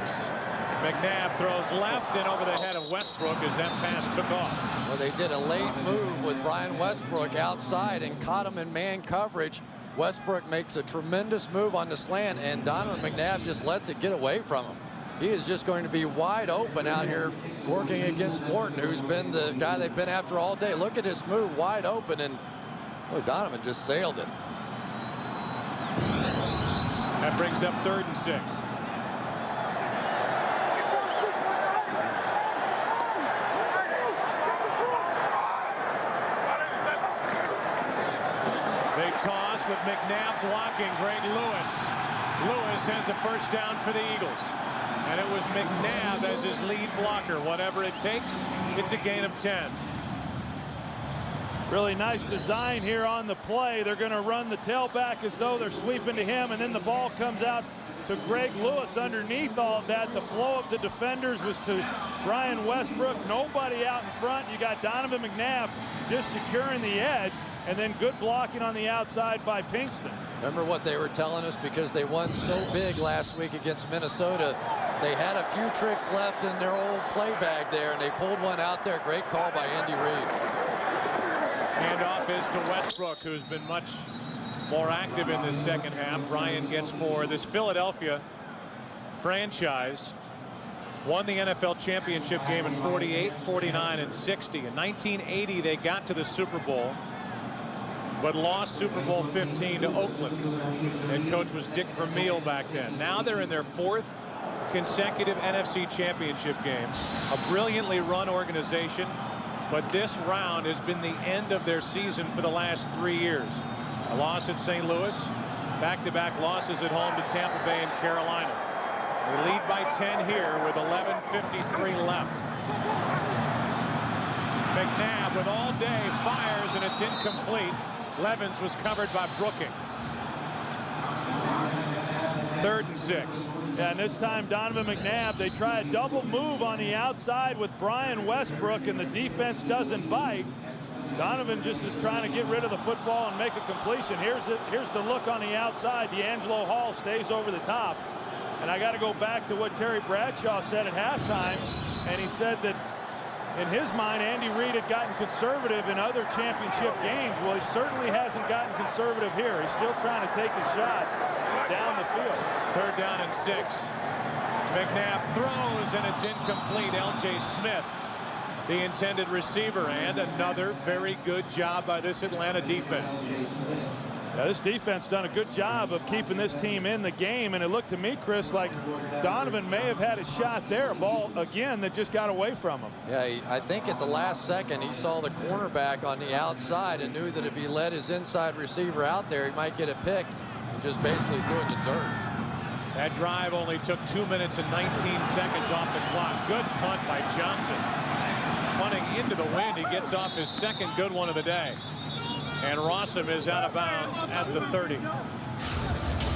McNabb throws left and over the head of Westbrook as that pass took off. Well, they did a late move with Brian Westbrook outside and caught him in man coverage. Westbrook makes a tremendous move on the slant, and Donovan McNabb just lets it get away from him. He is just going to be wide open out here working against Morton, who's been the guy they've been after all day. Look at this move, wide open, and Donovan just sailed it. That brings up 3rd and 6. They toss with McNabb blocking. Greg Lewis. Lewis has a first down for the Eagles. And it was McNabb as his lead blocker. Whatever it takes, it's a gain of 10. Really nice design here on the play. They're going to run the tailback as though they're sweeping to him, and then the ball comes out to Greg Lewis. Underneath all of that, the flow of the defenders was to Brian Westbrook. Nobody out in front. You got Donovan McNabb just securing the edge, and then good blocking on the outside by Pinkston. Remember what they were telling us, because they won so big last week against Minnesota. They had a few tricks left in their old play bag there, and they pulled one out there. Great call by Andy Reid. Handoff is to Westbrook, who's been much more active in this second half. Brian gets for this Philadelphia franchise. Won the NFL championship game in 48, 49, and 60. In 1980, they got to the Super Bowl, but lost Super Bowl 15 to Oakland. Head coach was Dick Vermeil back then. Now they're in their 4th consecutive NFC championship game. A brilliantly run organization, but this round has been the end of their season for the last 3 years. A loss at St. Louis, back-to-back losses at home to Tampa Bay and Carolina. They lead by 10 here with 11:53 left. McNabb with all day fires, and it's incomplete. Levens was covered by Brooking. 3rd and 6. Yeah, and this time Donovan McNabb, they try a double move on the outside with Brian Westbrook, and the defense doesn't bite. Donovan just is trying to get rid of the football and make a completion. Here's the look on the outside. D'Angelo Hall stays over the top. And I got to go back to what Terry Bradshaw said at halftime, and he said that in his mind, Andy Reid had gotten conservative in other championship games. Well, he certainly hasn't gotten conservative here. He's still trying to take his shots down the field. 3rd down and 6. McNabb throws, and it's incomplete. L.J. Smith, the intended receiver, and another very good job by this Atlanta defense. Now, this defense done a good job of keeping this team in the game, and it looked to me, Chris, like Donovan may have had a shot there, a ball again that just got away from him. Yeah, I think at the last second he saw the cornerback on the outside and knew that if he let his inside receiver out there, he might get it picked, and just basically threw it in the dirt. That drive only took 2 minutes and 19 seconds off the clock. Good punt by Johnson. Punting into the wind, he gets off his second good one of the day. And Rossum is out of bounds at the 30.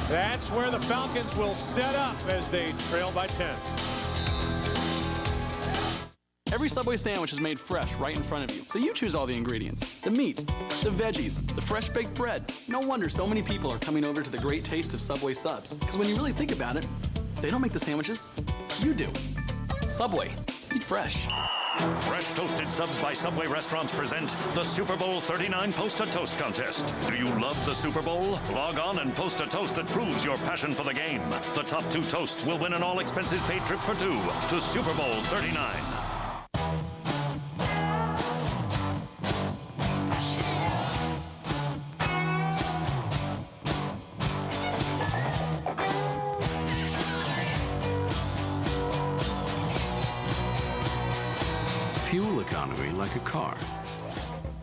That's where the Falcons will set up as they trail by 10. Every Subway sandwich is made fresh right in front of you, so you choose all the ingredients. The meat, the veggies, the fresh baked bread. No wonder so many people are coming over to the great taste of Subway subs. Because when you really think about it, they don't make the sandwiches, you do. Subway, eat fresh. Fresh toasted subs by Subway restaurants present the Super Bowl 39 Post a Toast contest. Do you love the Super Bowl? Log on and post a toast that proves your passion for the game. The top 2 toasts will win an all expenses paid trip for 2 to Super Bowl 39. Fuel economy like a car.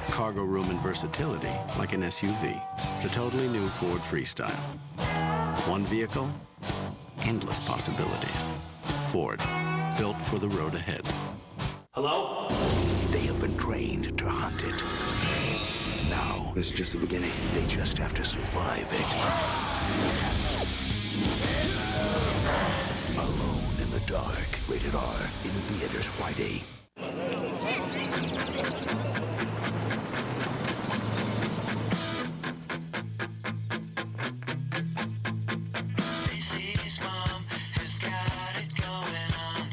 Cargo room and versatility like an SUV. The totally new Ford Freestyle. One vehicle, endless possibilities. Ford, built for the road ahead. Hello? They have been trained to hunt it. Now, This is just the beginning. they just have to survive it. Alone in the Dark. Rated R. In theaters Friday. Stacy's mom has got it going on.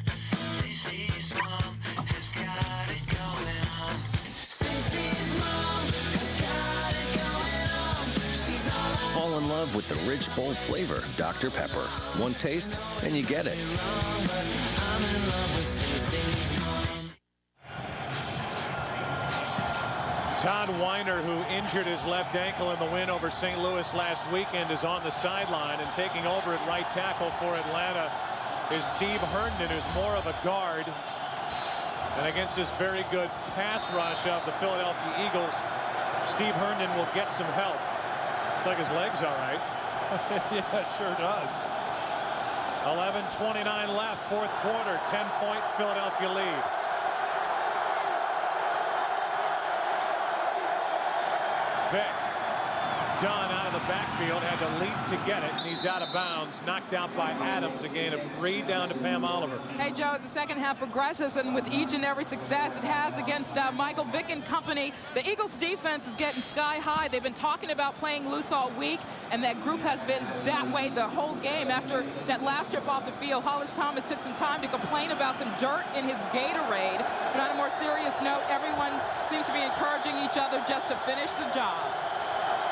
in love with the rich, bold flavor of Dr. Pepper. One taste, and you get it. Todd Weiner, who injured his left ankle in the win over St. Louis last weekend, is on the sideline, and taking over at right tackle for Atlanta is Steve Herndon, who's more of a guard. And against this very good pass rush of the Philadelphia Eagles, Steve Herndon will get some help. Looks like his leg's all right. Yeah, it sure does. 11:29 left, fourth quarter, 10-point Philadelphia lead. Vick, Dunn out of the backfield, had to leap to get it, and he's out of bounds, knocked out by Adams, a gain of 3 down to Pam Oliver. Hey, Joe, as the second half progresses, and with each and every success it has against Michael Vick and company, the Eagles defense is getting sky high. They've been talking about playing loose all week, and that group has been that way the whole game. After that last trip off the field, Hollis Thomas took some time to complain about some dirt in his Gatorade. But on a more serious note, everyone seems to be encouraging each other just to finish the job.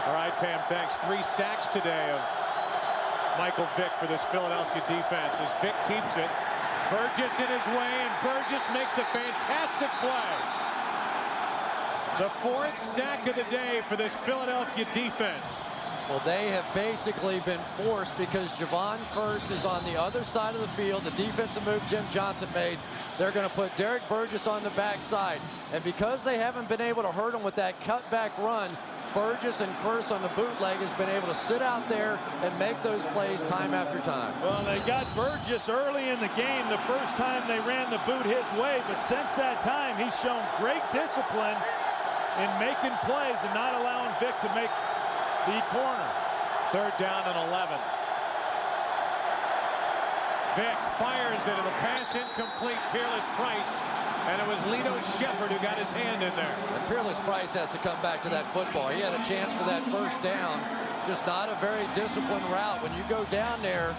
All right, Pam, thanks. 3 sacks today of Michael Vick for this Philadelphia defense as Vick keeps it. Burgess in his way, and Burgess makes a fantastic play. The 4th sack of the day for this Philadelphia defense. Well, they have basically been forced because Javon Curse is on the other side of the field. The defensive move Jim Johnson made, they're going to put Derek Burgess on the backside. And because they haven't been able to hurt him with that cutback run, Burgess and Curse on the bootleg has been able to sit out there and make those plays time after time. Well, they got Burgess early in the game the first time they ran the boot his way, but since that time he's shown great discipline in making plays and not allowing Vick to make the corner. 3rd down and 11. Vick fires it, and the pass incomplete. Peerless Price. And it was Lito Shepherd who got his hand in there. And Peerless Price has to come back to that football. He had a chance for that first down. Just not a very disciplined route. When you go down there,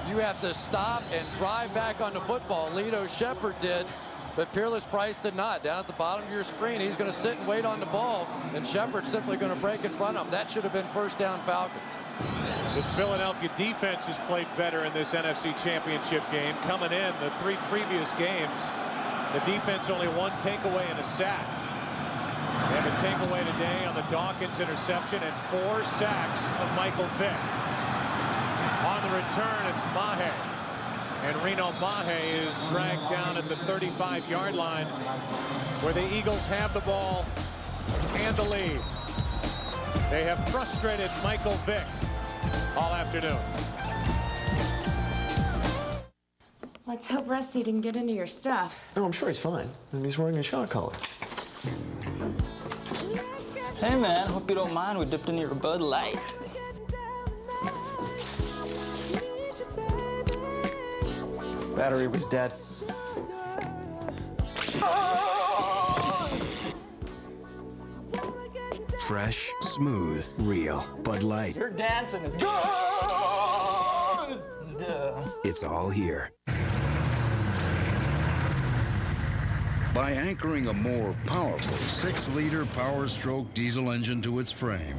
you have to stop and drive back on the football. Lito Shepherd did, but Peerless Price did not. Down at the bottom of your screen, he's going to sit and wait on the ball, and Shepherd's simply going to break in front of him. That should have been first down Falcons. This Philadelphia defense has played better in this NFC Championship game. Coming in the 3 previous games, the defense only 1 takeaway and a sack. They have a takeaway today on the Dawkins interception and 4 sacks of Michael Vick. On the return, it's Mahe. And Reno Mahe is dragged down at the 35-yard line, where the Eagles have the ball and the lead. They have frustrated Michael Vick all afternoon. Let's hope Rusty didn't get into your stuff. No, I'm sure he's fine. And he's wearing a shot collar. Hey, man, hope you don't mind. We dipped into your Bud Light. Battery was dead. Fresh, smooth, real. Bud Light. Your dancing is good. It's all here. By anchoring a more powerful 6-liter Power Stroke diesel engine to its frame,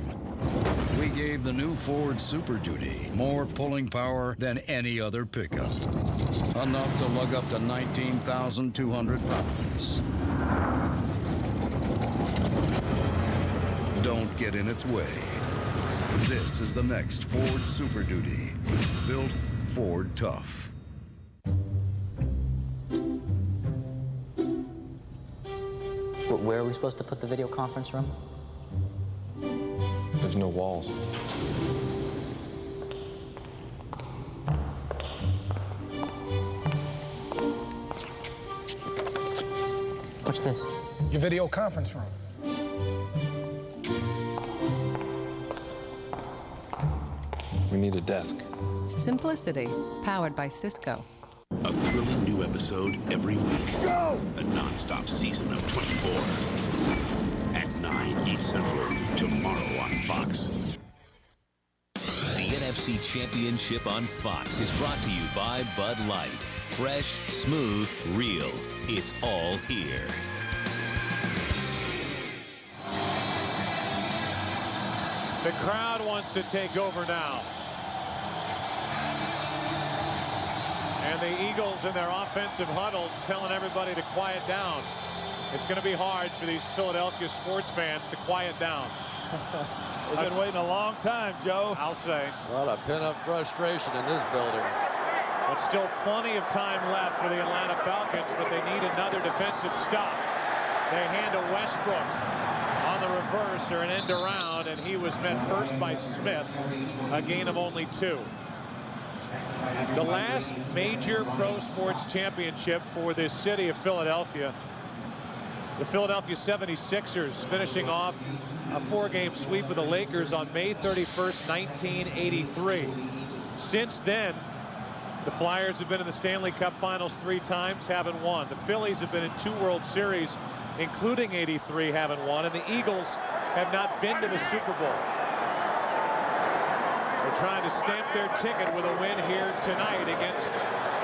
we gave the new Ford Super Duty more pulling power than any other pickup. Enough to lug up to 19,200 pounds. Don't get in its way. This is the next Ford Super Duty. Built Ford tough. Where are we supposed to put the video conference room? There's no walls. What's this? Your video conference room. We need a desk. Simplicity, powered by Cisco. A thrilling new episode every week. Go! A non-stop season of 24. At 9 East Central, tomorrow on Fox. The NFC Championship on Fox is brought to you by Bud Light. Fresh, smooth, real. It's all here. The crowd wants to take over now. And the Eagles in their offensive huddle telling everybody to quiet down. It's going to be hard for these Philadelphia sports fans to quiet down. They've been waiting a long time, Joe. I'll say. A lot of pent-up frustration in this building. But still plenty of time left for the Atlanta Falcons, but they need another defensive stop. They hand to Westbrook on the reverse or an end around, and he was met first by Smith, a gain of only 2. The last major pro sports championship for this city of Philadelphia, the Philadelphia 76ers finishing off a 4-game sweep with the Lakers on May 31st, 1983. Since then, the Flyers have been in the Stanley Cup Finals 3 times, haven't won. The Phillies have been in 2 World Series, including 83, haven't won. And the Eagles have not been to the Super Bowl. They're trying to stamp their ticket with a win here tonight against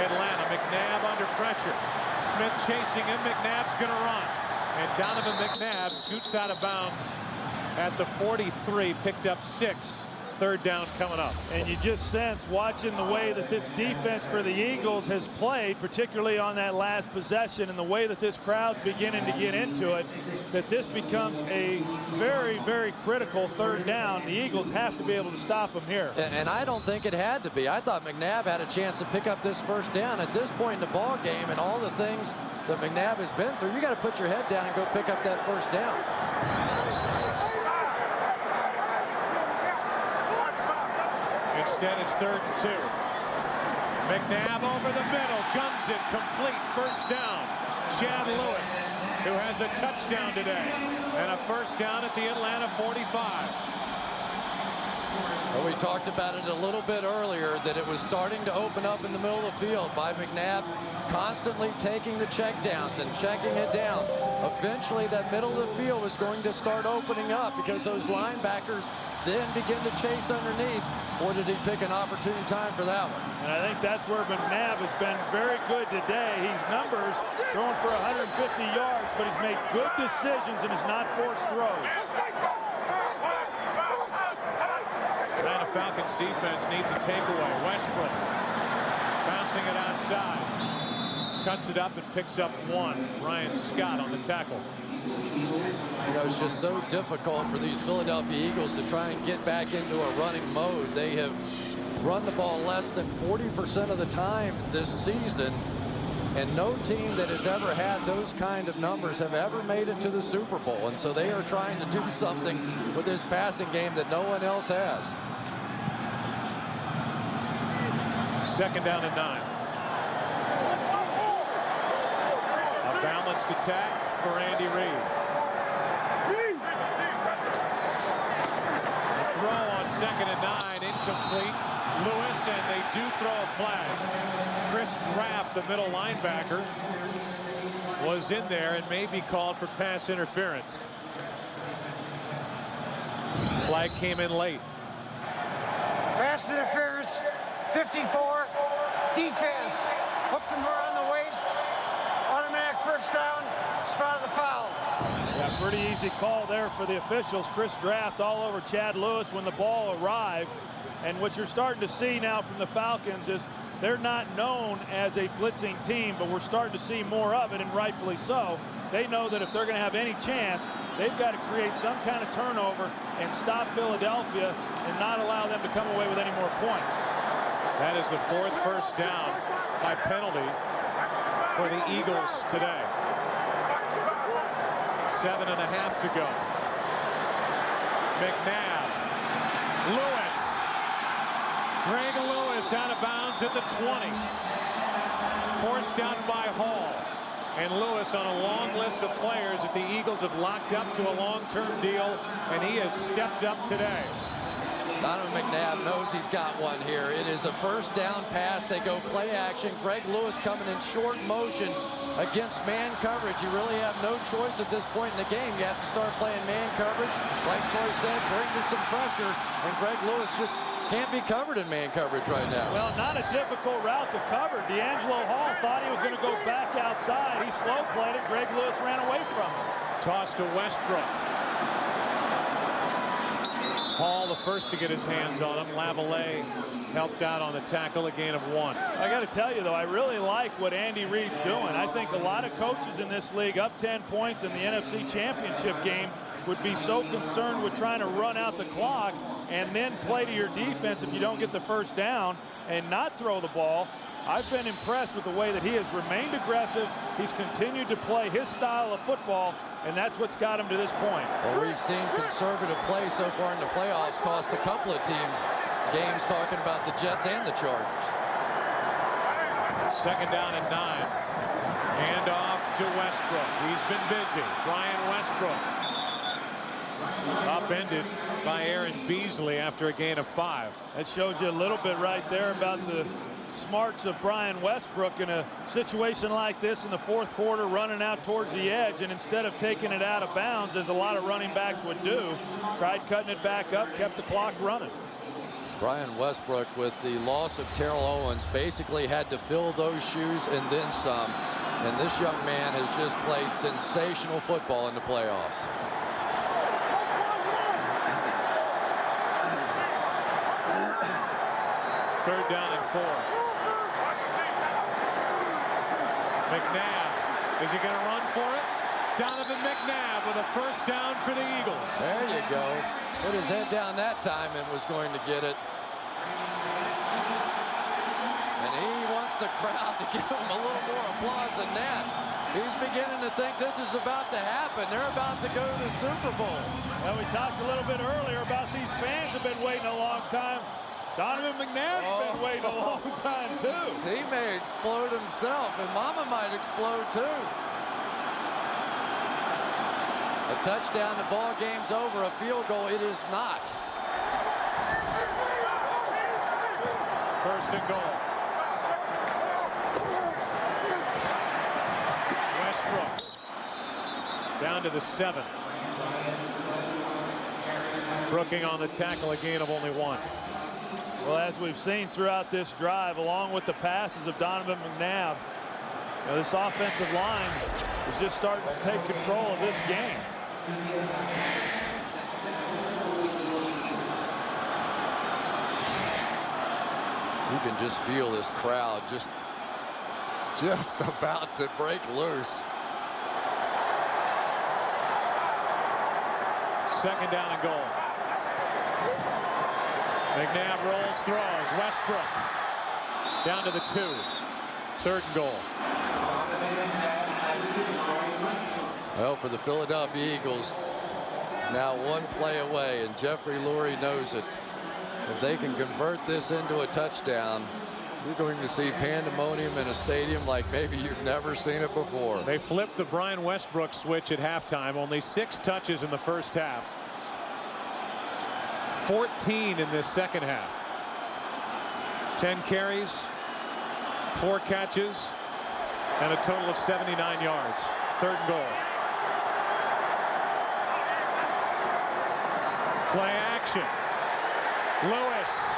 Atlanta. McNabb under pressure. Smith chasing him. McNabb's going to run. And Donovan McNabb scoots out of bounds at the 43, picked up 6. 3rd down coming up. And you just sense, watching the way that this defense for the Eagles has played, particularly on that last possession, and the way that this crowd's beginning to get into it, that this becomes a very, very critical 3rd down. The Eagles have to be able to stop them here. And I don't think it had to be. I thought McNabb had a chance to pick up this 1st down at this point in the ball game, and all the things that McNabb has been through. You got to put your head down and go pick up that 1st down. Instead, it's 3rd and 2. McNabb over the middle, guns it, complete, 1st down. Chad Lewis, who has a touchdown today, and a 1st down at the Atlanta 45. Well, we talked about it a little bit earlier, that it was starting to open up in the middle of the field by McNabb constantly taking the checkdowns and checking it down. Eventually, that middle of the field was going to start opening up because those linebackers then begin to chase underneath. Or did he pick an opportune time for that one? And I think that's where McNabb has been very good today. He's numbers throwing for 150 yards, but he's made good decisions and has not forced throws. Atlanta Falcons defense needs a takeaway. Westbrook bouncing it outside. Cuts it up and picks up 1. Ryan Scott on the tackle. You know, it's just so difficult for these Philadelphia Eagles to try and get back into a running mode. They have run the ball less than 40% of the time this season, and no team that has ever had those kind of numbers have ever made it to the Super Bowl. And so they are trying to do something with this passing game that no one else has. 2nd down and 9. A balanced attack for Andy Reid. A throw on 2nd and 9, incomplete. Lewis, and they do throw a flag. Chris Draft, the middle linebacker, was in there and may be called for pass interference. Flag came in late. Pass interference, 54, defense. Hooked him around the waist. Automatic 1st down, spot of the foul. Yeah, pretty easy call there for the officials. Chris Draft all over Chad Lewis when the ball arrived. And what you're starting to see now from the Falcons is they're not known as a blitzing team, but we're starting to see more of it, and rightfully so. They know that if they're going to have any chance, they've got to create some kind of turnover and stop Philadelphia and not allow them to come away with any more points. That is the 4th 1st down by penalty for the Eagles today. 7.5 to go. McNabb. Lewis. Greg Lewis out of bounds at the 20. Forced out by Hall. And Lewis on a long list of players that the Eagles have locked up to a long-term deal, and he has stepped up today. Donovan McNabb knows he's got one here. It is a 1st down pass. They go play action. Greg Lewis coming in short motion against man coverage. You really have no choice at this point in the game. You have to start playing man coverage. Like Troy said, bring to some pressure, and Greg Lewis just can't be covered in man coverage right now. Well, not a difficult route to cover. D'Angelo Hall thought he was going to go back outside. He slow played it. Greg Lewis ran away from him. Toss to Westbrook. Hall the first to get his hands on him. Lavallee helped out on the tackle, a gain of 1. I got to tell you, though, I really like what Andy Reid's doing. I think a lot of coaches in this league up 10 points in the NFC Championship game would be so concerned with trying to run out the clock and then play to your defense if you don't get the first down and not throw the ball. I've been impressed with the way that he has remained aggressive. He's continued to play his style of football, and that's what's got him to this point. Well, we've seen conservative play so far in the playoffs cost a couple of teams games, talking about the Jets and the Chargers. Second down and 9. Hand off to Westbrook. He's been busy. Brian Westbrook. Upended by Aaron Beasley after a gain of 5. That shows you a little bit right there about the smarts of Brian Westbrook in a situation like this in the fourth quarter, running out towards the edge, and instead of taking it out of bounds, as a lot of running backs would do, tried cutting it back up, kept the clock running. Brian Westbrook, with the loss of Terrell Owens, basically had to fill those shoes and then some. And this young man has just played sensational football in the playoffs. Third down and 4. McNabb, is he going to run for it? Donovan McNabb with a first down for the Eagles. There you go. Put his head down that time and was going to get it. And he wants the crowd to give him a little more applause than that. He's beginning to think this is about to happen. They're about to go to the Super Bowl. Well, we talked a little bit earlier about these fans have been waiting a long time. Donovan McNabb's been waiting a long time, too. He may explode himself, and Mama might explode, too. A touchdown, the ball game's over. A field goal, it is not. First and goal. Westbrook down to the 7. Brooking on the tackle, a gain of only 1. Well, as we've seen throughout this drive, along with the passes of Donovan McNabb, this offensive line is just starting to take control of this game. You can just feel this crowd just about to break loose. Second down and goal. McNabb rolls, throws. Westbrook down to the 2. Third and goal. Well, for the Philadelphia Eagles, now one play away, and Jeffrey Lurie knows it. If they can convert this into a touchdown, you're going to see pandemonium in a stadium like maybe you've never seen it before. They flipped the Brian Westbrook switch at halftime. Only 6 touches in the first half. 14 in this second half. 10 carries, 4 catches, and a total of 79 yards. Third and goal. Play action. Lewis.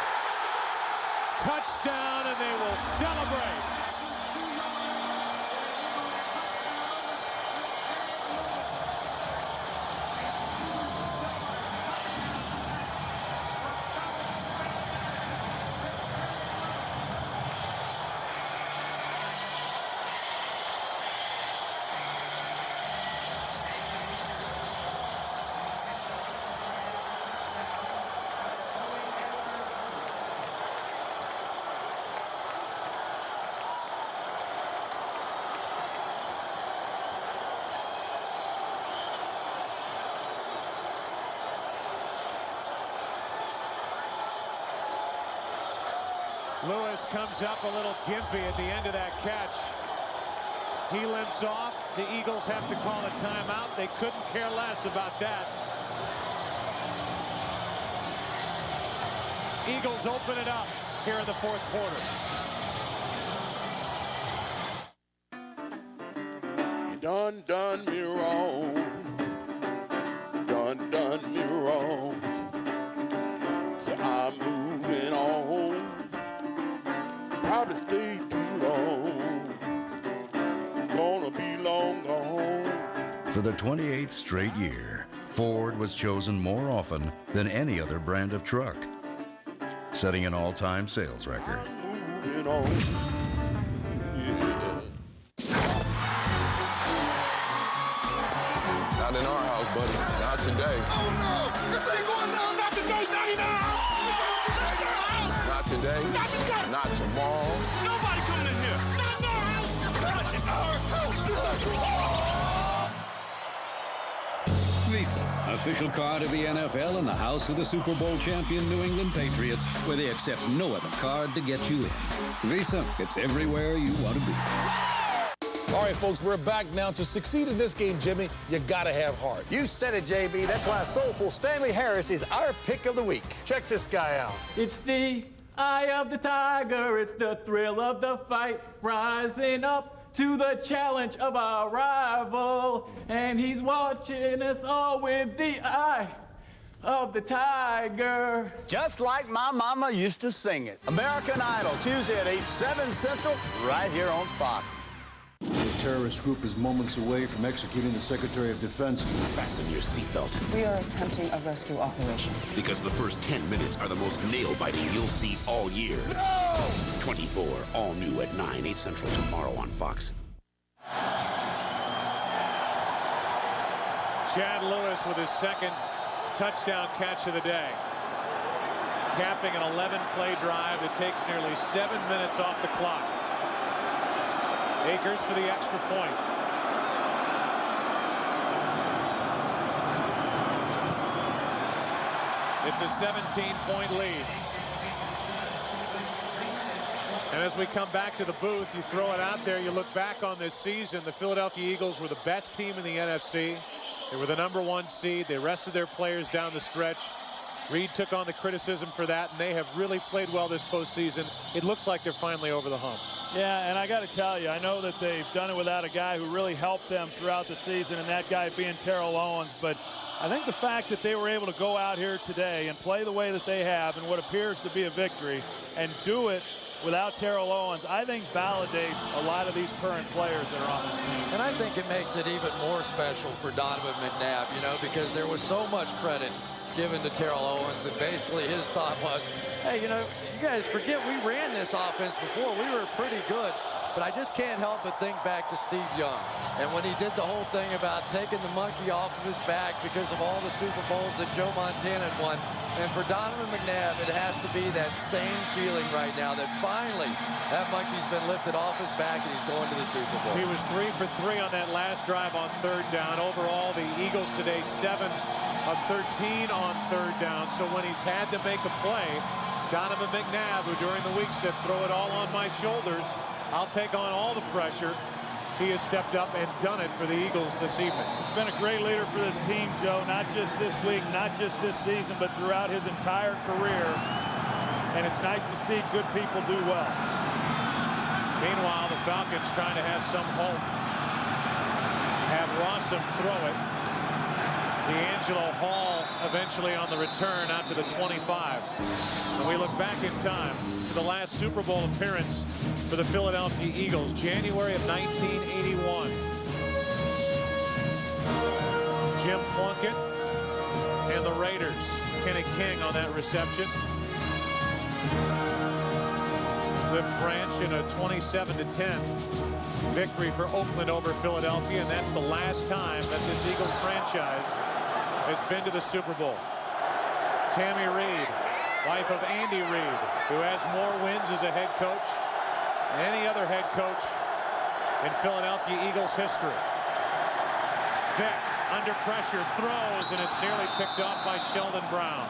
Touchdown, and they will celebrate. Lewis comes up a little gimpy at the end of that catch. He limps off. The Eagles have to call a timeout. They couldn't care less about that. Eagles open it up here in the fourth quarter. You done me wrong. Done me wrong. So I'm moving on. Probably stay too long. Gonna be long gone. For the 28th straight year, Ford was chosen more often than any other brand of truck, setting an all-time sales record. Moving on. Not in our house, buddy. Not today. Oh no! This ain't going down. Not today, 99! Not today. Not today. Not tomorrow. Nobody coming in here. Not in our house. Not in our house. Visa, official card of the NFL and the house of the Super Bowl champion New England Patriots, where they accept no other card to get you in. Visa, it's everywhere you want to be. All right, folks, we're back now. To succeed in this game, Jimmy, you gotta have heart. You said it, JB. That's why soulful Stanley Harris is our pick of the week. Check this guy out. It's the eye of the tiger. It's the thrill of the fight, rising up to the challenge of our rival. And he's watching us all with the eye of the tiger. Just like my mama used to sing it. American Idol, Tuesday at 8, 7 Central, right here on Fox. The terrorist group is moments away from executing the Secretary of Defense. Fasten your seatbelt. We are attempting a rescue operation. Because the first 10 minutes are the most nail-biting you'll see all year. No! 24, all new at 9, 8 Central tomorrow on Fox. Chad Lewis with his second touchdown catch of the day. Capping an 11-play drive that takes nearly 7 minutes off the clock. Akers for the extra point. It's a 17-point lead. And as we come back to the booth, you throw it out there, you look back on this season, the Philadelphia Eagles were the best team in the NFC. They were the #1 seed. They rested their players down the stretch. Reed took on the criticism for that, and they have really played well this postseason. It looks like they're finally over the hump. Yeah, and I got to tell you, I know that they've done it without a guy who really helped them throughout the season, and that guy being Terrell Owens. But I think the fact that they were able to go out here today and play the way that they have in what appears to be a victory and do it without Terrell Owens, I think validates a lot of these current players that are on this team. And I think it makes it even more special for Donovan McNabb, you know, because there was so much credit given to Terrell Owens, and basically his thought was, hey, you know, you guys forget we ran this offense before. We were pretty good. But I just can't help but think back to Steve Young. And when he did the whole thing about taking the monkey off of his back because of all the Super Bowls that Joe Montana had won. And for Donovan McNabb, it has to be that same feeling right now that finally that monkey's been lifted off his back and he's going to the Super Bowl. He was 3 for 3 on that last drive on third down. Overall, the Eagles today 7 of 13 on third down. So when he's had to make a play, Donovan McNabb, who during the week said, throw it all on my shoulders, I'll take on all the pressure. He has stepped up and done it for the Eagles this evening. He's been a great leader for this team, Joe, not just this week, not just this season, but throughout his entire career. And it's nice to see good people do well. Meanwhile, the Falcons trying to have some hope. Have Rossum throw it. D'Angelo Hall eventually on the return out to the 25. And we look back in time to the last Super Bowl appearance for the Philadelphia Eagles, January of 1981. Jim Plunkett and the Raiders. Kenny King on that reception. Cliff Branch in a 27-10 victory for Oakland over Philadelphia, and that's the last time that this Eagles franchise has been to the Super Bowl. Tammy Reed, wife of Andy Reid, who has more wins as a head coach than any other head coach in Philadelphia Eagles history. Vick under pressure throws, and it's nearly picked off by Sheldon Brown.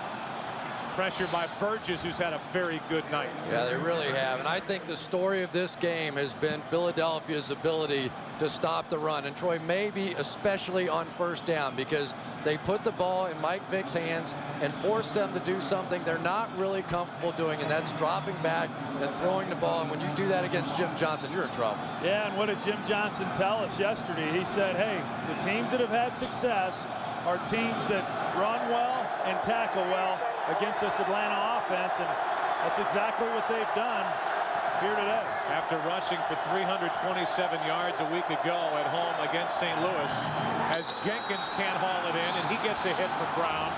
Pressure by Burgess, who's had a very good night. Yeah, they really have. And I think the story of this game has been Philadelphia's ability to stop the run. And Troy, maybe especially on first down, because they put the ball in Mike Vick's hands and force them to do something they're not really comfortable doing, and that's dropping back and throwing the ball. And when you do that against Jim Johnson, you're in trouble. Yeah, and what did Jim Johnson tell us yesterday? He said, hey, the teams that have had success are teams that run well and tackle well against this Atlanta offense, and that's exactly what they've done. here today. After rushing for 327 yards a week ago at home against St. Louis, as Jenkins can't haul it in, and he gets a hit for Brown.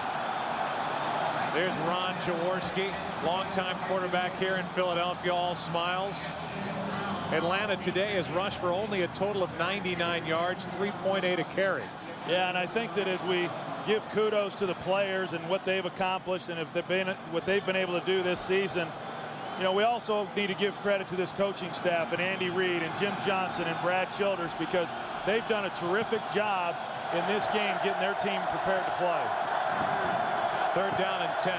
There's Ron Jaworski, longtime quarterback here in Philadelphia, all smiles. Atlanta today has rushed for only a total of 99 yards, 3.8 a carry. Yeah, and I think that as we give kudos to the players and what they've accomplished and what they've been able to do this season, you know, we also need to give credit to this coaching staff and Andy Reid and Jim Johnson and Brad Childers, because they've done a terrific job in this game getting their team prepared to play. 3rd down and 10.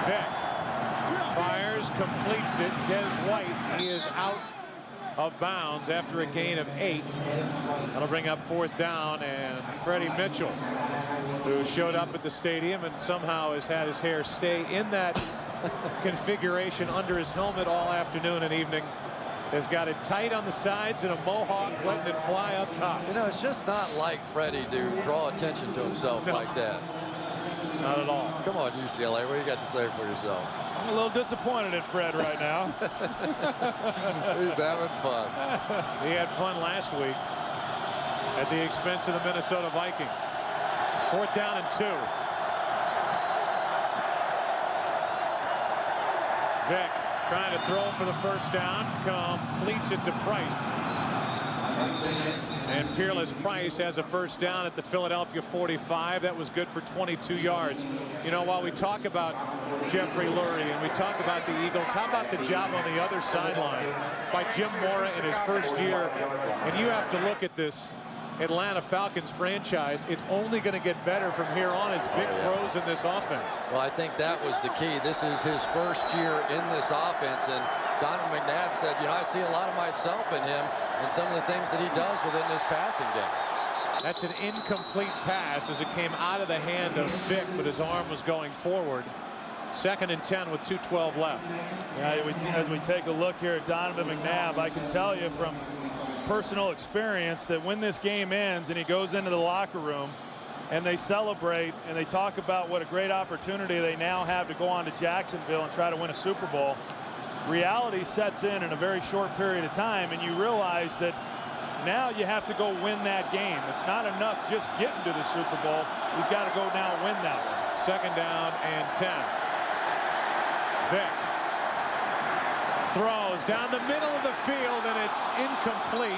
Vick fires, completes it. Des White, he is out of bounds after a gain of 8. That'll bring up 4th down, and Freddie Mitchell, who showed up at the stadium and somehow has had his hair stay in that configuration under his helmet all afternoon and evening, has got it tight on the sides and a mohawk, letting it fly up top. You know, it's just not like Freddie to draw attention to himself like that. Not at all. Come on, UCLA, what do you got to say for yourself? I'm a little disappointed in Fred right now. He's having fun. He had fun last week at the expense of the Minnesota Vikings. 4th down and 2. Vick trying to throw for the 1st down, completes it to Price. And Fearless Price has a 1st down at the Philadelphia 45. That was good for 22 yards. You know, while we talk about Jeffrey Lurie and we talk about the Eagles, how about the job on the other sideline by Jim Mora in his first year? And you have to look at this Atlanta Falcons franchise. It's only going to get better from here on as Vick grows in this offense. Well, I think that was the key. This is his first year in this offense, and Donovan McNabb said, you know, I see a lot of myself in him and some of the things that he does within this passing game. That's an incomplete pass as it came out of the hand of Vick, but his arm was going forward. 2nd and 10 with 2:12 left. Yeah, as we take a look here at Donovan McNabb, I can tell you from personal experience that when this game ends and he goes into the locker room and they celebrate and they talk about what a great opportunity they now have to go on to Jacksonville and try to win a Super Bowl, reality sets in a very short period of time, and you realize that now you have to go win that game. It's not enough just getting to the Super Bowl. You've got to go now and win that one. 2nd down and 10. Vick throws down the middle of the field, and it's incomplete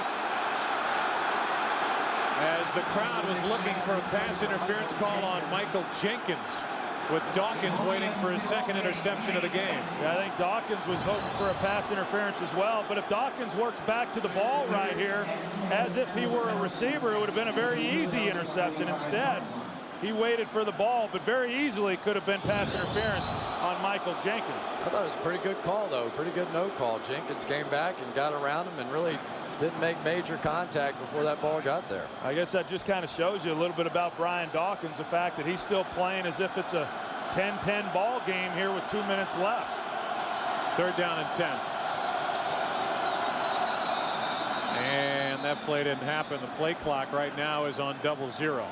as the crowd was looking for a pass interference call on Michael Jenkins, with Dawkins waiting for his 2nd interception of the game. Yeah, I think Dawkins was hoping for a pass interference as well, but if Dawkins works back to the ball right here as if he were a receiver, it would have been a very easy interception. Instead, he waited for the ball, but very easily could have been pass interference on Michael Jenkins. I thought it was a pretty good call, though. Pretty good no call. Jenkins came back and got around him and really didn't make major contact before that ball got there. I guess that just kind of shows you a little bit about Brian Dawkins, the fact that he's still playing as if it's a 10-10 ball game here with 2 minutes left. 3rd down and 10. And that play didn't happen. The play clock right now is on 00.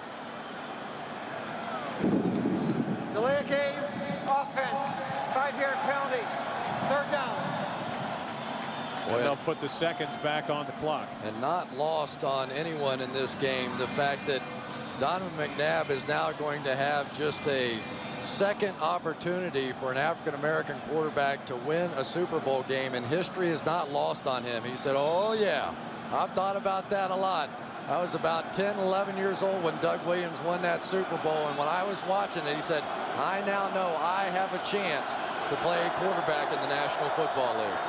Delay a game, offense, 5-yard penalty, 3rd down. And they'll put the seconds back on the clock. And not lost on anyone in this game the fact that Donovan McNabb is now going to have just a 2nd opportunity for an African-American quarterback to win a Super Bowl game, and history is not lost on him. He said, oh yeah, I've thought about that a lot. I was about 10, 11 years old when Doug Williams won that Super Bowl, and when I was watching it, he said, I now know I have a chance to play quarterback in the National Football League.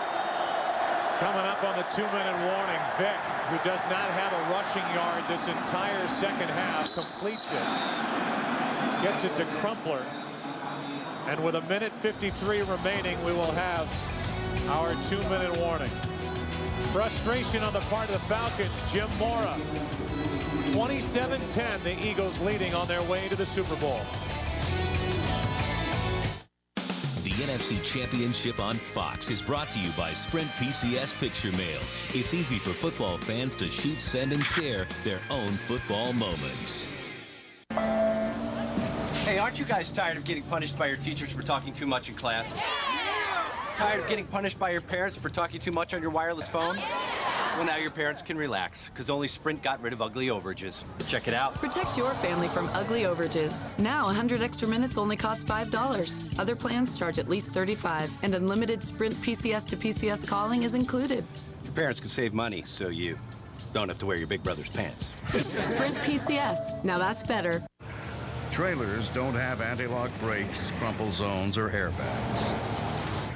Coming up on the 2-minute warning, Vick, who does not have a rushing yard this entire 2nd half, completes it. Gets it to Crumpler. And with 1:53 remaining, we will have our 2-minute warning. Frustration on the part of the Falcons. Jim Mora. 27-10, the Eagles leading on their way to the Super Bowl. The NFC Championship on Fox is brought to you by Sprint PCS Picture Mail. It's easy for football fans to shoot, send, and share their own football moments. Hey, aren't you guys tired of getting punished by your teachers for talking too much in class? Tired of getting punished by your parents for talking too much on your wireless phone? Well, now your parents can relax, because only Sprint got rid of ugly overages. Check it out. Protect your family from ugly overages. Now, 100 extra minutes only cost $5. Other plans charge at least $35, and unlimited Sprint PCS to PCS calling is included. Your parents can save money, so you don't have to wear your big brother's pants. Sprint PCS. Now that's better. Trailers don't have anti-lock brakes, crumple zones, or airbags.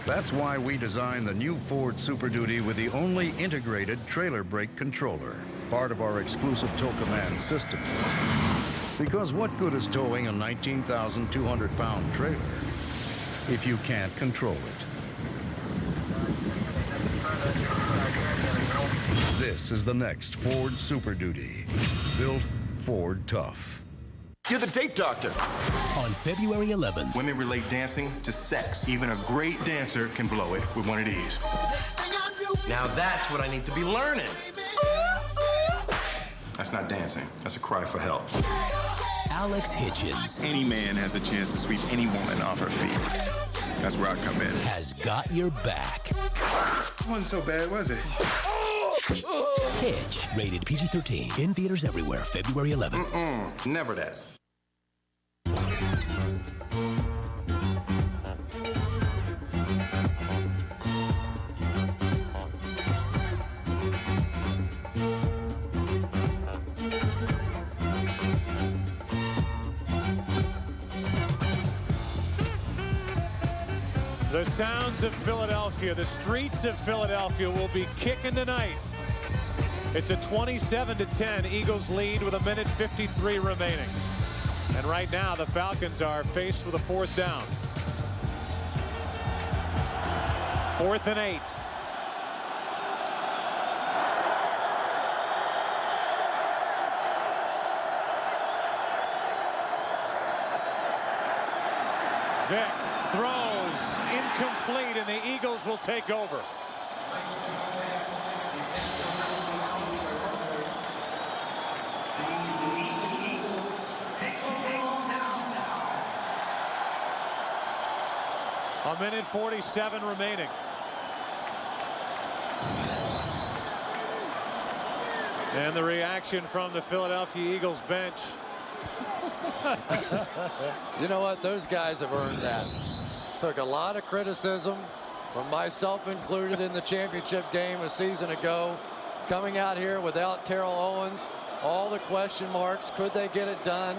That's why we designed the new Ford Super Duty with the only integrated trailer brake controller, part of our exclusive tow command system. Because what good is towing a 19,200-pound trailer if you can't control it? This is the next Ford Super Duty, built Ford tough. You're the date doctor. On February 11th. Women relate dancing to sex. Even a great dancer can blow it with one of these. Now that's what I need to be learning. That's not dancing. That's a cry for help. Alex Hitchens. Any man has a chance to sweep any woman off her feet. That's where I come in. Has got your back. It wasn't so bad, was it? Hitch, rated PG-13. In theaters everywhere, February 11th. Never that. The sounds of Philadelphia, the streets of Philadelphia will be kicking tonight. It's a 27-10 Eagles lead with 1:53 remaining. And right now the Falcons are faced with a 4th down. 4th and 8. Vick throws incomplete, and the Eagles will take over. A 1:47 remaining. And the reaction from the Philadelphia Eagles bench. You know what? Those guys have earned that. Took a lot of criticism, from myself included, in the championship game a season ago. Coming out here without Terrell Owens, all the question marks. Could they get it done?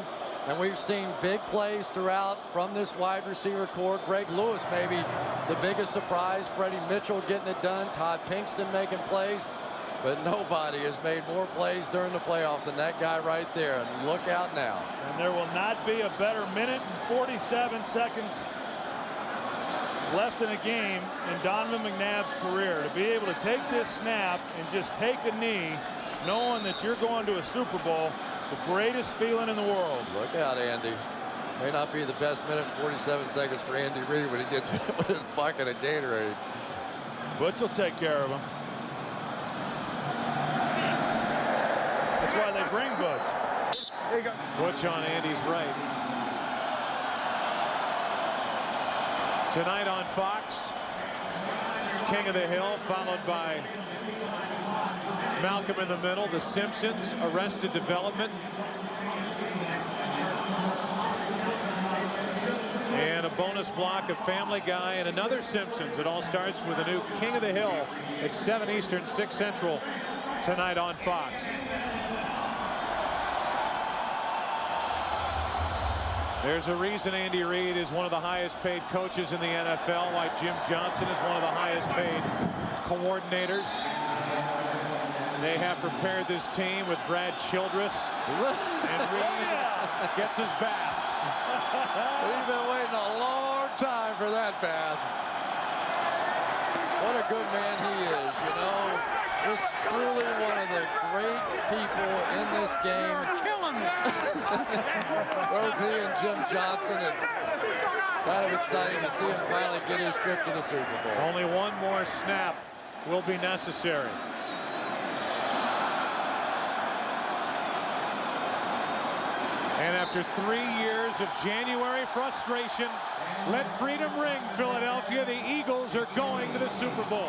And we've seen big plays throughout from this wide receiver core. Greg Lewis maybe the biggest surprise. Freddie Mitchell getting it done. Todd Pinkston making plays. But nobody has made more plays during the playoffs than that guy right there. And look out now. And there will not be a better 1:47 left in a game in Donovan McNabb's career. To be able to take this snap and just take a knee, knowing that you're going to a Super Bowl, it's the greatest feeling in the world. Look out, Andy. May not be the best 1:47 for Andy Reid when he gets hit with his bucket of Gatorade. Butch will take care of him. That's why they bring Butch. There you go. Butch on Andy's right. Tonight on Fox, King of the Hill, followed by Malcolm in the Middle, The Simpsons, Arrested Development, and a bonus block of Family Guy and another Simpsons. It all starts with a new King of the Hill at 7 Eastern, 6 Central tonight on Fox. There's a reason Andy Reid is one of the highest paid coaches in the NFL, why Jim Johnson is one of the highest paid coordinators. They have prepared this team with Brad Childress, and Reid gets his bath. We've been waiting a long time for that bath. What a good man he is, you know. Just truly one of the great people in this game. Both he and Jim Johnson, and kind of exciting to see him finally get his trip to the Super Bowl. Only one more snap will be necessary. And After 3 years of January frustration, let freedom ring, Philadelphia. The Eagles are going to the Super Bowl.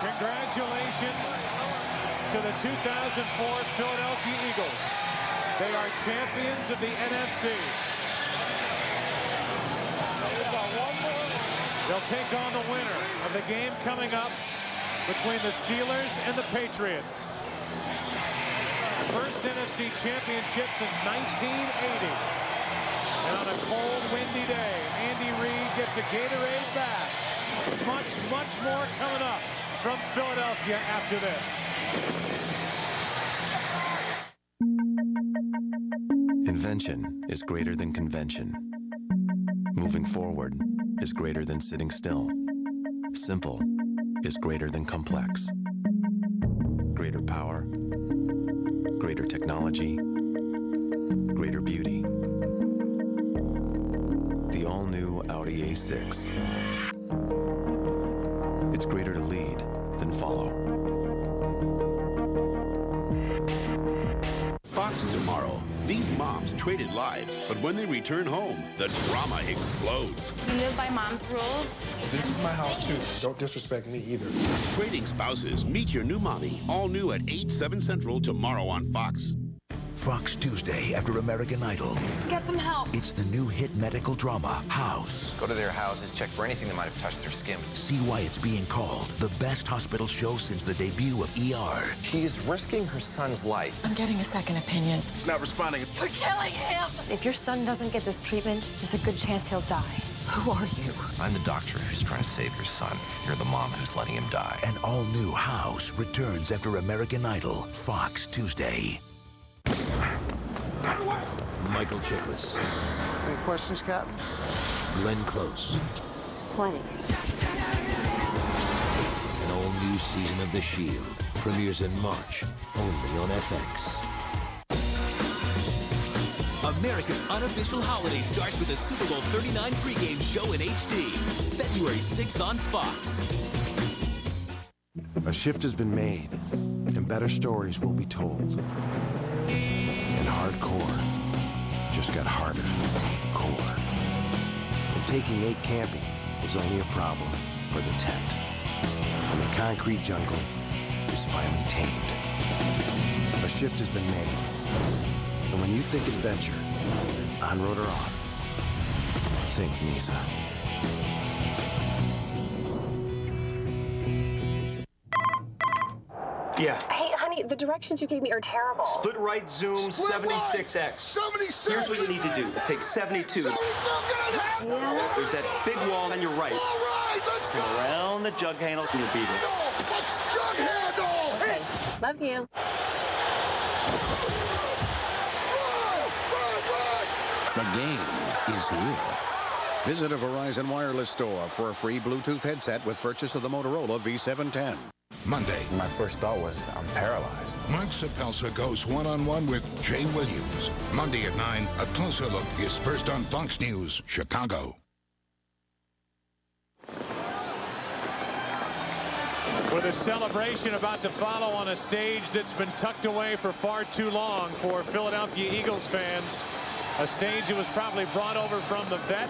Congratulations to the 2004 Philadelphia Eagles. They are champions of the NFC. They'll take on the winner of the game coming up between the Steelers and the Patriots. First NFC championship since 1980. And on a cold, windy day, Andy Reid gets a Gatorade bath. Much, much more coming up from Philadelphia after this. Invention is greater than convention. Moving forward is greater than sitting still. Simple is greater than complex. Greater power, greater technology, greater beauty. The all-new Audi A6. It's greater to lead than follow. Fox tomorrow. These moms traded lives, but when they return home, the drama explodes. We live by mom's rules. This is my house, too. Don't disrespect me either. Trading spouses. Meet your new mommy. All new at 8, 7 Central tomorrow on Fox. Fox Tuesday after American Idol. Get some help. It's the new hit medical drama, House. Go to their houses, check for anything that might have touched their skin. See why it's being called the best hospital show since the debut of ER. She's risking her son's life. I'm getting a second opinion. It's not responding. We're killing him. If your son doesn't get this treatment, there's a good chance he'll die. Who are you? I'm the doctor who's trying to save your son. You're the mom who's letting him die. An all-new House returns after American Idol. Fox Tuesday. Michael Chiklis. Any questions, Captain? Glenn Close. Plenty. An all-new season of The Shield premieres in March, only on FX. America's unofficial holiday starts with a Super Bowl 39 pregame show in HD. February 6th on Fox. A shift has been made, and better stories will be told. And hardcore just got harder. Core. And taking 8 camping is only a problem for the tent. And the concrete jungle is finally tamed. A shift has been made. And when you think adventure, on-road or off, think Nissan. Yeah. Hey, honey, the directions you gave me are terrible. Split right zoom, Split 76X. right. 76. Here's what you need to do. Take 72. Yeah. There's that big wall on your right. All right, let's go. Come around the jug handle and you'll beat it. Let's jug handle. Okay, love you. The game is here. Visit a Verizon Wireless store for a free Bluetooth headset with purchase of the Motorola V710. Monday. My first thought was, I'm paralyzed. Mike Sapelsa goes one-on-one with Jay Williams. Monday at 9, a closer look is first on Fox News, Chicago. With a celebration about to follow on a stage that's been tucked away for far too long for Philadelphia Eagles fans. A stage that was probably brought over from the vet.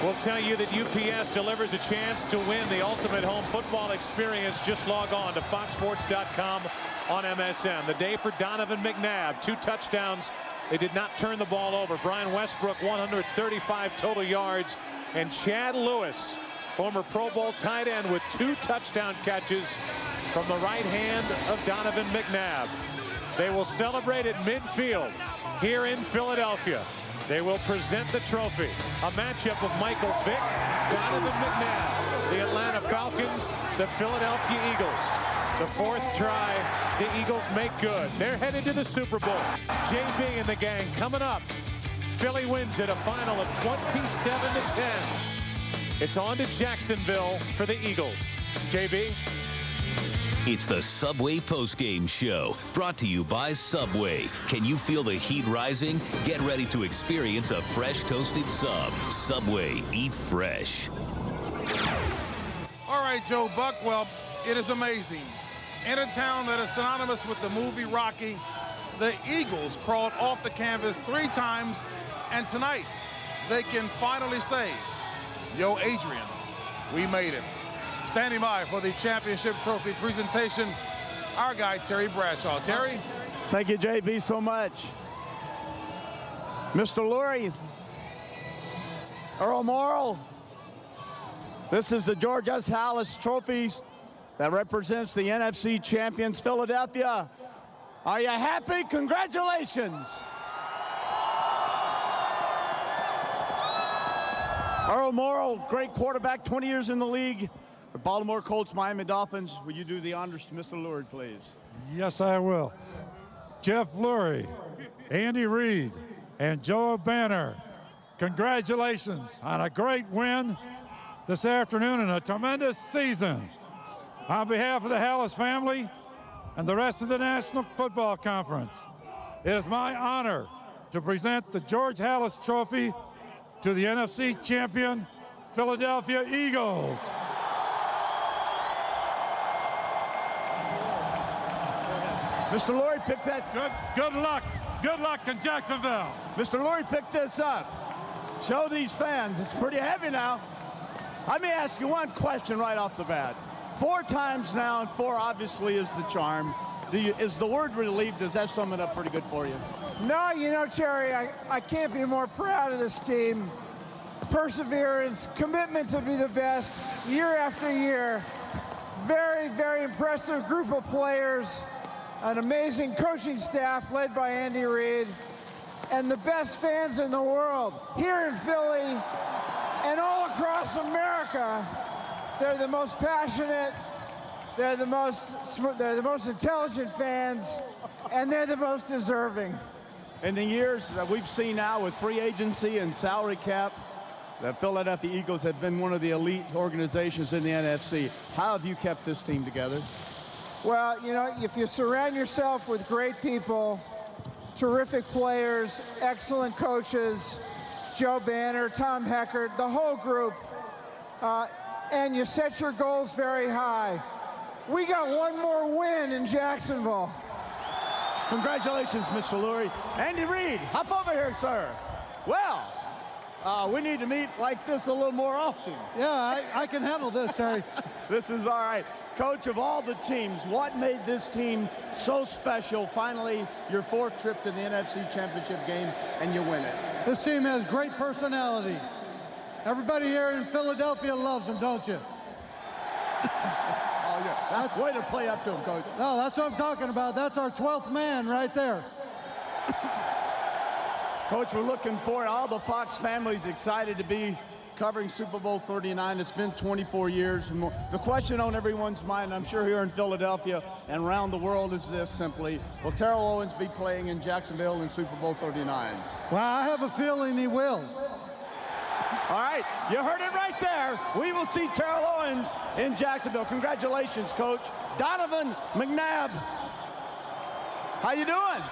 We'll tell you that UPS delivers a chance to win the ultimate home football experience. Just log on to foxsports.com on MSN. The day for Donovan McNabb. 2 touchdowns. They did not turn the ball over. Brian Westbrook, 135 total yards. And Chad Lewis, former Pro Bowl tight end, with 2 touchdown catches from the right hand of Donovan McNabb. They will celebrate at midfield here in Philadelphia. They will present the trophy. A matchup of Michael Vick, Donovan McNabb, the Atlanta Falcons, the Philadelphia Eagles. The 4th try, the Eagles make good. They're headed to the Super Bowl. JB and the gang coming up. Philly wins at a final of 27-10. It's on to Jacksonville for the Eagles. JB? It's the Subway postgame show, brought to you by Subway. Can you feel the heat rising? Get ready to experience a fresh toasted sub. Subway, eat fresh. All right, Joe Buck. Well, it is amazing. In a town that is synonymous with the movie Rocky, the Eagles crawled off the canvas 3 times, and tonight they can finally say, yo, Adrian, we made it. Standing by for the championship trophy presentation, our guy, Terry Bradshaw. Terry? Thank you, JB, so much. Mr. Lurie, Earl Morrall, this is the George S. Halas trophies that represents the NFC champions, Philadelphia. Are you happy? Congratulations. Earl Morrall, great quarterback, 20 years in the league. The Baltimore Colts, Miami Dolphins. Will you do the honors to Mr. Lurie, please? Yes, I will. Jeff Lurie, Andy Reid, and Joe Banner, congratulations on a great win this afternoon and a tremendous season. On behalf of the Halas family and the rest of the National Football Conference, it is my honor to present the George Halas Trophy to the NFC champion, Philadelphia Eagles. Mr. Lurie, pick that. Good luck. Good luck in Jacksonville. Mr. Lurie, pick this up. Show these fans. It's pretty heavy now. Let me ask you one question right off the bat. 4 times now, and 4 obviously is the charm. Is the word relieved? Does that sum it up pretty good for you? No, you know, Terry, I can't be more proud of this team. Perseverance, commitment to be the best year after year. Very, very impressive group of players. An amazing coaching staff led by Andy Reid. And the best fans in the world here in Philly and all across America. They're the most passionate, they're the most intelligent fans, and they're the most deserving. In the years that we've seen now with free agency and salary cap, the Philadelphia Eagles have been one of the elite organizations in the NFC. How have you kept this team together? Well, you know, if you surround yourself with great people, terrific players, excellent coaches, Joe Banner, Tom Heckert, the whole group, and you set your goals very high. We got one more win in Jacksonville. Congratulations, Mr. Lurie. Andy Reid, hop over here, sir. Well, we need to meet like this a little more often. Yeah, I can handle this, Terry. This is all right. Coach, of all the teams, what made this team so special? Finally, your 4th trip to the NFC Championship game, and you win it. This team has great personality. Everybody here in Philadelphia loves them, don't you? Oh, yeah. Way to play up to him, Coach. No, that's what I'm talking about. That's our 12th man right there. Coach, we're looking forward. All the Fox family's excited to be covering Super Bowl 39. It's been 24 years. And the question on everyone's mind, I'm sure here in Philadelphia and around the world, is this simply: will Terrell Owens be playing in Jacksonville in Super Bowl 39? Well, I have a feeling he will. All right, you heard it right there. We will see Terrell Owens in Jacksonville. Congratulations, Coach. Donovan McNabb, how you doing?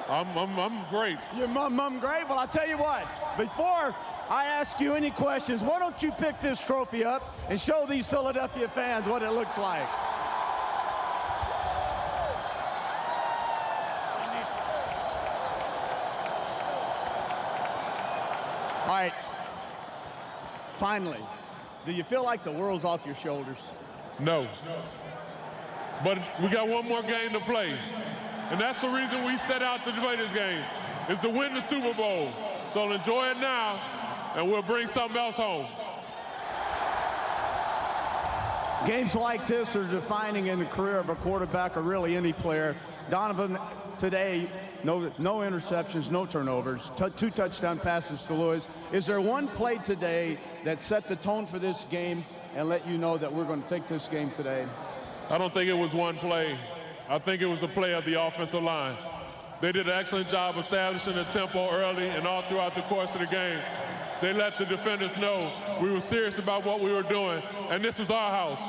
I'm great. You're great? Well, I'll tell you what. Before I ask you any questions, why don't you pick this trophy up and show these Philadelphia fans what it looks like? All right. Finally, do you feel like the world's off your shoulders? No. but we got one more game to play. And that's the reason we set out to play this game, is to win the Super Bowl. So enjoy it now, and we'll bring something else home. Games like this are defining in the career of a quarterback or really any player. Donovan today, no interceptions, no turnovers, 2 touchdown passes to Lewis. Is there one play today that set the tone for this game and let you know that we're going to take this game today? I don't think it was one play. I think it was the play of the offensive line. They did an excellent job establishing the tempo early and all throughout the course of the game. They let the defenders know we were serious about what we were doing, and this is our house.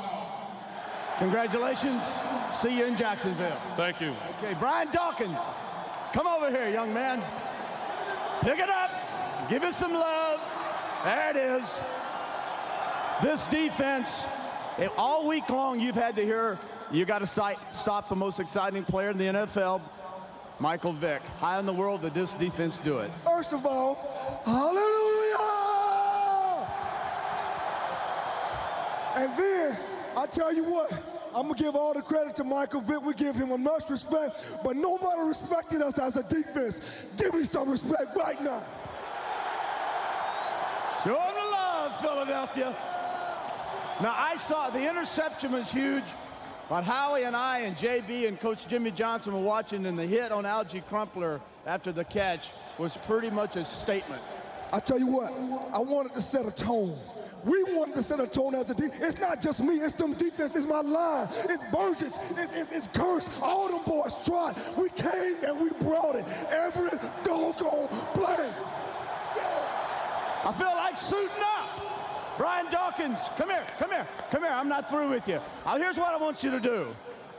Congratulations. See you in Jacksonville. Thank you. Okay, Brian Dawkins, come over here, young man. Pick it up. Give it some love. There it is. This defense, all week long you've had to hear, you got to stop the most exciting player in the NFL, Michael Vick. How in the world did this defense do it? First of all, hallelujah! And then, I tell you what, I'm going to give all the credit to Michael Vick. We give him enough respect, but nobody respected us as a defense. Give me some respect right now. Show them the love, Philadelphia. Now, I saw the interception was huge, but Howie and I and JB and Coach Jimmy Johnson were watching, and the hit on Algie Crumpler after the catch was pretty much a statement. I tell you what, I wanted to set a tone. We wanted to set a tone as a team. It's not just me, it's them defense, it's my line, it's Burgess, it's Curse. All them boys tried. We came and we brought it every doggone play. I feel like suiting up. Brian Dawkins, come here. I'm not through with you. Here's what I want you to do.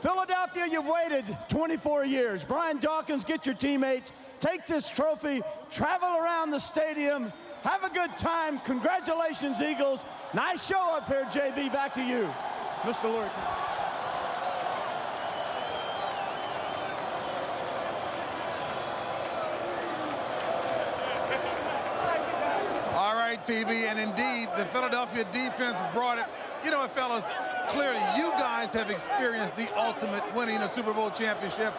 Philadelphia, you've waited 24 years. Brian Dawkins, get your teammates, take this trophy, travel around the stadium, have a good time. Congratulations, Eagles. Nice show up here, JB. Back to you, Mr. Lurie. All right, TV, and indeed, the Philadelphia defense brought it. You know what, fellas, clearly you guys have experienced the ultimate winning a Super Bowl championship.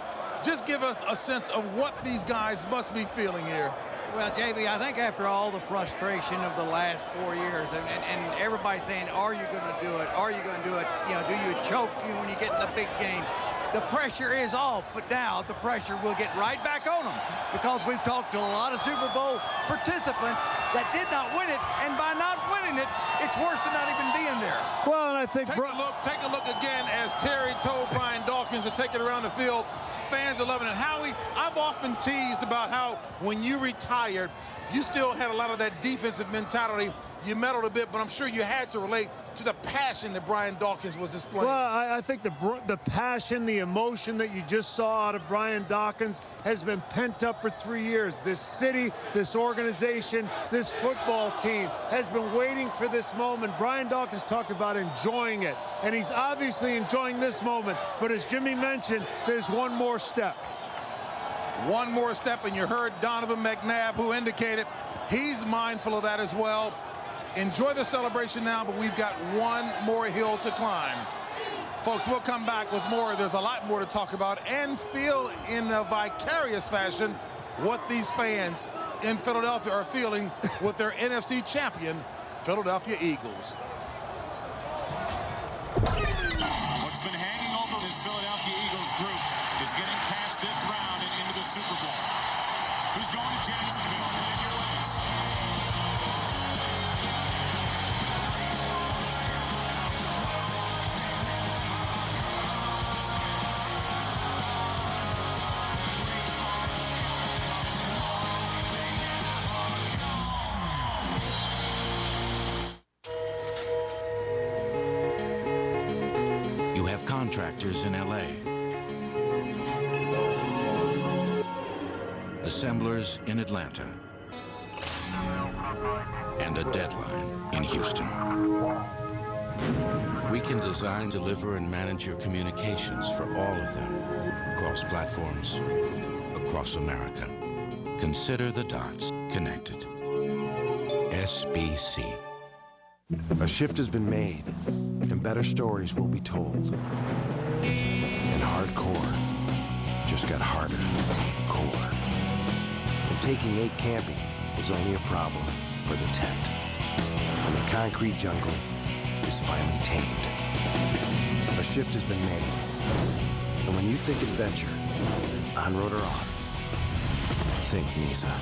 Just give us a sense of what these guys must be feeling here. Well, JB, I think after all the frustration of the last 4 years, and everybody saying, are you going to do it? Are you going to do it? You know, do you choke when you get in the big game? The pressure is off, but now the pressure will get right back on them because we've talked to a lot of Super Bowl participants that did not win it, and by not winning it, it's worse than not even being there. Well, and I think take a look again as Terry told Brian Dawkins to take it around the field. Fans are loving it. Howie, I've often teased about how when you retired, you still had a lot of that defensive mentality. You meddled a bit, but I'm sure you had to relate to the passion that Brian Dawkins was displaying. Well, I think the passion, the emotion that you just saw out of Brian Dawkins has been pent up for 3 years. This city, this organization, this football team has been waiting for this moment. Brian Dawkins talked about enjoying it, and he's obviously enjoying this moment. But as Jimmy mentioned, there's one more step. One more step, and you heard Donovan McNabb, who indicated he's mindful of that as well. Enjoy the celebration now, but we've got one more hill to climb. Folks, we'll come back with more. There's a lot more to talk about and feel in a vicarious fashion what these fans in Philadelphia are feeling with their NFC champion, Philadelphia Eagles. What's been hanging over this Philadelphia Eagles group is getting past this round and into the Super Bowl. Who's going to Jacksonville? And your last. You have contractors in LA, assemblers in Atlanta, and a deadline in Houston. We can design, deliver, and manage your communications for all of them across platforms, across America. Consider the dots connected. SBC. A shift has been made, and better stories will be told. And hardcore just got harder, core. And taking 8 camping was only a problem for the tent. And the concrete jungle is finally tamed. A shift has been made. And when you think adventure, on-road or off, think Nissan.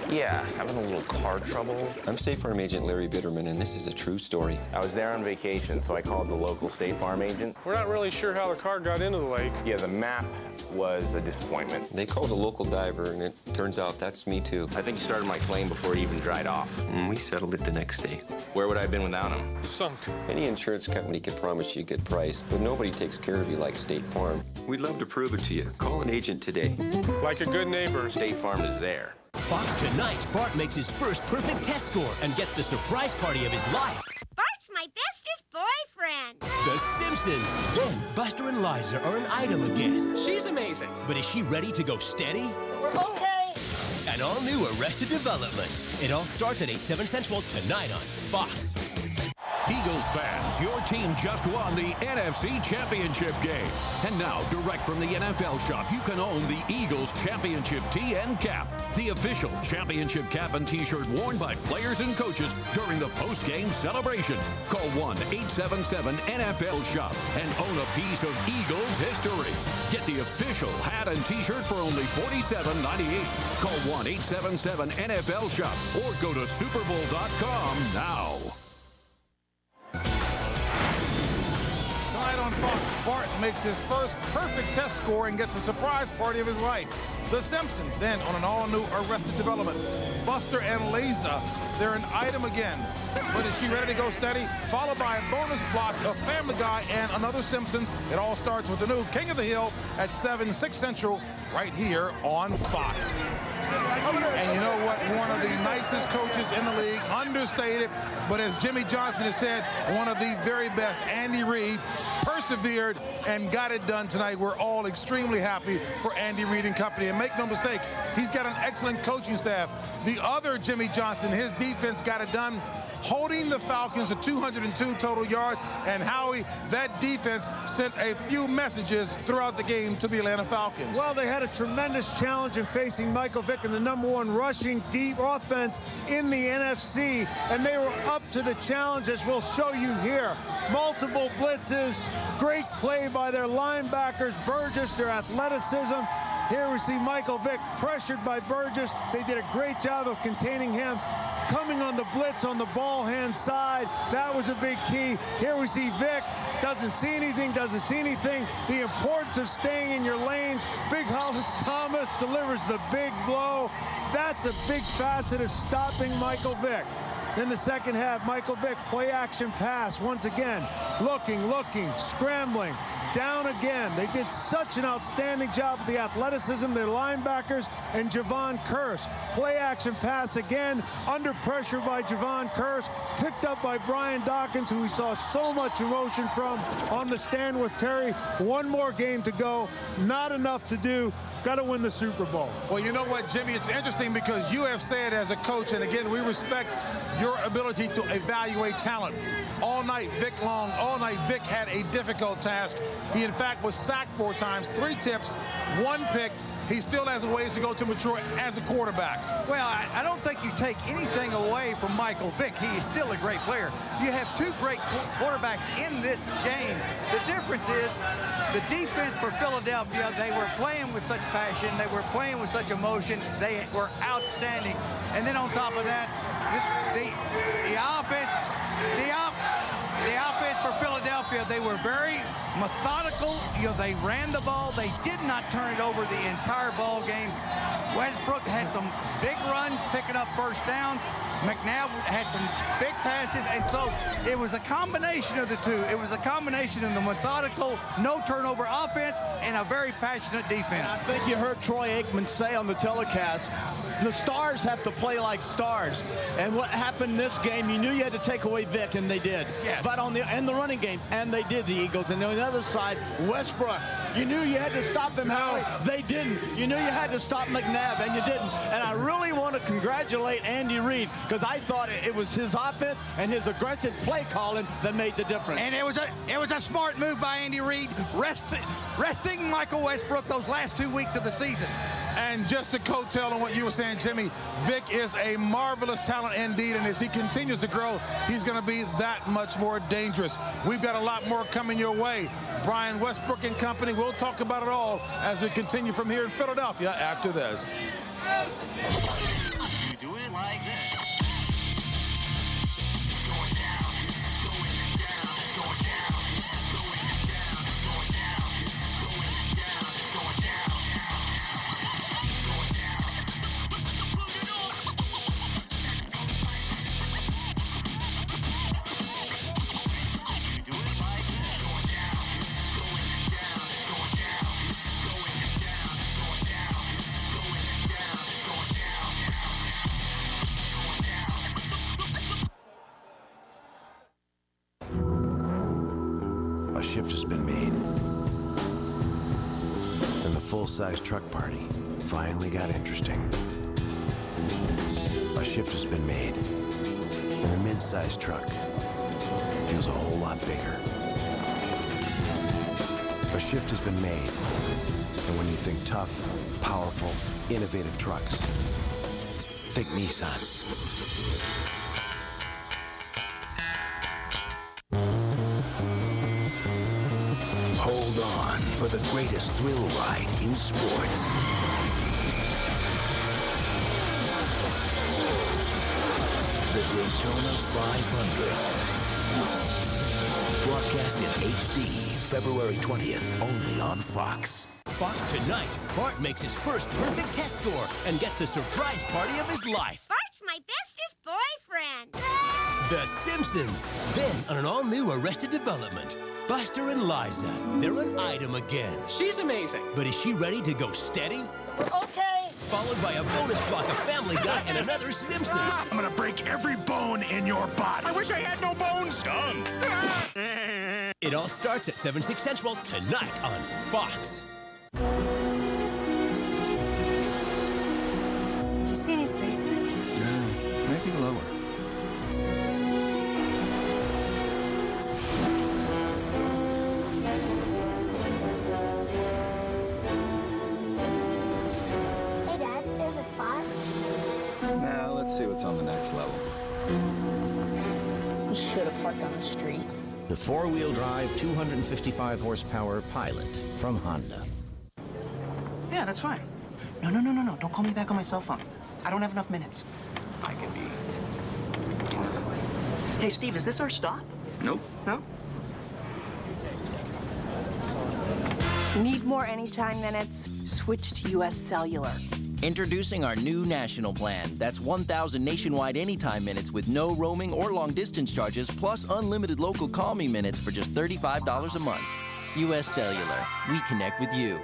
Yeah, having a little car trouble. I'm State Farm Agent Larry Bitterman, and this is a true story. I was there on vacation, so I called the local State Farm agent. We're not really sure how the car got into the lake. Yeah, the map was a disappointment. They called a local diver, and it turns out that's me too. I think he started my claim before it even dried off. And we settled it the next day. Where would I have been without him? Sunk. Any insurance company can promise you a good price, but nobody takes care of you like State Farm. We'd love to prove it to you. Call an agent today. Like a good neighbor. State Farm is there. Fox tonight, Bart makes his first perfect test score and gets the surprise party of his life. Bart's my bestest boyfriend. The Simpsons. Then Buster and Liza are an item again. She's amazing. But is she ready to go steady? We're okay. An all-new Arrested Development. It all starts at 8/7 Central tonight on Fox. Eagles fans, your team just won the NFC Championship game. And now, direct from the NFL shop, you can own the Eagles Championship tee and cap. The official championship cap and t-shirt worn by players and coaches during the post-game celebration. Call 1-877-NFL-SHOP and own a piece of Eagles history. Get the official hat and t-shirt for only $47.98. Call 1-877-NFL-SHOP or go to SuperBowl.com now. Tonight on Fox, Bart makes his first perfect test score and gets a surprise party of his life. The Simpsons then on an all-new Arrested Development. Buster and Liza, they're an item again. But is she ready to go steady? Followed by a bonus block of Family Guy and another Simpsons. It all starts with the new King of the Hill at 7/6 Central right here on Fox. And you know what? One of the nicest coaches in the league, understated, but as Jimmy Johnson has said, one of the very best, Andy Reid, persevered and got it done tonight. We're all extremely happy for Andy Reid and company. And make no mistake, he's got an excellent coaching staff. The other Jimmy Johnson, his defense got it done, holding the Falcons to 202 total yards. And Howie, that defense sent a few messages throughout the game to the Atlanta Falcons. Well, they had a tremendous challenge in facing Michael Vick and the #1 rushing deep offense in the NFC, and they were up to the challenge, as we'll show you here. Multiple blitzes, great play by their linebackers, Burgess, their athleticism. Here we see Michael Vick pressured by Burgess. They did a great job of containing him. Coming on the blitz on the ball hand side, that was a big key. Here we see Vick, doesn't see anything. The importance of staying in your lanes. Big Hollis Thomas delivers the big blow. That's a big facet of stopping Michael Vick. In the second half, Michael Vick, play action pass once again. Looking, scrambling. Down again. They did such an outstanding job with the athleticism, their linebackers, and Javon Kearse. Play action pass again, under pressure by Javon Kearse, picked up by Brian Dawkins, who we saw so much emotion from on the stand with Terry. One more game to go, not enough to do. Got to win the Super Bowl. Well, you know what, Jimmy? It's interesting because you have said as a coach, and again, we respect your ability to evaluate talent. All night, Vic had a difficult task. He, in fact, was sacked 4 times, 3 tips, 1 pick. He still has a ways to go to mature as a quarterback. Well, I don't think you take anything away from Michael Vick. He is still a great player. You have 2 great quarterbacks in this game. The difference is the defense for Philadelphia, they were playing with such passion. They were playing with such emotion. They were outstanding. And then on top of that, the offense for Philadelphia, they were very methodical. They ran the ball. They did not turn it over the entire ball game. Westbrook had some big runs, picking up first downs. McNabb had some big passes, and so it was a combination of the two. It was a combination of the methodical, no-turnover offense and a very passionate defense. I think you heard Troy Aikman say on the telecast, the stars have to play like stars. And what happened this game, you knew you had to take away Vick, and they did. Yes. But on the running game, and they did, the Eagles. And on the other side, Westbrook, You knew you had to stop them, Howie. They didn't. You knew you had to stop McNabb, and you didn't. And I really want to congratulate Andy Reid, because I thought it was his offense and his aggressive play calling that made the difference. And it was a smart move by Andy Reid, resting Michael Westbrook those last 2 weeks of the season. And just to coattail on what you were saying, Jimmy, Vic is a marvelous talent indeed, and as he continues to grow, he's going to be that much more dangerous. We've got a lot more coming your way. Brian Westbrook and company, we'll talk about it all as we continue from here in Philadelphia after this. You do it like this. A shift has been made. And the full-size truck party finally got interesting. A shift has been made. And the mid-size truck feels a whole lot bigger. A shift has been made. And when you think tough, powerful, innovative trucks, think Nissan. Hold on for the greatest thrill ride in sports. The Daytona 500. Broadcast in HD, February 20th, only on Fox. Fox tonight, Bart makes his first perfect test score and gets the surprise party of his life. Bart's my bestest boyfriend. The Simpsons. Then on an all-new Arrested Development, Buster and Liza, they're an item again. She's amazing. But is she ready to go steady? Okay. Followed by a bonus block of Family Guy and another Simpsons. I'm gonna break every bone in your body. I wish I had no bones. Done. It all starts at 7/6 Central tonight on Fox. Did you see any spaces? No, maybe lower. Hey, Dad, there's a spot. Now, let's see what's on the next level. We should have parked on the street. The four-wheel drive, 255 horsepower Pilot from Honda. Yeah, that's fine. No. Don't call me back on my cell phone. I don't have enough minutes. I can be... Hey, Steve, is this our stop? Nope. No? Need more anytime minutes? Switch to U.S. Cellular. Introducing our new national plan. That's 1,000 nationwide anytime minutes with no roaming or long-distance charges, plus unlimited local call me minutes for just $35 a month. U.S. Cellular. We connect with you.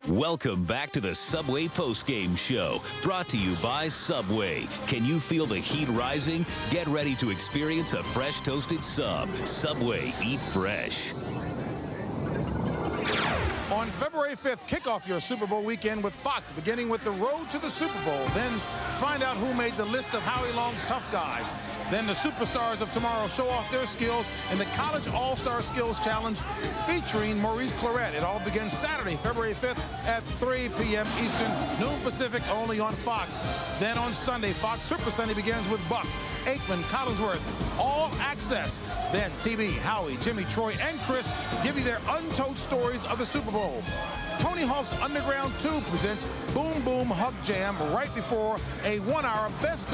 Welcome back to the Subway postgame show, brought to you by Subway. Can you feel the heat rising? Get ready to experience a fresh toasted sub. Subway, eat fresh. On February 5th, kick off your Super Bowl weekend with Fox, beginning with the road to the Super Bowl. Then find out who made the list of Howie Long's tough guys. Then the superstars of tomorrow show off their skills in the College All-Star Skills Challenge featuring Maurice Claret. It all begins Saturday, February 5th at 3 p.m. Eastern, noon Pacific, only on Fox. Then on Sunday, Fox Super Sunday begins with Buck, Aikman, Collinsworth, all access. Then TV, Howie, Jimmy, Troy, and Chris give you their untold stories of the Super Bowl. Tony Hawk's Underground 2 presents Boom Boom Hug Jam right before a 1-hour best